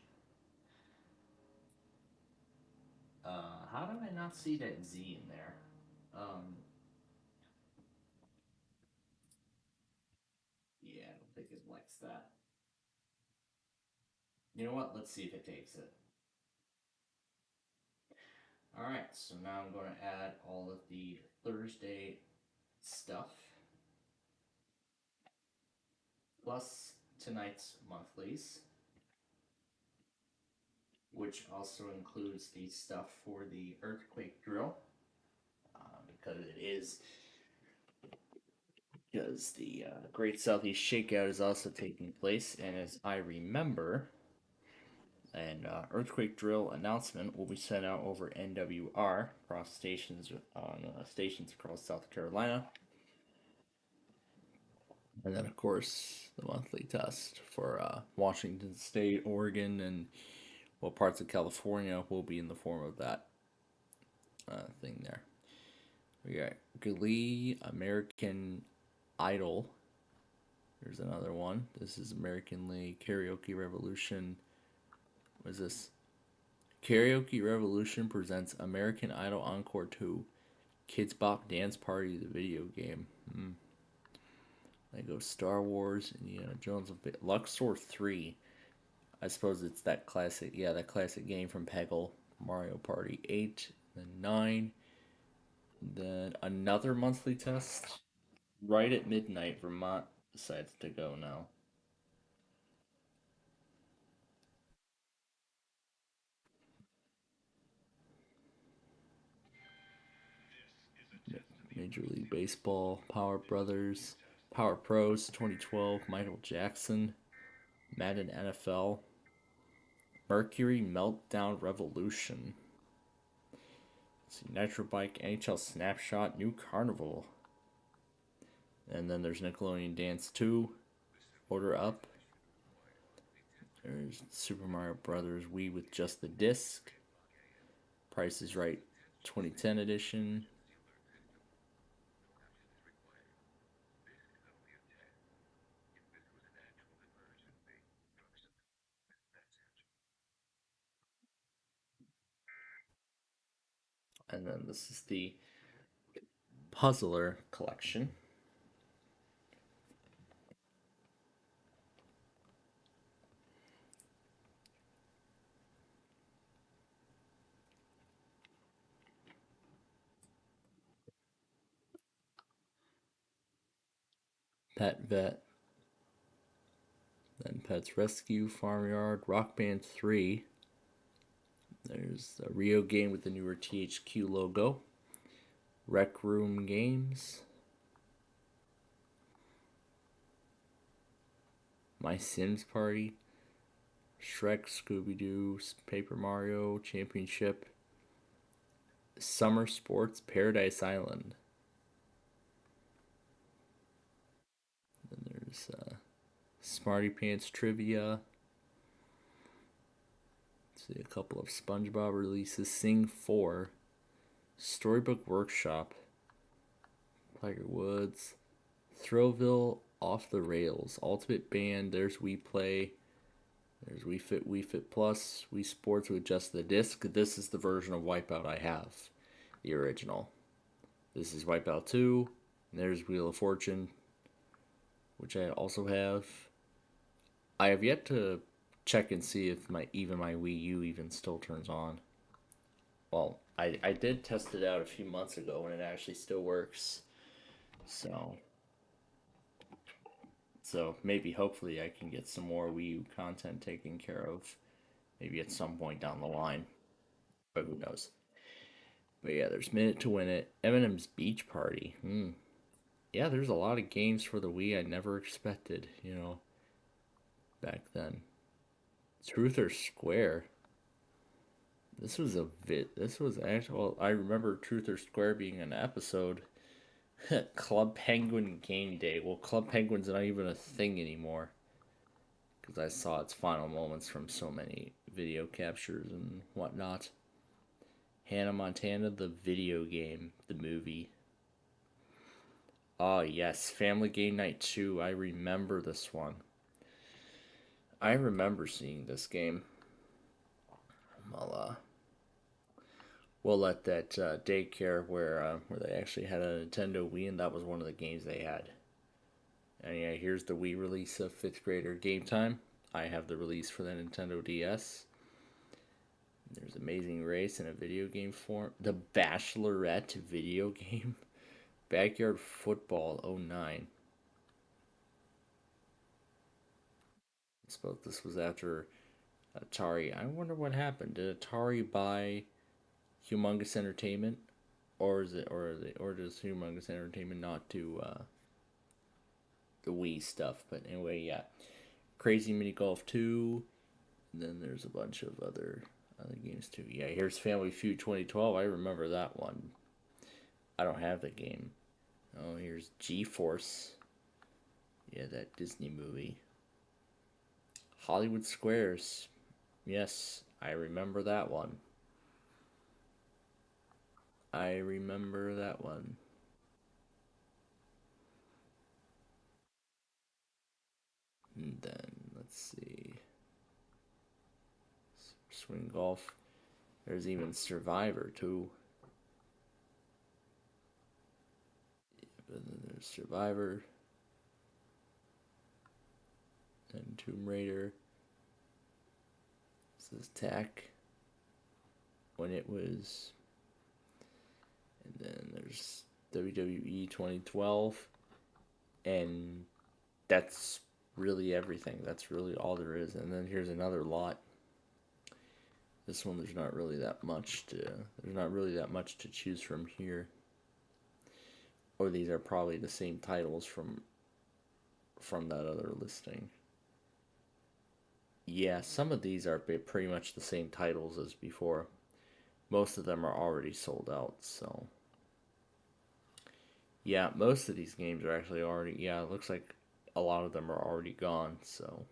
How did I not see that Z in there? Yeah, I don't think it likes that. You know what? Let's see if it takes it. Alright, so now I'm going to add all of the Thursday stuff. Plus tonight's monthlies. Which also includes the stuff for the earthquake drill. Because the Great Southeast Shakeout is also taking place, and as I remember, an earthquake drill announcement will be sent out over NWR across stations on stations across South Carolina, and then of course the monthly test for Washington State, Oregon, and well, parts of California will be in the form of that thing there. We got Glee, American Idol. There's another one. This is American League Karaoke Revolution. What is this? Karaoke Revolution presents American Idol Encore 2. Kids Bop Dance Party, the video game. They go Star Wars, Indiana Jones, Luxor 3. I suppose it's that classic, that classic game from Peggle. Mario Party 8, then 9. Then another monthly test. Right at midnight, Vermont decides to go now. Major League Baseball, Power Brothers, Power Pros 2012, Michael Jackson, Madden NFL, Mercury Meltdown Revolution. Let's see, Nitro Bike, NHL Snapshot, New Carnival. And then there's Nickelodeon Dance 2, Order Up. There's Super Mario Brothers Wii with just the disc. Price is Right 2010 edition. And then this is the Puzzler collection. Pet Vet. Then Pets Rescue, Farmyard, Rock Band 3. There's a Rio game with the newer THQ logo. Rec Room Games. My Sims Party. Shrek, Scooby-Doo, Paper Mario, Championship. Summer Sports, Paradise Island. Then there's Smarty Pants Trivia. Let's see, a couple of SpongeBob releases. Sing 4. Storybook Workshop. Tiger Woods. Throwville, Off the Rails. Ultimate Band, there's We Play. There's Wii Fit Plus, Wii Sports with just the disc. This is the version of Wipeout I have, the original. This is Wipeout 2. And there's Wheel of Fortune, which I also have. I have yet to check and see if my Wii U even still turns on. Well, I did test it out a few months ago and it actually still works. So maybe hopefully I can get some more Wii U content taken care of. Maybe at some point down the line. But who knows. But yeah, there's Minute to Win It. Eminem's Beach Party. Yeah, there's a lot of games for the Wii I never expected, back then. Truth or Square. This was actually, well, I remember Truth or Square being an episode. Club Penguin Game Day. Well, Club Penguin's not even a thing anymore. Because I saw its final moments from so many video captures and whatnot. Hannah Montana, the video game, the movie. Oh, yes. Family Game Night 2. I remember this one. I remember seeing this game. We'll let that daycare where they actually had a Nintendo Wii, and that was one of the games they had. And yeah, here's the Wii release of 5th grader Game Time. I have the release for the Nintendo DS. There's Amazing Race in a video game form. The Bachelorette video game. Backyard Football 09. I suppose this was after Atari. I wonder what happened. Did Atari buy Humongous Entertainment, or does Humongous Entertainment not do the Wii stuff? But anyway, yeah, Crazy Mini Golf 2. And then there's a bunch of other games too. Yeah, here's Family Feud 2012. I remember that one. I don't have the game. Oh, here's G-Force. Yeah, that Disney movie. Hollywood Squares. Yes, I remember that one. And then, let's see. Swing Golf. There's even Survivor, too. But then there's Survivor. And Tomb Raider. This is Tak. When it was. And then there's WWE 2012. And that's really everything. That's really all there is. And then here's another lot. This one there's not really that much to choose from here. Or these are probably the same titles from that other listing. Yeah, some of these are pretty much the same titles as before. Most of them are already sold out, so. Yeah, most of these games are actually already, yeah, it looks like a lot of them are already gone, so.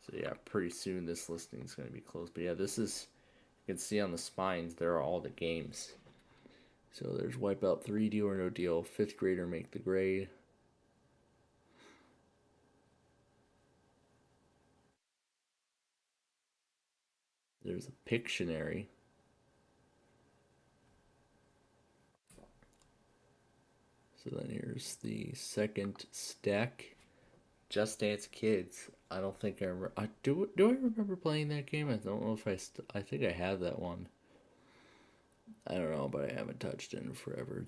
So yeah, pretty soon this listing is going to be closed. But yeah, this is, you can see on the spines, there are all the games. So there's Wipeout 3, Deal or No Deal, 5th grader Make the Grade. There's a Pictionary. So then here's the second stack. Just Dance Kids. I don't think I remember. Do I remember playing that game? I don't know if I think I have that one. I don't know, but I haven't touched it in forever.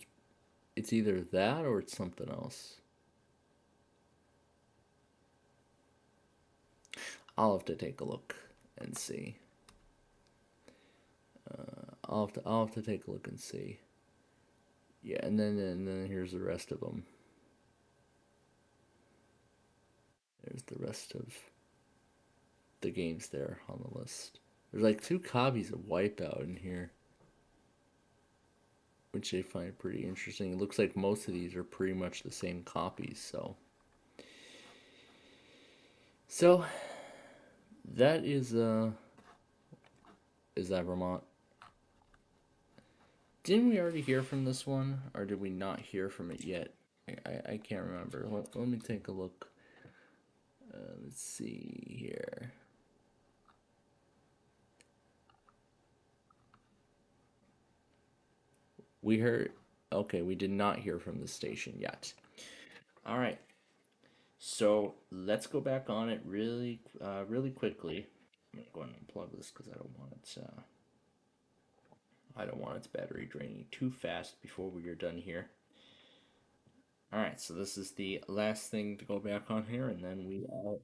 It's either that or it's something else. I'll have to take a look and see. I'll have to take a look and see. Yeah, and then here's the rest of them. There's the rest of the games there on the list. There's like 2 copies of Wipeout in here, which I find pretty interesting. It looks like most of these are pretty much the same copies, so. So, that is that Vermont? Didn't we already hear from this one, or did we not hear from it yet? I can't remember. Let me take a look. Let's see here. We heard. Okay, we did not hear from the station yet. All right. So let's go back on it really quickly. I'm gonna go ahead and unplug this because I don't want it. I don't want its battery draining too fast before we are done here. All right. So this is the last thing to go back on here, and then we all.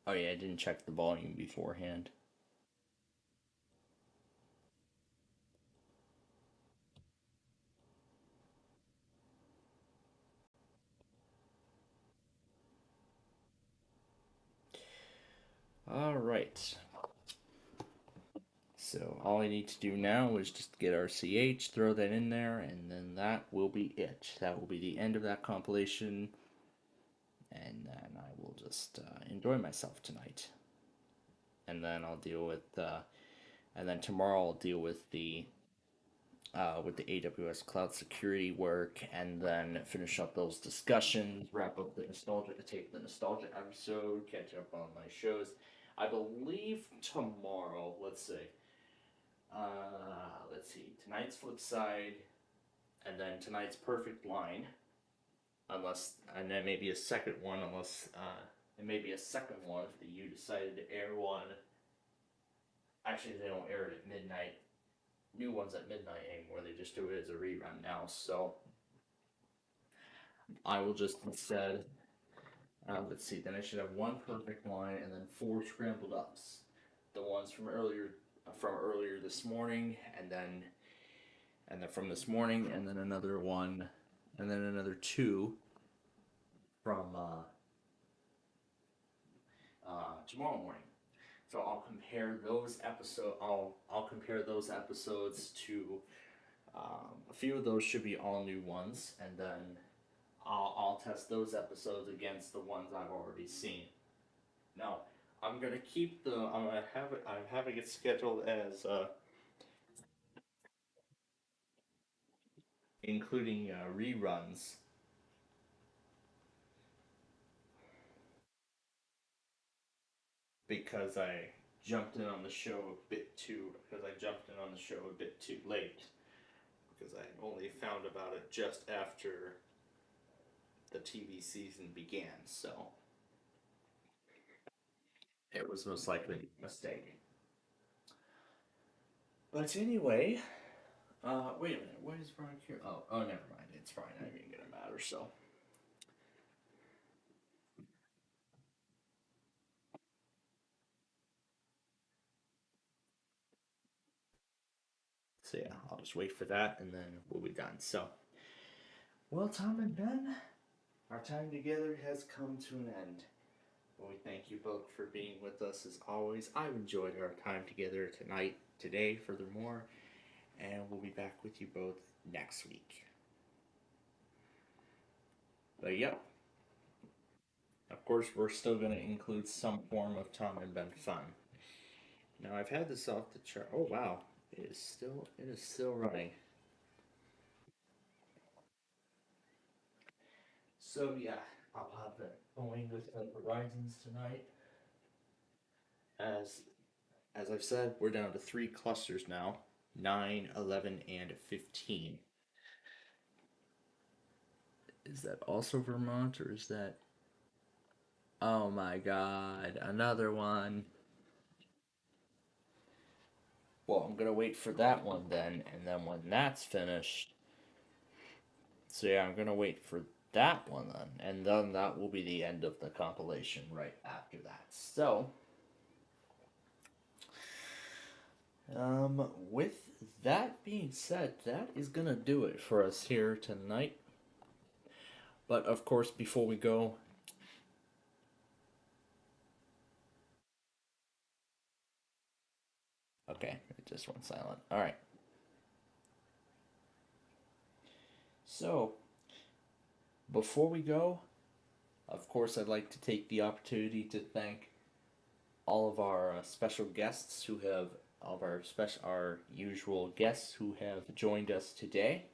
Oh yeah, I didn't check the volume beforehand. All right. So all I need to do now is just get our CH, throw that in there, and then that will be it. That will be the end of that compilation, and then I will just enjoy myself tonight. And then I'll deal with, and then tomorrow I'll deal with the AWS cloud security work, and then finish up those discussions, wrap up the nostalgia, tape the nostalgia episode, catch up on my shows. I believe tomorrow. Let's see. Tonight's Flip Side, and then tonight's Perfect Line, and then maybe a second one, unless it may be a second one if the U decided to air one. Actually, they don't air it at midnight. New ones at midnight anymore. They just do it as a rerun now. So I will just instead. Let's see. Then I should have one Perfect Line and then 4 scrambled ups. The ones from earlier this morning, and then from this morning, and then another one, and then another 2 from tomorrow morning. So I'll compare those episodes. I'll compare those episodes to a few of those should be all new ones, and then I'll test those episodes against the ones I've already seen. Now I'm gonna keep the. I'm having it scheduled as including reruns. Because I jumped in on the show a bit too late, because I only found about it just after the TV season began, so it was most likely a mistake. But anyway, wait a minute, what is Brian here? Oh, never mind. It's probably not even gonna matter. So yeah, I'll just wait for that, and then we'll be done. So, well, Tom and Ben, our time together has come to an end. Well, we thank you both for being with us as always. I've enjoyed our time together today, furthermore, and we'll be back with you both next week. But yep, of course, we're still going to include some form of Tom and Ben fun. Now, I've had this off the chart. Oh wow, it is still running. So yeah, I'll have it going with the Horizons tonight. As I've said, we're down to 3 clusters now: 9, 11, and 15. Is that also Vermont, or is that? Oh my god, another one. Well, I'm gonna wait for that one then, and then when that's finished. So yeah, I'm gonna wait for that one then, and then that will be the end of the compilation right after that. So, with that being said, that is gonna do it for us here tonight. But of course, before we go, okay, it just went silent. All right. So, before we go, of course, I'd like to take the opportunity to thank all of our special guests who have all of our usual guests who have joined us today.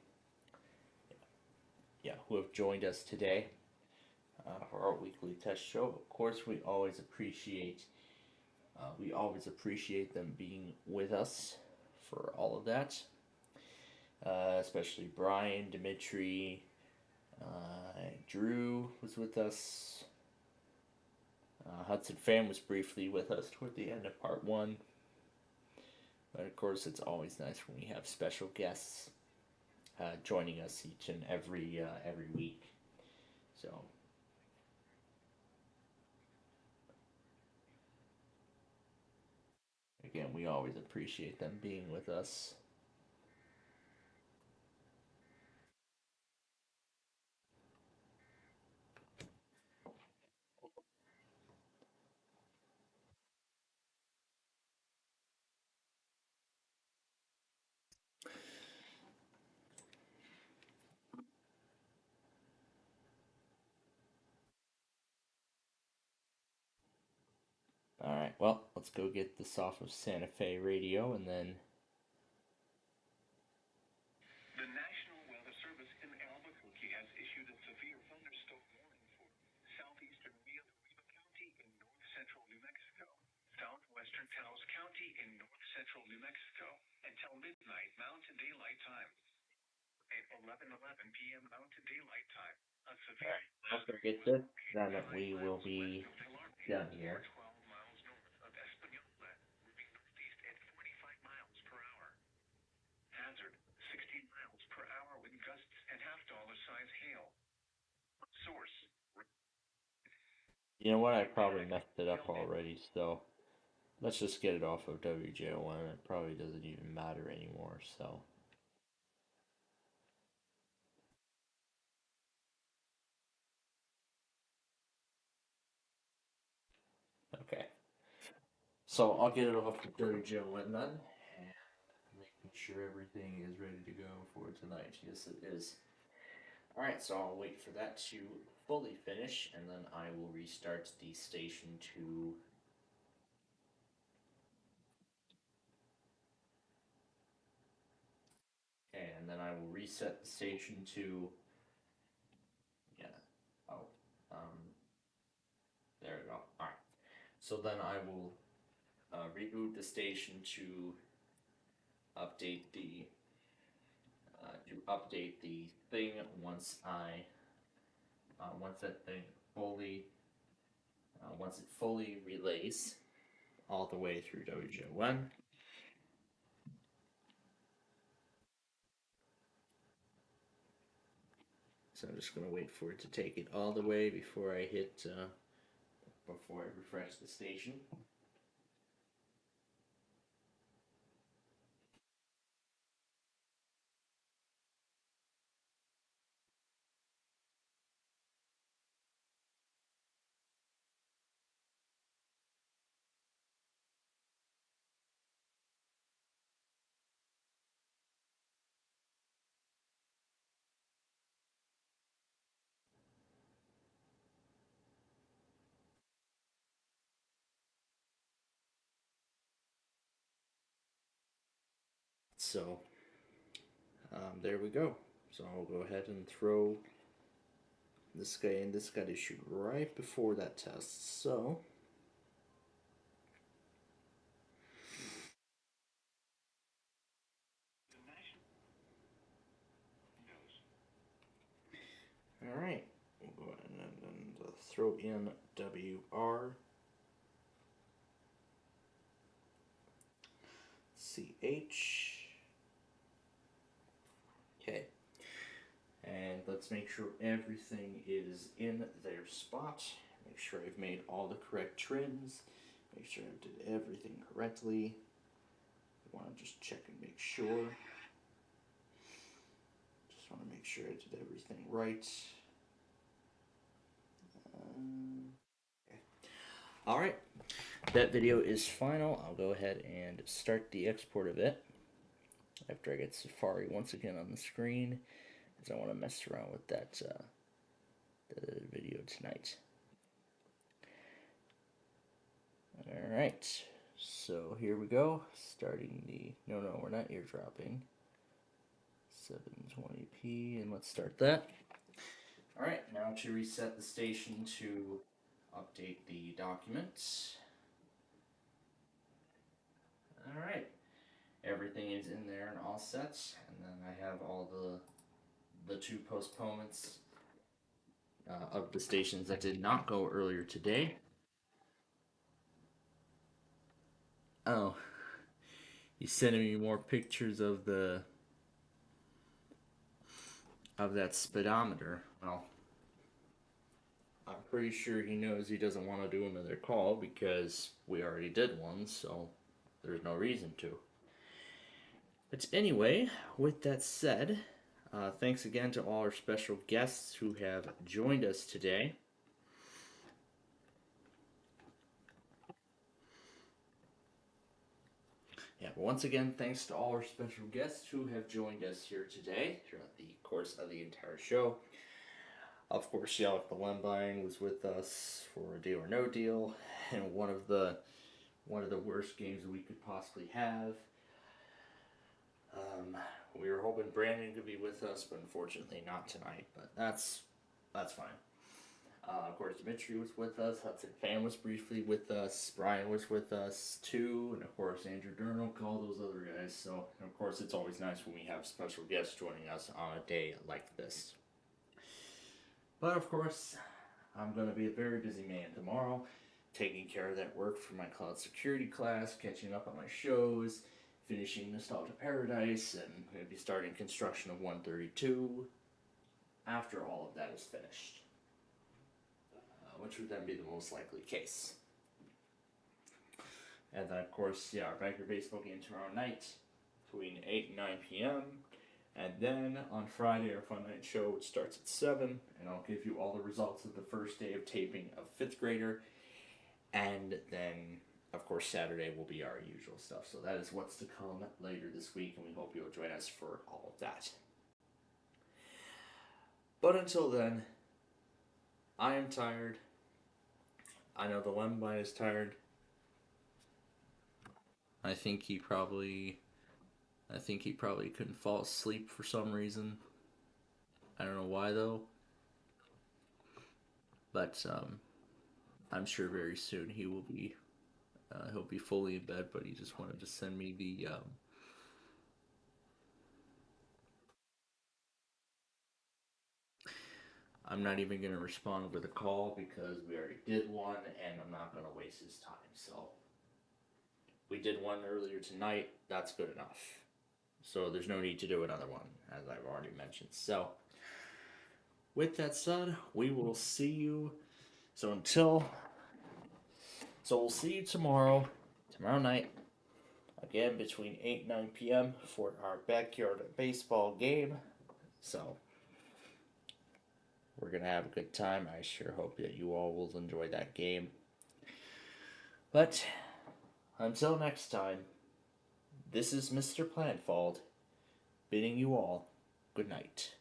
Yeah, who have joined us today for our weekly test show. Of course, we always appreciate them being with us for all of that. Especially Brian, Dimitri, Drew was with us. Hudson Fan was briefly with us toward the end of part 1. But of course, it's always nice when we have special guests joining us each and every week. So, again, we always appreciate them being with us. Alright, well, let's go get this off of Santa Fe Radio and then. The National Weather Service in Albuquerque has issued a severe thunderstorm warning for southeastern Rio County in north central New Mexico, southwestern Taos County in north central New Mexico, until midnight Mountain Daylight Time. At 11:11 p.m. Mountain Daylight Time, a severe. After I get this, then we will be done here. 12 miles north of Espanola, moving northeast at 45 miles per hour. Hazard, 16 miles per hour with gusts and half-dollar size hail. Source. You know what? I probably messed it up already, so let's just get it off of WJON. It probably doesn't even matter anymore, so. Okay. So I'll get it off of WJON then, and making sure everything is ready to go for tonight. Yes, it is. Alright, so I'll wait for that to fully finish, and then I will restart the station to. And then I will reset the station to. Yeah. Oh. There we go. Alright. So then I will reboot the station to update the thing once that thing fully once it fully relays all the way through WJON. So I'm just gonna wait for it to take it all the way before I refresh the station. So there we go. So I'll go ahead and throw this guy in. This got issued right before that test. So all right, we'll go ahead and throw in WR CH. Okay. And let's make sure everything is in their spot. Make sure I've made all the correct trims. Make sure I did everything correctly. I want to just check and make sure. Just want to make sure I did everything right. Okay. Alright. That video is final. I'll go ahead and start the export of it after I get Safari once again on the screen, because I want to mess around with that video tonight. Alright, So here we go. Starting the no, we're not eardropping. 720p, and let's start that. All right, now to reset the station to update the documents. All right, everything is in there and all set, and then I have all the two postponements of the stations that did not go earlier today. Oh, he's sending me more pictures of that speedometer. Well, I'm pretty sure he knows he doesn't want to do another call because we already did one, so there's no reason to. But anyway, with that said, thanks again to all our special guests who have joined us today. Yeah, but once again, thanks to all our special guests who have joined us here today throughout the course of the entire show. Of course, Alec Lembine was with us for a Deal or No Deal, and one of the worst games we could possibly have. We were hoping Brandon could be with us, but unfortunately not tonight. But that's fine. Of course, Dimitri was with us. Hudson Fan was briefly with us. Brian was with us too, and of course Andrew Durnock, all those other guys. So, and of course, it's always nice when we have special guests joining us on a day like this. But of course, I'm going to be a very busy man tomorrow, taking care of that work for my cloud security class, catching up on my shows, finishing Nostalgia Paradise, and I'm going to be starting construction of 132 after all of that is finished. Which would then be the most likely case. And then, of course, our Banker Baseball game tomorrow night between 8 and 9 p.m. And then on Friday, our Fun Night Show, which starts at 7. And I'll give you all the results of the first day of taping of 5th Grader. And then, of course, Saturday will be our usual stuff. So that is what's to come later this week. And we hope you'll join us for all of that. But until then, I am tired. I know the Lembine is tired. I think he probably couldn't fall asleep for some reason. I don't know why though. But I'm sure very soon he will be he'll be fully in bed, but he just wanted to send me the I'm not even going to respond over the call because we already did one and I'm not going to waste his time. So we did one earlier tonight. That's good enough. So there's no need to do another one, as I've already mentioned. So with that said, we will see you. So we'll see you tomorrow night, again between 8 and 9 p.m. for our backyard baseball game. So we're going to have a good time. I sure hope that you all will enjoy that game. But until next time, this is Mr. Planfald bidding you all good night.